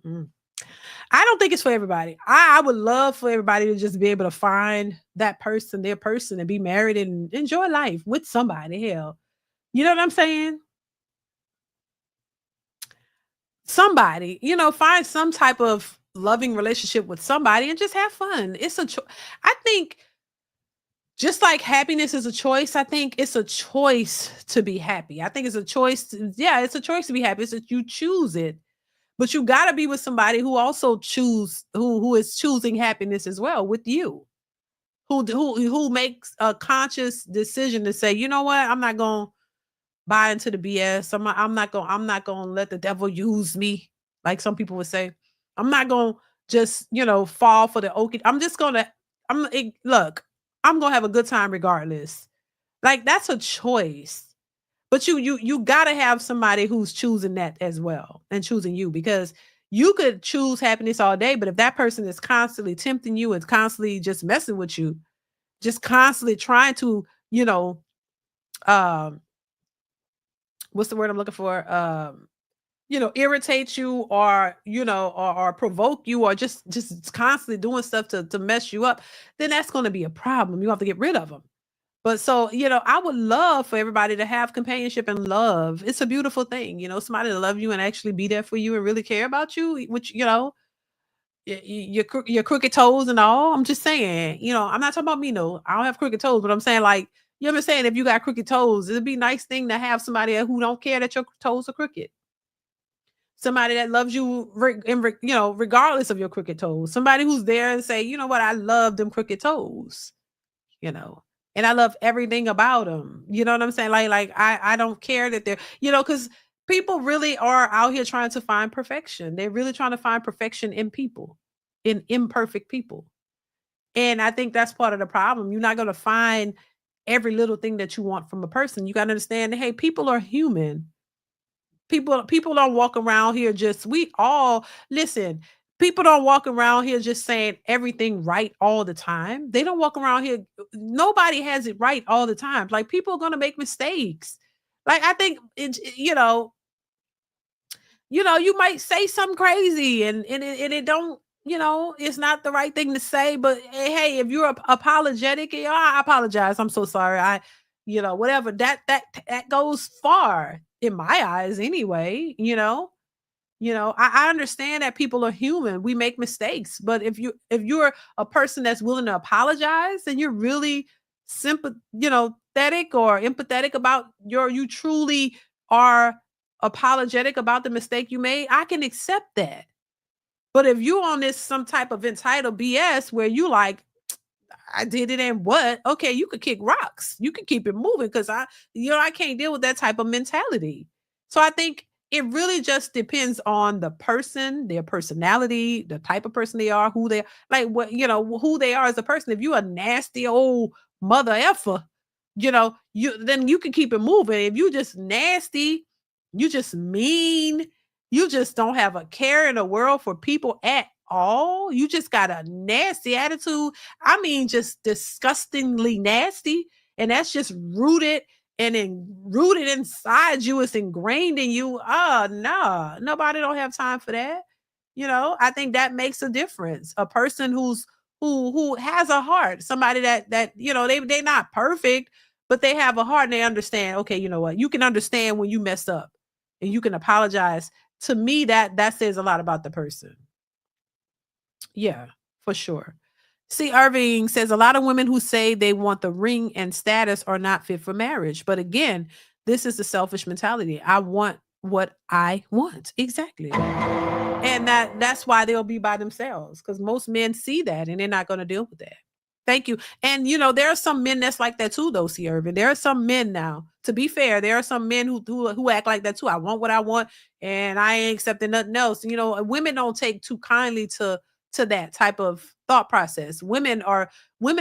A: don't think it's for everybody. I would love for everybody to just be able to find that person, their person, and be married and enjoy life with somebody. Hell, you know what I'm saying? Somebody, find some type of loving relationship with somebody and just have fun. I think just like happiness is a choice, I think it's a choice to be happy. I think it's a choice. It's a choice to be happy. It's that you choose it, but you got to be with somebody who also who is choosing happiness as well with you. Who makes a conscious decision to say, you know what, I'm not gonna buy into the BS. I'm not gonna let the devil use me, like some people would say. I'm not gonna just fall for the okie. I'm just gonna look. I'm gonna have a good time regardless. Like that's a choice. But you gotta have somebody who's choosing that as well and choosing you, because you could choose happiness all day, but if that person is constantly tempting you and constantly just messing with you, just constantly trying to, um, what's the word I'm looking for? Irritate you, or, or provoke you, or just constantly doing stuff to mess you up, then that's going to be a problem. You have to get rid of them. But so, I would love for everybody to have companionship and love. It's a beautiful thing, somebody to love you and actually be there for you and really care about you, which, your crooked toes and all. I'm just saying, I'm not talking about me. No, I don't have crooked toes, but I'm saying, like, you know what I'm saying? If you got crooked toes, it'd be a nice thing to have somebody who don't care that your toes are crooked. Somebody that loves you, regardless of your crooked toes. Somebody who's there and say, you know what, I love them crooked toes, and I love everything about them. You know what I'm saying? Like I don't care that they're, because people really are out here trying to find perfection. They're really trying to find perfection in people, in imperfect people. And I think that's part of the problem. You're not going to find every little thing that you want from a person. You got to understand that, hey, people are human. People don't walk around here listen, people don't walk around here just saying everything right all the time. They don't walk around here, nobody has it right all the time. Like, people are going to make mistakes. Like, I think you might say something crazy, and it don't, it's not the right thing to say, but hey, if you're apologetic, I apologize, I'm so sorry, whatever, that goes far in my eyes anyway. I understand that people are human. We make mistakes, but if you're a person that's willing to apologize, and you're really sympathetic or empathetic about you truly are apologetic about the mistake you made, I can accept that. But if you on this some type of entitled BS where you like, I did it and what? Okay, you could kick rocks. You can keep it moving, because I can't deal with that type of mentality. So I think it really just depends on the person, their personality, the type of person they are, who they like, what who they are as a person. If you a nasty old mother effer, then you can keep it moving. If you just nasty, you just mean, you just don't have a care in the world for people at all. You just got a nasty attitude. I mean, just disgustingly nasty. And that's just rooted rooted inside you. It's ingrained in you. Oh, no, nobody don't have time for that. I think that makes a difference. A person who has a heart, somebody that they're not perfect, but they have a heart and they understand, okay, you know what? You can understand when you mess up and you can apologize. To me, that says a lot about the person. Yeah, for sure. See, Irving says a lot of women who say they want the ring and status are not fit for marriage. But again, this is the selfish mentality. I want what I want. Exactly. And that's why they'll be by themselves, because most men see that and they're not going to deal with that. Thank you. And there are some men that's like that too, though, C. Irvin. There are some men now. To be fair, there are some men who act like that too. I want what I want, and I ain't accepting nothing else. Women don't take too kindly to that type of thought process. Women,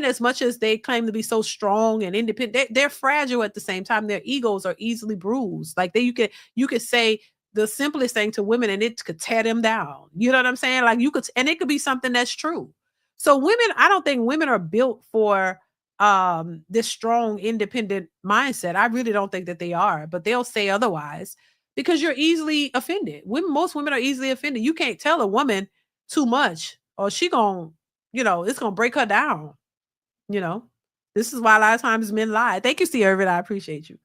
A: as much as they claim to be so strong and independent, they're fragile at the same time. Their egos are easily bruised. Like you could say the simplest thing to women and it could tear them down. You know what I'm saying? Like and it could be something that's true. So women, I don't think women are built for this strong, independent mindset. I really don't think that they are, but they'll say otherwise because you're easily offended. Most women are easily offended. You can't tell a woman too much or she it's gonna break her down. This is why a lot of times men lie. Thank you, Steve Irvin. I appreciate you.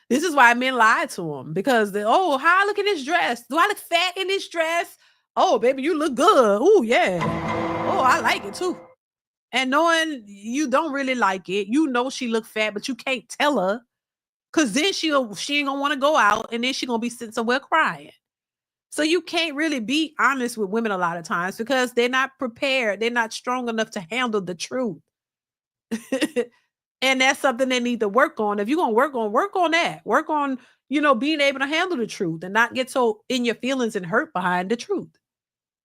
A: This is why men lie to them, because how I look in this dress. Do I look fat in this dress? Oh, baby, you look good. Oh, yeah. Oh, I like it too. and knowing you don't really like it, you know she look fat, but you can't tell her, because then she ain't gonna want to go out, and then she gonna be sitting somewhere crying. So you can't really be honest with women a lot of times because they're not prepared. They're not strong enough to handle the truth. And that's something they need to work on. If you're gonna work on that. Work on, being able to handle the truth and not get so in your feelings and hurt behind the truth.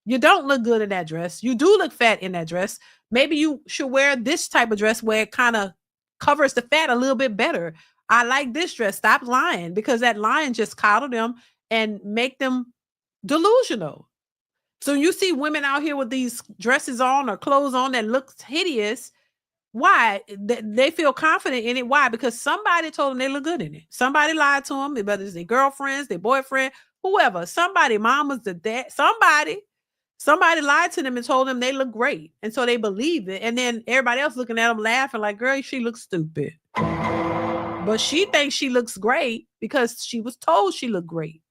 A: You don't look good in that dress. You do look fat in that dress. Maybe you should wear this type of dress where it kind of covers the fat a little bit better. I like this dress. Stop lying, because that lying just coddle them and make them delusional. So you see women out here with these dresses on or clothes on that looks hideous. Why? They feel confident in it. Why? Because somebody told them they look good in it. Somebody lied to them, whether it's their girlfriends, their boyfriend, whoever. Somebody, mamas, the dad, somebody lied to them and told them they look great. And so they believed it. And then everybody else looking at them laughing like, girl, she looks stupid. But she thinks she looks great because she was told she looked great.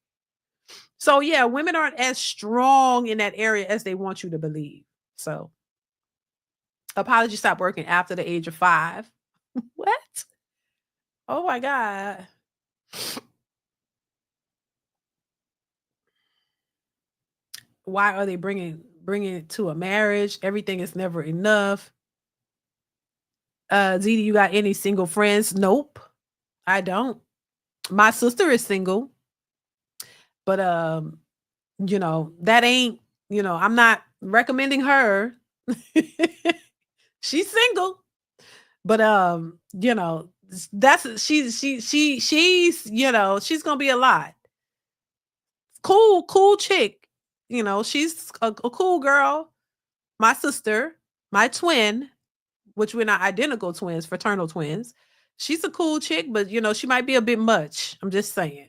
A: So yeah, women aren't as strong in that area as they want you to believe. So apology stopped working after the age of 5. What? Oh my God. Why are they bringing it to a marriage? Everything is never enough. DeeDee, you got any single friends? Nope, I don't. My sister is single, but that ain't, I'm not recommending her. She's single, but that's she's she's gonna be a lot. Cool chick. She's a cool girl. My sister, my twin, which we're not identical twins, fraternal twins. She's a cool chick, but she might be a bit much. I'm just saying.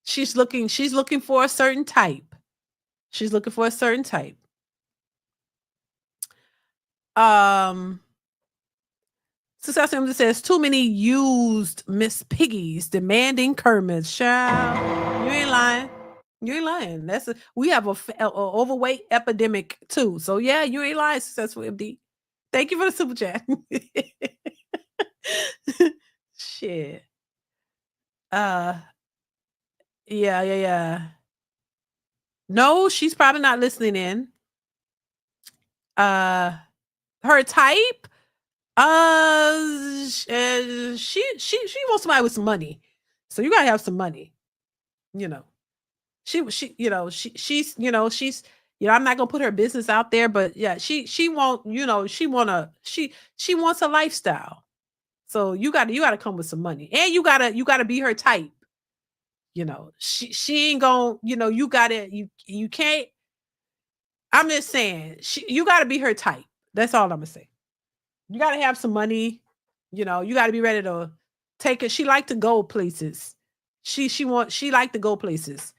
A: She's looking for a certain type. She's looking for a certain type. Success Family says too many used Miss Piggies demanding Kermits. Child, you ain't lying. You ain't lying. We have a overweight epidemic too. So yeah, you ain't lying. Successful MD. Thank you for the super chat. Shit. Yeah. No, she's probably not listening in. Her type. She wants somebody with some money. So you gotta have some money. She's I'm not gonna put her business out there, but yeah, she wants a lifestyle. So you gotta come with some money, and you gotta be her type. She ain't gonna, you can't. I'm just saying, you gotta be her type. That's all I'm gonna say. You gotta have some money. You gotta be ready to take it. She like to go places. She like to go places.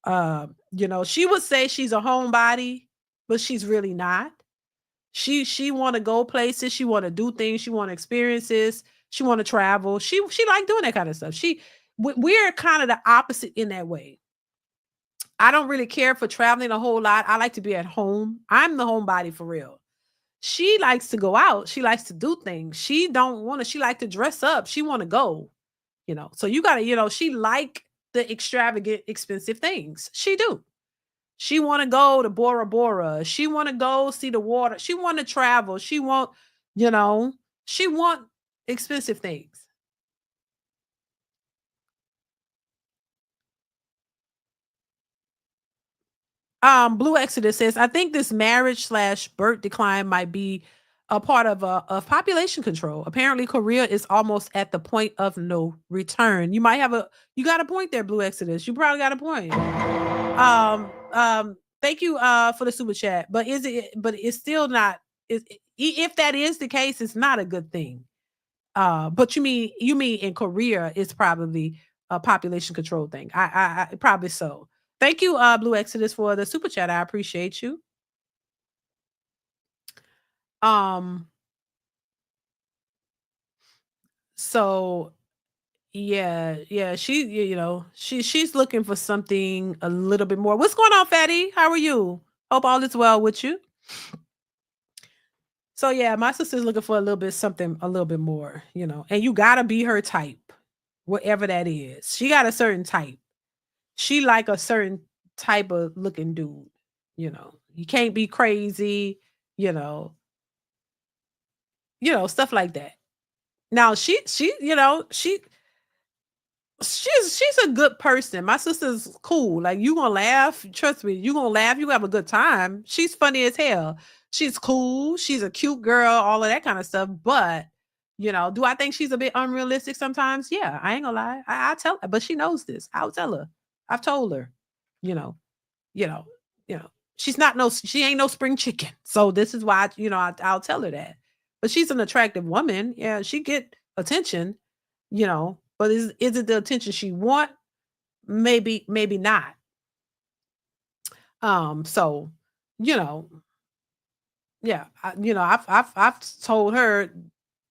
A: She would say she's a homebody, but she's really not. She want to go places. She want to do things. She want experiences. She want to travel. She like doing that kind of stuff. We're kind of the opposite in that way. I don't really care for traveling a whole lot. I like to be at home. I'm the homebody for real. She likes to go out. She likes to do things. She like to dress up. She want to go, so you got to, she like the extravagant, expensive things. She do. She want to go to Bora Bora. She want to go see the water. She want to travel. She want expensive things. Blue Exodus says, I think this marriage/birth decline might be a part of population control. Apparently, Korea is almost at the point of no return. You got a point there, Blue Exodus. You probably got a point. Thank you for the super chat. But it's still not. If that is the case, it's not a good thing. But you mean in Korea, it's probably a population control thing. I probably so. Thank you, Blue Exodus, for the super chat. I appreciate you. So yeah, she's looking for something a little bit more. What's going on, Fatty? How are you? Hope all is well with you. So yeah, my sister's looking for a little bit something a little bit more, you know. And you gotta be her type, whatever that is. She got a certain type. She like a certain type of looking dude, you know. You can't be crazy, you know, stuff like that. Now she's a good person. My sister's cool. Like you gonna laugh. Trust me, you gonna laugh. You have a good time. She's funny as hell. She's cool. She's a cute girl. All of that kind of stuff. But do I think she's a bit unrealistic sometimes? Yeah, I ain't gonna lie. I tell her, but she knows this. I'll tell her. I've told her. You know. You know. You know. She's not no. She ain't no spring chicken. So this is why I'll tell her that. But she's an attractive woman. Yeah, she get attention. But is it the attention she want? Maybe not. So, you know, yeah, I've told her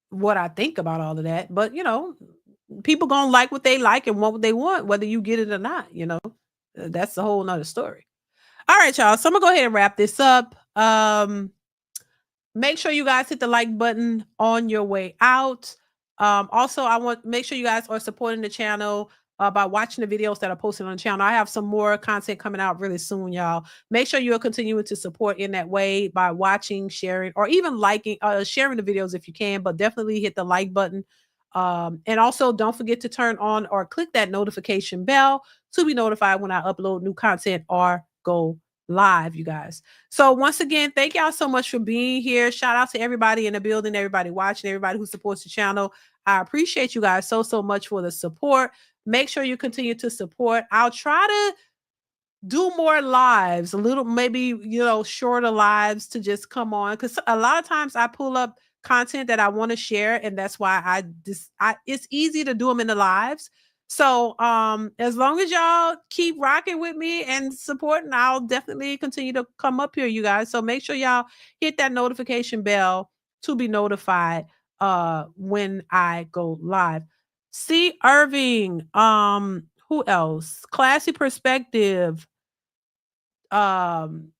A: what I think about all of that, but people gonna like what they like and want what they want, whether you get it or not. That's a whole nother story. All right, y'all. So I'm gonna go ahead and wrap this up. Make sure you guys hit the like button on your way out. Also, I want make sure you guys are supporting the channel by watching the videos that are posted on the channel. I have some more content coming out really soon, y'all. Make sure you are continuing to support in that way by watching, sharing, or even liking, sharing the videos if you can, but definitely hit the like button. And also don't forget to turn on or click that notification bell to be notified when I upload new content or go live, you guys. So once again, thank y'all so much for being here. Shout out to everybody in the building, everybody watching, everybody who supports the channel. I appreciate you guys so much for the support. Make sure you continue to support. I'll try to do more lives, a little, maybe, shorter lives to just come on. Cause a lot of times I pull up content that I want to share. And that's why it's easy to do them in the lives. So, as long as y'all keep rocking with me and supporting, I'll definitely continue to come up here, you guys. So make sure y'all hit that notification bell to be notified, when I go live. C. Irving, who else? Classy Perspective, and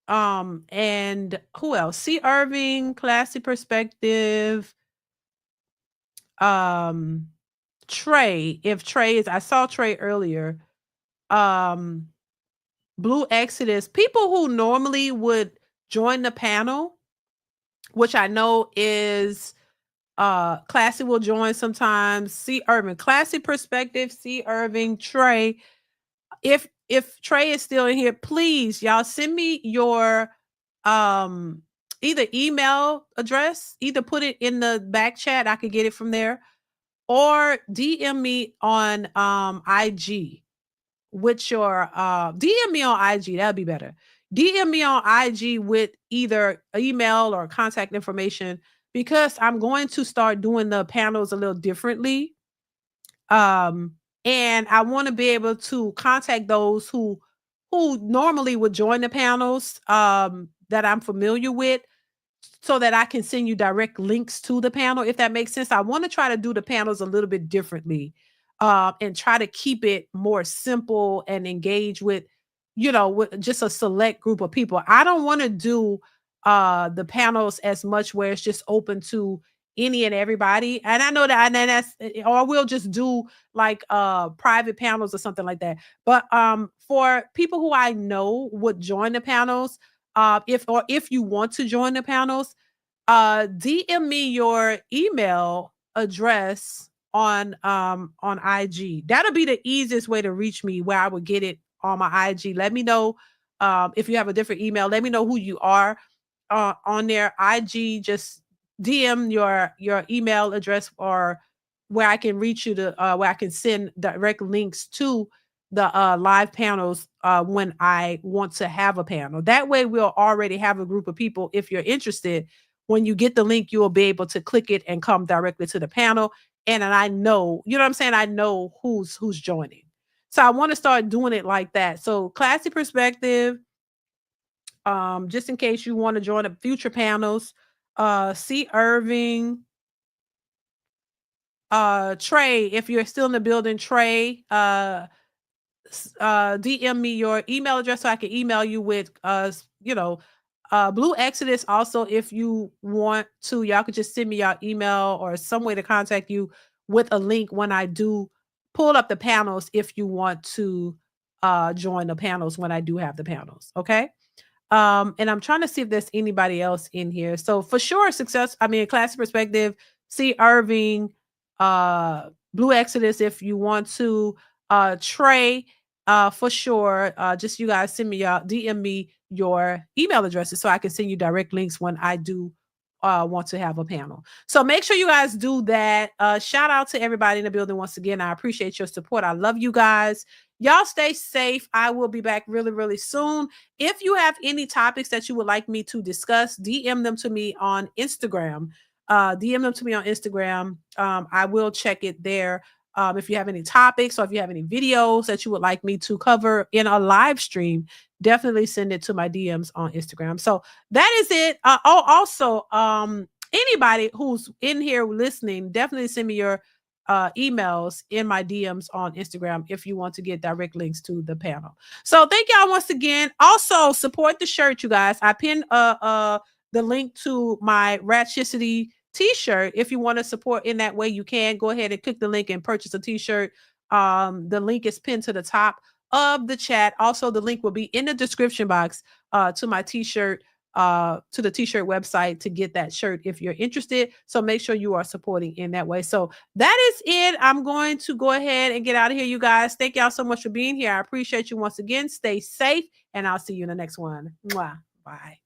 A: who else? C. Irving, Classy Perspective, Trey. If Trey is, I saw Trey earlier. Blue Exodus. People who normally would join the panel, which I know is Classy will join sometimes. C. Irving, Classy Perspective, C. Irving, Trey. If Trey is still in here, please, y'all send me your either email address, either put it in the back chat, I could get it from there, or DM me on IG with your DM me on IG, that'd be better. DM me on IG with either email or contact information, because I'm going to start doing the panels a little differently. And I want to be able to contact those who normally would join the panels that I'm familiar with, so that I can send you direct links to the panel, if that makes sense. I want to try to do the panels a little bit differently, and try to keep it more simple and engage with, with just a select group of people. I don't want to do the panels as much where it's just open to any and everybody. And I know that, and then or we'll just do like private panels or something like that. But for people who I know would join the panels, if you want to join the panels, DM me your email address on IG. That'll be the easiest way to reach me, where I would get it on my IG. Let me know if you have a different email. Let me know who you are on their IG. Just DM your email address, or where I can reach you, to where I can send direct links to the live panels when I want to have a panel. That way we'll already have a group of people. If you're interested, when you get the link, you will be able to click it and come directly to the panel. And I know, you know what I'm saying? I know who's joining. So I want to start doing it like that. So Classy Perspective, just in case you want to join the future panels, C. Irving, Trey, if you're still in the building, Trey, DM me your email address so I can email you with Blue Exodus also, if you want to, y'all could just send me your email or some way to contact you with a link when I do pull up the panels, if you want to join the panels when I do have the panels. Okay. And I'm trying to see if there's anybody else in here. So for sure, classic perspective, C. Irving, Blue Exodus, if you want to, Trey, for sure. Just you guys send me DM me your email addresses so I can send you direct links when I do want to have a panel. So make sure you guys do that. Shout out to everybody in the building once again. I appreciate your support. I love you guys. Y'all stay safe. I will be back really, really soon. If you have any topics that you would like me to discuss, DM them to me on Instagram. DM them to me on Instagram. I will check it there. If you have any topics or if you have any videos that you would like me to cover in a live stream, definitely send it to my DMs on Instagram. So that is it. Also, anybody who's in here listening, definitely send me your emails in my DMs on Instagram if you want to get direct links to the panel. So thank y'all once again. Also support the shirt, you guys. I pinned the link to my Ratchicity t-shirt. If you want to support in that way, you can go ahead and click the link and purchase a t-shirt. The link is pinned to the top of the chat. Also, the link will be in the description box to my t-shirt, to the t-shirt website to get that shirt if you're interested. So make sure you are supporting in that way. So that is it. I'm going to go ahead and get out of here, you guys. Thank y'all so much for being here. I appreciate you once again. Stay safe, and I'll see you in the next one. Mwah. Bye.